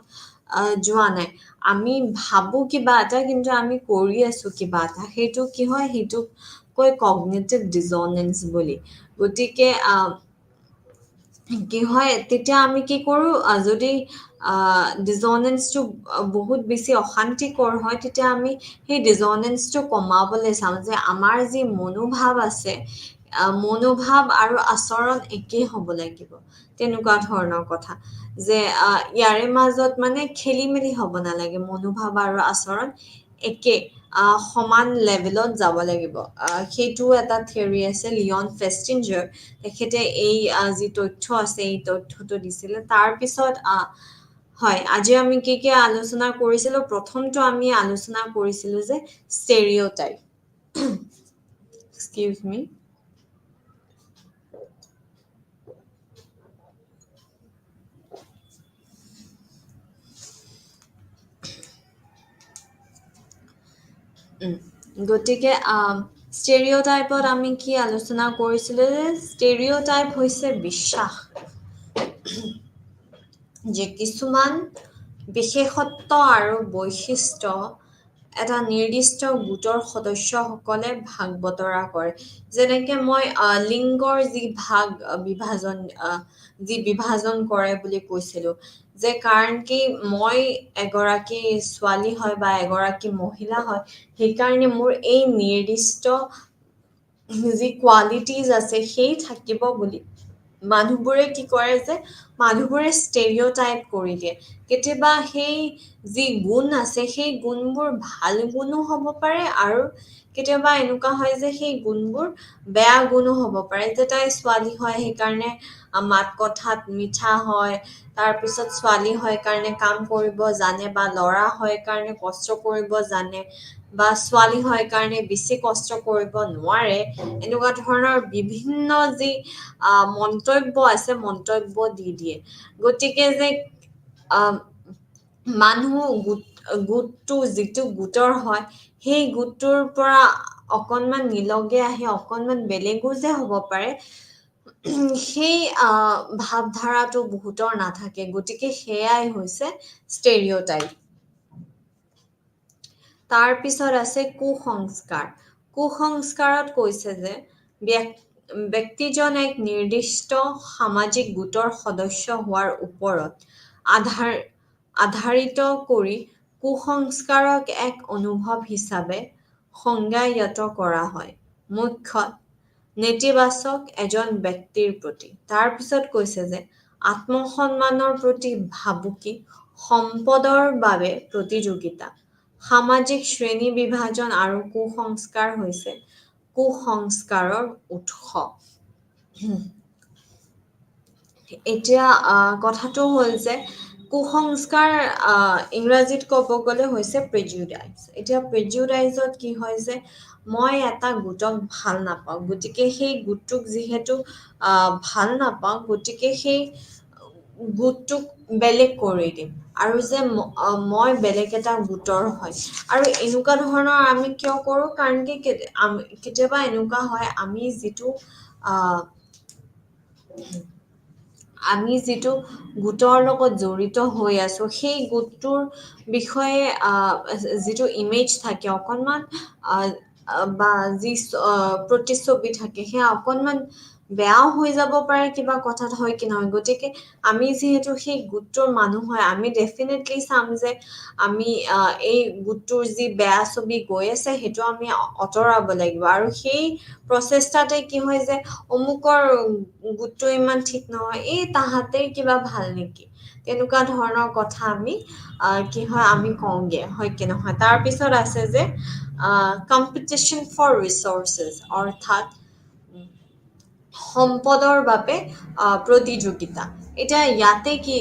যোৱা নাই আমি ভাবো কিবা এটা কিন্তু আমি কৰি আছো কিবা এটা সেইটো কি হয় সেইটো কৈ কগনিটিভ ডিছনেন্স বুলি গতিকে কি হয় তেতিয়া আমি কি কৰোঁ যদি ডিছনেন্সটো বহুত বেছি অশান্তিকৰ হয় তেতিয়া আমি সেই ডিছনেন্সটো কমাবলৈ চাওঁ যে আমাৰ যি মনোভাৱ আছে মনোভাৱ আৰু আচৰণ একেই হ'ব লাগিব তেনেকুৱা ধৰণৰ কথা যে ইয়াৰে মাজত মানে খেলি মেলি হ'ব নালাগে মনোভাৱ আৰু আচৰণ একে সমান লেভেলত যাব লাগিব সেইটো এটা থিয়ৰী আছে লিঅন ফেষ্টিঞ্জাৰ তেখেতে এই যি তথ্য আছে এই তথ্যটো দিছিলে তাৰপিছত হয় আজি আমি কি আলোচনা কৰিছিলোঁ প্ৰথমটো আমি আলোচনা কৰিছিলোঁ যে ষ্টেৰিঅ'টাইপ এক্সকিউজ মি গতিকে ষ্টেৰিঅ'টাইপত আমি কি আলোচনা কৰিছিলোঁ যে ষ্টেৰিঅ'টাইপ হৈছে বিশ্বাস যে কিছুমান বিশেষত্ব আৰু বৈশিষ্ট্য এটা নিৰ্দিষ্ট গোটৰ সদস্যসকলে ভাগ বতৰা কৰে যেনেকে মই লিংগৰ যি বিভাজন কৰে বুলি কৈছিলোঁ যে কাৰণ কি মই এগৰাকী ছোৱালী হয় বা এগৰাকী মহিলা হয় সেইকাৰণে মোৰ এই নিৰ্দিষ্ট যি কোৱালিটিজ আছে সেই থাকিব বুলি মানুহবোৰে কি কৰে যে মানুহবোৰে ষ্টেৰিঅ'টাইপ কৰি দিয়ে কেতিয়াবা সেই যি গুণ আছে সেই গুণবোৰ ভাল গুণো হ'ব পাৰে আৰু কেতিয়াবা এনেকুৱা হয় যে সেই গুণবোৰ বেয়া গুণো হ'ব পাৰে যে তাই ছোৱালী হয় সেইকাৰণে মাত কথাত মিঠা হয় তাৰপিছত ছোৱালী হয় কাৰণে কাম কৰিব জানে বা ল'ৰা হয় কাৰণে কষ্ট কৰিব জানে বা ছোৱালী হয় কাৰণে বেছি কষ্ট কৰিব নোৱাৰে এনেকুৱা ধৰণৰ বিভিন্ন যি মন্তব্য আছে মন্তব্য দি দিয়ে গতিকে যে মানুহ গোটটো যিটো গোটৰ হয় সেই গোটটোৰ পৰা অকণমান নিলগে আহি অকণমান বেলেগো যে হ'ব পাৰে সেই ভাৱধাৰাটো বহুতৰ নাথাকে গতিকে সেয়াই হৈছে ষ্টেৰিঅ'টাইপ তাৰ পিছত আছে কুসংস্কাৰ। কুসংস্কাৰত কৈছে যে ব্যক্তিজন এক নিৰ্দিষ্ট সামাজিক গোটৰ সদস্য হোৱাৰ ওপৰত আধাৰিত কৰি কুসংস্কাৰক এক অনুভৱ হিচাপে সংজ্ঞায়িত কৰা হয়, মুখ্যতঃ নেতিবাচক এজন ব্যক্তিৰ প্ৰতি। তাৰ পিছত কৈছে যে আত্মসন্মানৰ প্ৰতি ভাবুকি, সম্পদৰ বাবে প্ৰতিযোগিতা, সামাজিক শ্ৰেণী বিভাজন আৰু কুসংস্কাৰ হৈছে কুসংস্কাৰৰ উৎস। এতিয়া কথাটো হ'ল যে কুসংস্কাৰ ইংৰাজীত ক'ব গ'লে হৈছে প্ৰেজুডাইজ। এতিয়া প্ৰেজুডাইজত কি হয় যে মই এটা গোটক ভাল নাপাওঁ, গতিকে সেই গোটটোক যিহেতু ভাল নাপাওঁ, গতিকে সেই গোটটোক বেলেগ কৰি দিম আৰু যে মই বেলেগ এটা গোটৰ হয়। আৰু এনেকুৱা ধৰণৰ আমি কিয় কৰোঁ? কাৰণ কি কেতিয়াবা এনেকুৱা হয় আমি যিটো গোটৰ লগত জড়িত হৈ আছো, সেই গোটটোৰ বিষয়ে যিটো ইমেজ থাকে অকণমান বা যি প্ৰতিচ্ছবি থাকে সেয়া অকণমান বেয়াও হৈ যাব পাৰে কিবা কথাত, হয় কি নহয়। গতিকে আমি যিহেতু সেই গোটটোৰ মানুহ হয়, আমি ডেফিনেটলি চাম যে আমি এই গোটটোৰ যি বেয়া ছবি গৈ আছে সেইটো আমি আঁতৰাব লাগিব। আৰু সেই প্ৰচেষ্টাতে কি হয় যে অমুকৰ গোটটো ইমান ঠিক নহয়, এই তাহাঁতে কিবা ভাল নেকি, তেনেকুৱা ধৰণৰ কথা আমি কি হয় আমি কওঁগে, হয় কি নহয়। তাৰপিছত আছে যে কম্পিটিশ্যন ফৰ ৰিচোৰ্চেছ, অৰ্থাৎ সম্পদৰ বাবে প্ৰতিযোগিতা। এতিয়া ইয়াতে কি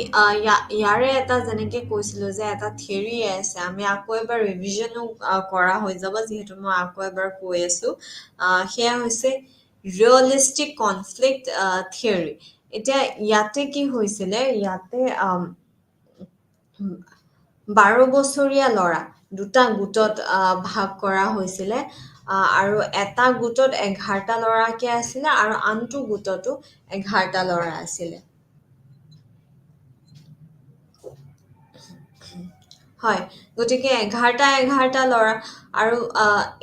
ইয়াৰে এটা যেনেকে কৈছিলো যে এটা থিয়ৰী আছে, আমি আকৌ এবাৰ ৰিভিজনো কৰা হৈ যাব যিহেতু মই আকৌ এবাৰ কৈ আছো। সেয়া হৈছে ৰিয়েলিষ্টিক কনফ্লিক্ট থিয়ৰী। এতিয়া ইয়াতে কি হৈছিলে, ইয়াতে 12 বছৰীয়া ল'ৰা দুটা গোটত ভাগ কৰা হৈছিলে, আৰু এটা গোটত 11টা ল'ৰাকে আছিলে আৰু আনটো গোটতো 11টা ল'ৰা আছিলে। হয়, গতিকে 11টা ল'ৰা, আৰু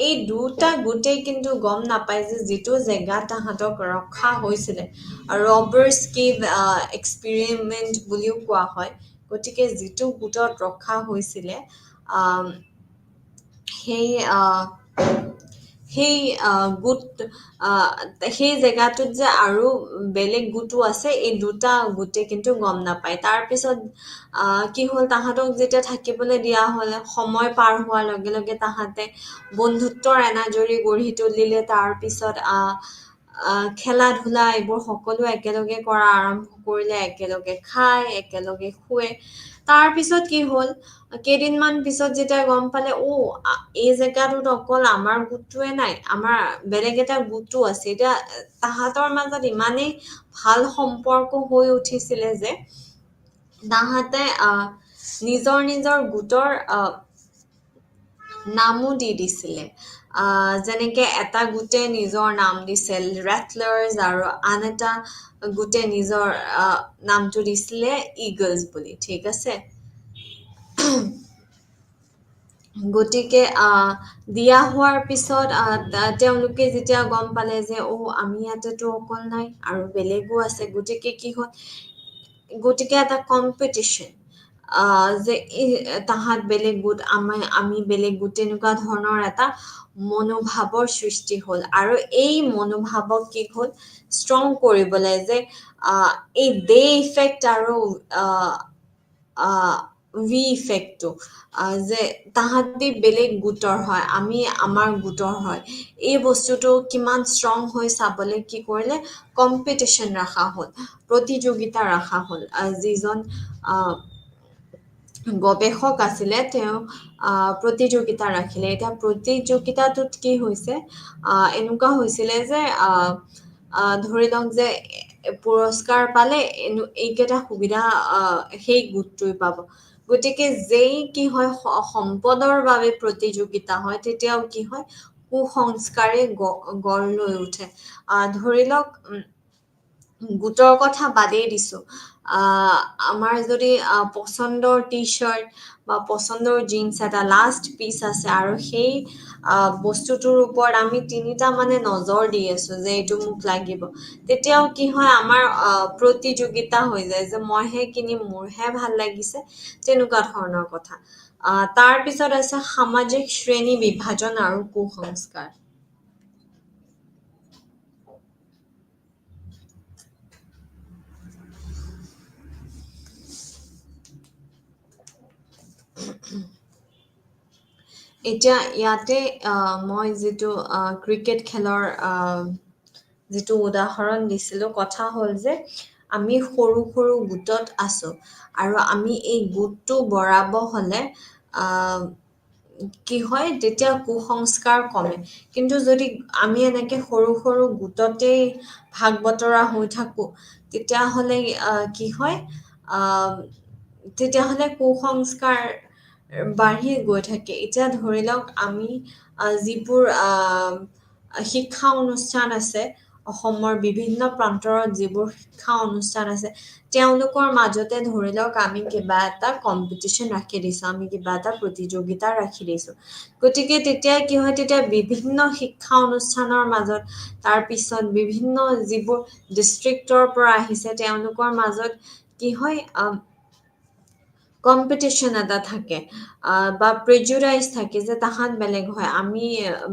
এই দুটা গোটেই কিন্তু গম নাপায় যে যিটো জেগাত তাহাঁতক ৰখা হৈছিলে, ৰবাৰ্ছ কেভ এক্সপেৰিমেণ্ট বুলিও কোৱা হয়। গতিকে যিটো গোটত ৰখা হৈছিলে সেই জেগাটোত যে আৰু বেলেগ গোটো আছে, এই দুটা গোটে কিন্তু গম নাপায়। তাৰপিছত কি হ'ল, তাহাঁতক যেতিয়া থাকিবলৈ দিয়া হ'ল, সময় পাৰ হোৱাৰ লগে লগে তাহাঁতে বন্ধুত্বৰ এনাজৰী গঢ়ি তুলিলে। তাৰপিছত খেলা ধূলা এইবোৰ সকলো একেলগে কৰা আৰম্ভ কৰিলে, একেলগে খায়, একেলগে শুৱে। তাৰপিছত কি হ'ল, কেইদিনমান পিছত যেতিয়া গম পালে এই জেগাটোত অকল আমাৰ গোটটোৱে নাই, আমাৰ বেলেগ এটা গোটটো আছে। এতিয়া তাহাঁতৰ মাজত ইমানেই ভাল সম্পৰ্ক হৈ উঠিছিলে যে তাহাঁতে নিজৰ নিজৰ গোটৰ নামো দি দিছিলে। যেনেকে এটা গোটে নিজৰ নাম দিছিল ৰেটলাৰ্ছ, আৰু আন এটা গোটে নিজৰ নামটো দিছিলে ইগলছ বুলি। ঠিক আছে, গতিকে দিয়া হোৱাৰ পিছত তেওঁলোকে যেতিয়া গম পালে যে আমি ইয়াতেতো অকল নাই আৰু বেলেগো আছে, গতিকে কি হ'ল, গতিকে এটা কম্পিটিশ্যন যে তাহাঁত বেলেগ গোট, আমি বেলেগ গোট, তেনেকুৱা ধৰণৰ এটা মনোভাৱৰ সৃষ্টি হ'ল। আৰু এই মনোভাৱক কি হ'ল ষ্ট্ৰং কৰিবলৈ যে এই দে ইফেক্ট আৰু ভি ইফেক্টটো, যে তাহাঁতি বেলেগ গোটৰ হয়, আমি আমাৰ গোটৰ হয়, এই বস্তুটো কিমান ষ্ট্ৰং হৈ চাবলৈ কি কৰিলে, কম্পিটিশ্যন ৰখা হ'ল, প্ৰতিযোগিতা ৰখা হ'ল। যিজন গৱেষক আছিলে তেওঁ প্ৰতিযোগিতা ৰাখিলে। এতিয়া প্ৰতিযোগিতাটোত কি হৈছে, এনেকুৱা হৈছিলে যে ধৰি লওক যে পুৰস্কাৰ পালে এইকেইটা সুবিধা সেই গোটটোৱে পাব। গতিকে যেই কি হয় সম্পদৰ বাবে প্ৰতিযোগিতা হয়, তেতিয়াও কি হয় কুসংস্কাৰে গঢ় লৈ উঠে। ধৰি লওক গোটৰ কথা বাদেই দিছোঁ। আমাৰ যদি পচন্দৰ টি চাৰ্ট বা পচন্দৰ জিন্স এটা লাষ্ট পিচ আছে আৰু সেই বস্তুটোৰ ওপৰত আমি 3টা মানে নজৰ দি আছোঁ যে এইটো মোক লাগিব, তেতিয়াও কি হয় আমাৰ প্ৰতিযোগিতা হৈ যায় যে মইহে কিনিম, মোৰহে ভাল লাগিছে, তেনেকুৱা ধৰণৰ কথা। তাৰ পিছত আছে সামাজিক শ্ৰেণী বিভাজন আৰু কুসংস্কাৰ। এতিয়া ইয়াতে মই যিটো ক্ৰিকেট খেলৰ যিটো উদাহৰণ দিছিলোঁ, কথা হ'ল যে আমি সৰু সৰু গোটত আছোঁ আৰু আমি এই গোটটো বঢ়াব হ'লে কি হয়, তেতিয়া কুসংস্কাৰ কমে। কিন্তু যদি আমি এনেকে সৰু সৰু গোটতেই ভাগ বতৰা হৈ থাকোঁ, তেতিয়াহ'লে কি হয়, তেতিয়াহ'লে কুসংস্কাৰ বাঢ়ি গৈ থাকে। এতিয়া ধৰি লওক আমি যিবোৰ শিক্ষা অনুষ্ঠান আছে, অসমৰ বিভিন্ন প্ৰান্তৰত যিবোৰ শিক্ষা অনুষ্ঠান আছে, তেওঁলোকৰ মাজতে ধৰি লওক আমি কিবা এটা কম্পিটিশ্যন ৰাখি দিছোঁ, আমি কিবা এটা প্ৰতিযোগিতা ৰাখি দিছোঁ। গতিকে তেতিয়া কি হয়, তেতিয়া বিভিন্ন শিক্ষা অনুষ্ঠানৰ মাজত, তাৰপিছত বিভিন্ন যিবোৰ ডিষ্ট্ৰিক্টৰ পৰা আহিছে, তেওঁলোকৰ মাজত কি হয়, কম্পিটিশ্যন এটা থাকে বা প্ৰেজুৰাইজ থাকে যে তাহাঁত বেলেগ হয়, আমি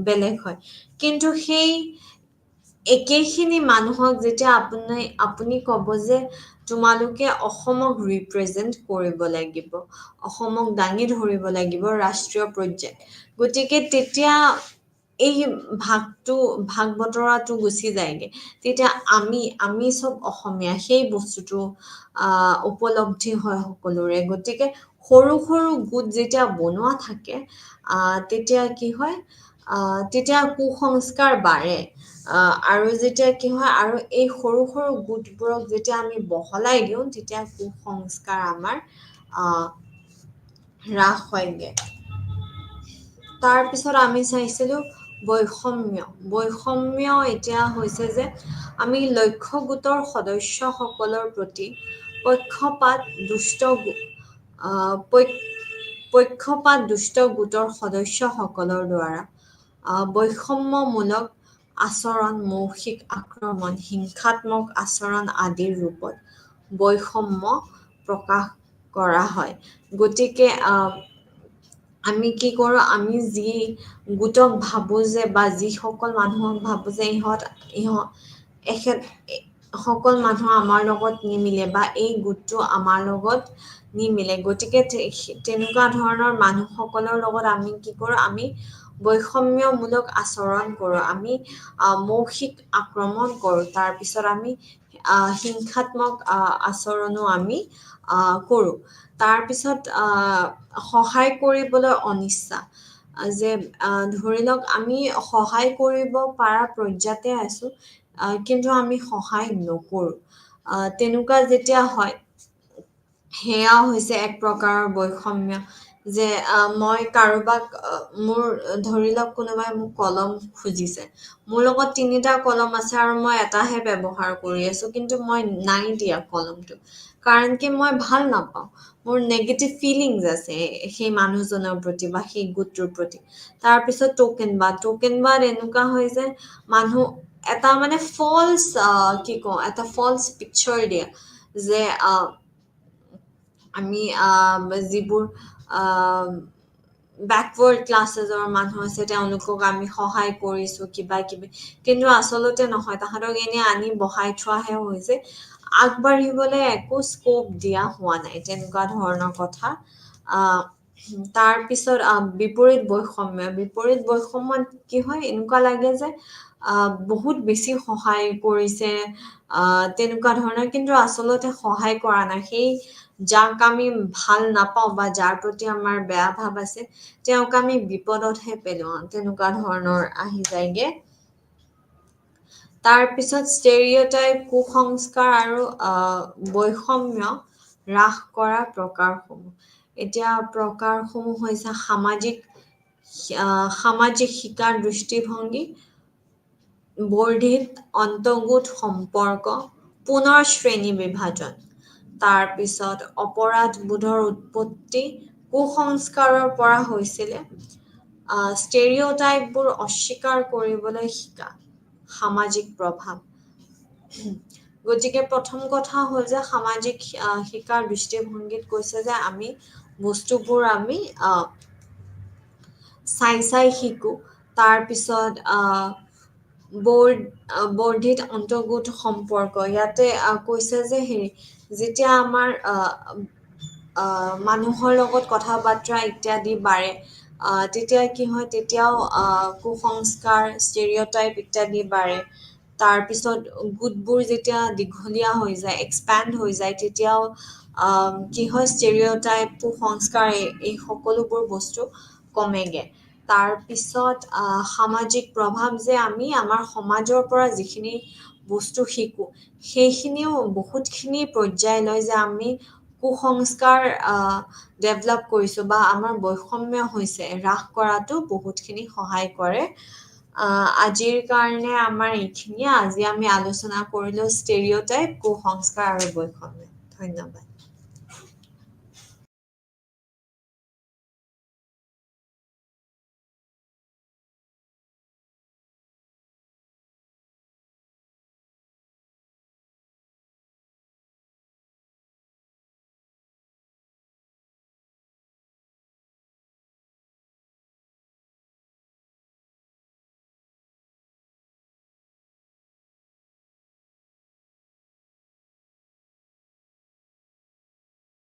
বেলেগ হয়। কিন্তু সেই একেখিনি মানুহক যেতিয়া আপুনি ক'ব যে তোমালোকে অসমক ৰিপ্ৰেজেণ্ট কৰিব লাগিব, অসমক দাঙি ধৰিব লাগিব ৰাষ্ট্ৰীয় পৰ্যায়ত, গতিকে তেতিয়া এই ভাগ বতৰাটো গুচি যায়গে। তেতিয়া আমি চব অসমীয়া, সেই বস্তুটো উপলব্ধি হয় সকলোৰে। গতিকে সৰু সৰু গোট যেতিয়া বনোৱা থাকে, তেতিয়া কি হয়, তেতিয়া কুসংস্কাৰ বাঢ়ে। আৰু যেতিয়া কি হয়, আৰু এই সৰু সৰু গোটবোৰক যেতিয়া আমি বহলাই দিওঁ, তেতিয়া কুসংস্কাৰ আমাৰ হ্ৰাস হয়গে। তাৰপিছত আমি চাইছিলোঁ বৈষম্য এতিয়া হৈছে যে আমি লক্ষ্য গোটৰ সদস্যসকলৰ প্ৰতি পক্ষপাত দুষ্ট গোটৰ সদস্যসকলৰ দ্বাৰা বৈষম্যমূলক আচৰণ, মৌখিক আক্ৰমণ, হিংসাত্মক আচৰণ আদিৰ ৰূপত বৈষম্য প্ৰকাশ কৰা হয়। গতিকে আমি কি কৰোঁ, আমি যি গোটক ভাবোঁ যে, বা যিসকল মানুহক ভাবোঁ যে সকল মানুহ আমাৰ লগত নিমিলে বা এই গোটটো আমাৰ লগত নিমিলে, গতিকে তেনেকুৱা ধৰণৰ মানুহসকলৰ লগত আমি কি কৰোঁ, আমি বৈষম্যমূলক আচৰণ কৰোঁ, আমি মৌখিক আক্ৰমণ কৰোঁ, তাৰপিছত আমি হিংসাত্মক আচৰণো আমি কৰোঁ। তাৰপিছত সহায় কৰিবলৈ অনিচ্ছা, যে ধৰি লওক আমি সহায় কৰিব পৰা পৰ্যায়তে আছোঁ, কিন্তু আমি সহায় নকৰোঁ, তেনেকুৱা যেতিয়া হয়, সেয়াও হৈছে এক প্ৰকাৰৰ বৈষম্য। যে মই কাৰোবাক মোৰ ধৰি লওক কোনোবাই মোক কলম খুজিছে, মোৰ লগত 3টা কলম আছে আৰু মই এটাহে ব্যৱহাৰ কৰি আছোঁ, কিন্তু মই নাই দিয়া কলমটো, কাৰণ কি মই ভাল নাপাওঁ, মোৰ নেগেটিভ ফিলিংছ আছে সেই মানুহজনৰ প্ৰতি বা সেই গোটটোৰ প্ৰতি। তাৰপিছত টোকেনবাদ এনেকুৱা হয় যে মানুহ এটা মানে এটা ফলছ পিকচাৰ দিয়ে যে আমি যিবোৰ বেকৱাৰ্ড ক্লাছেছৰ মানুহ আছে, তেওঁলোকক আমি সহায় কৰিছোঁ কিবা কিবি, কিন্তু আচলতে নহয়, তাহাঁতক এনেই আনি বহাই থোৱাহে হৈছে, আগবাঢ়িবলৈ একো স্কোপ দিয়া হোৱা নাই, তেনেকুৱা ধৰণৰ কথা। তাৰপিছত বিপৰীত বৈষম্যত কি হয়, এনেকুৱা লাগে যে বহুত বেছি সহায় কৰিছে, তেনেকুৱা ধৰণৰ, কিন্তু আচলতে সহায় কৰা নাই। সেই যাক আমি ভাল নাপাওঁ বা যাৰ প্ৰতি আমাৰ বেয়া ভাৱ আছে, তেওঁক আমি বিপদতহে পেলাওঁ, তেনেকুৱা ধৰণৰ আহি যায়গে। তাৰপিছত ষ্টেৰিঅটাইপ, কুসংস্কাৰ আৰু বৈষম্য হ্ৰাস কৰা প্ৰকাৰসমূহ। এতিয়া প্ৰকাৰসমূহ হৈছে সামাজিক শিকাৰ দৃষ্টিভংগী, বৰ্ধিত আন্তঃগোট সম্পৰ্ক, পুনৰ শ্ৰেণী বিভাজন, তাৰপিছত অপৰাধবোধৰ উৎপত্তি কুসংস্কাৰৰ পৰা হৈছিলে, ষ্টেৰিঅ'টাইপবোৰ অস্বীকাৰ কৰিবলৈ শিকা, সামাজিক প্ৰভাৱ। গতিকে প্ৰথম কথা হ'ল যে সামাজিক শিকাৰ দৃষ্টিভংগীত কৈছে যে আমি বস্তুবোৰ আমি চাই শিকো। তাৰপিছত বৰ্ধিত অন্তৰ্গোট সম্পৰ্ক, ইয়াতে কৈছে যে যেতিয়া আমাৰ মানুহৰ লগত কথা বাৰ্তা ইত্যাদি বাঢ়ে, তেতিয়া কি হয়, তেতিয়াও কুসংস্কাৰ, ষ্টেৰিঅ'টাইপ ইত্যাদি বাঢ়ে। তাৰপিছত গোটবোৰ যেতিয়া দীঘলীয়া হৈ যায়, এক্সপেণ্ড হৈ যায়, তেতিয়াও কি হয়, ষ্টেৰিঅ'টাইপ, কুসংস্কাৰ এই সকলোবোৰ বস্তু কমেগে। তাৰপিছত সামাজিক প্ৰভাৱ, যে আমি আমাৰ সমাজৰ পৰা যিখিনি বস্তু শিকো সেইখিনিও বহুতখিনি পৰ্যায় লয়, যে আমি কুসংস্কাৰ ডেভেলপ কৰিছো বা আমাৰ বৈষম্য হৈছে, হ্ৰাস কৰাটো বহুতখিনি সহায় কৰে। আজিৰ কাৰণে আমাৰ এইখিনিয়ে। আজি আমি আলোচনা কৰিলো ষ্টেৰিঅ'টাইপ, কুসংস্কাৰ আৰু বৈষম্য। ধন্যবাদ।